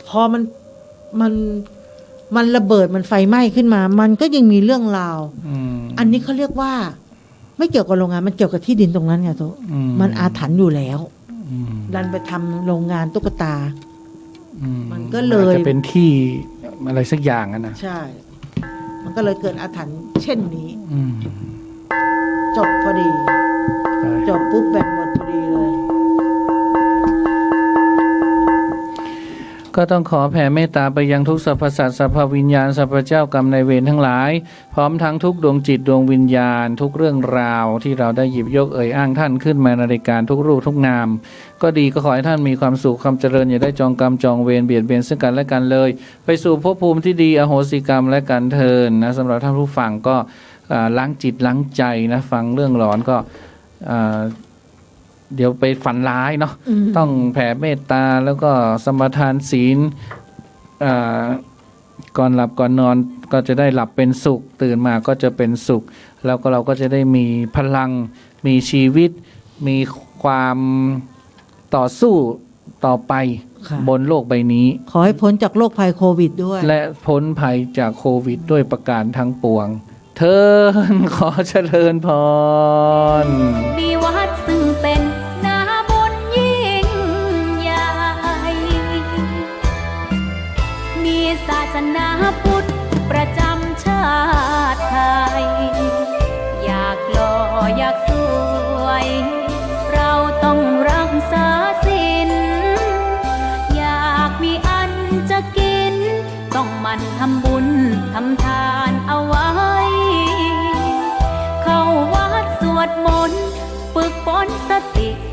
พอมันระเบิดมันไฟไหม้ขึ้นมา มันก็ยังมีเรื่องราว อันนี้เขาเรียกว่า ไม่เกี่ยวกับโรงงานมันเกี่ยวกับที่ดินตรงนั้นไงตุ๊มันอาถรรพ์อยู่แล้วดันไปทำโรงงานตุ๊กตา มันก็เลย อาจจะเป็นที่อะไรสักอย่างนะ ใช่ มันก็เลยเกิดอาถรรพ์เช่นนี้ จบพอดี จบปุ๊บแบ่งหมดพอดีเลย ก็ต้องขอแผ่เมตตาไปยังทุกสรรพสัตว์สรรพวิญญาณสรรพเจ้ากรรมนายเวรทั้งหลาย พร้อมทั้งทุกดวงจิตดวงวิญญาณ ทุกเรื่องราวที่เราได้หยิบยกเอ่ยอ้างท่านขึ้นมาในรายการทุกรูปทุกนาม ก็ดีก็ขอให้ท่านมีความสุขความเจริญอย่าได้จองกรรมจองเวรเบียดเบียนซึ่งกันและกันเลย ไปสู่ภพภูมิที่ดีอโหสิกรรมและกันเทินนะสำหรับท่านผู้ฟังก็ล้างจิตล้างใจนะฟังเรื่องหลอนก็เดี๋ยวไปฝันร้ายเนาะต้องแผ่เมตตาแล้วก็สมทานศีลก่อนหลับก่อนนอนก็จะได้หลับเป็นสุขตื่นมาก็จะเป็นสุขแล้วก็เราก็จะได้มีพลังมีชีวิตมีความต่อสู้ต่อไป ค่ะ บนโลกใบนี้ ขอให้พ้นจากโรคภัยโควิดด้วย และพ้นภัยจากโควิดด้วยประการทั้งปวงเทินขอเจริญพร มีวัดซึ่งเป็นนาบุญยิ่งใหญ่ มีศาสนาพุทธประจำชาติไทย อยากหล่ออยากสวย เราต้องรักษาศีล อยากมีอันจะกิน ต้องหมั่นทำบุญทำทาน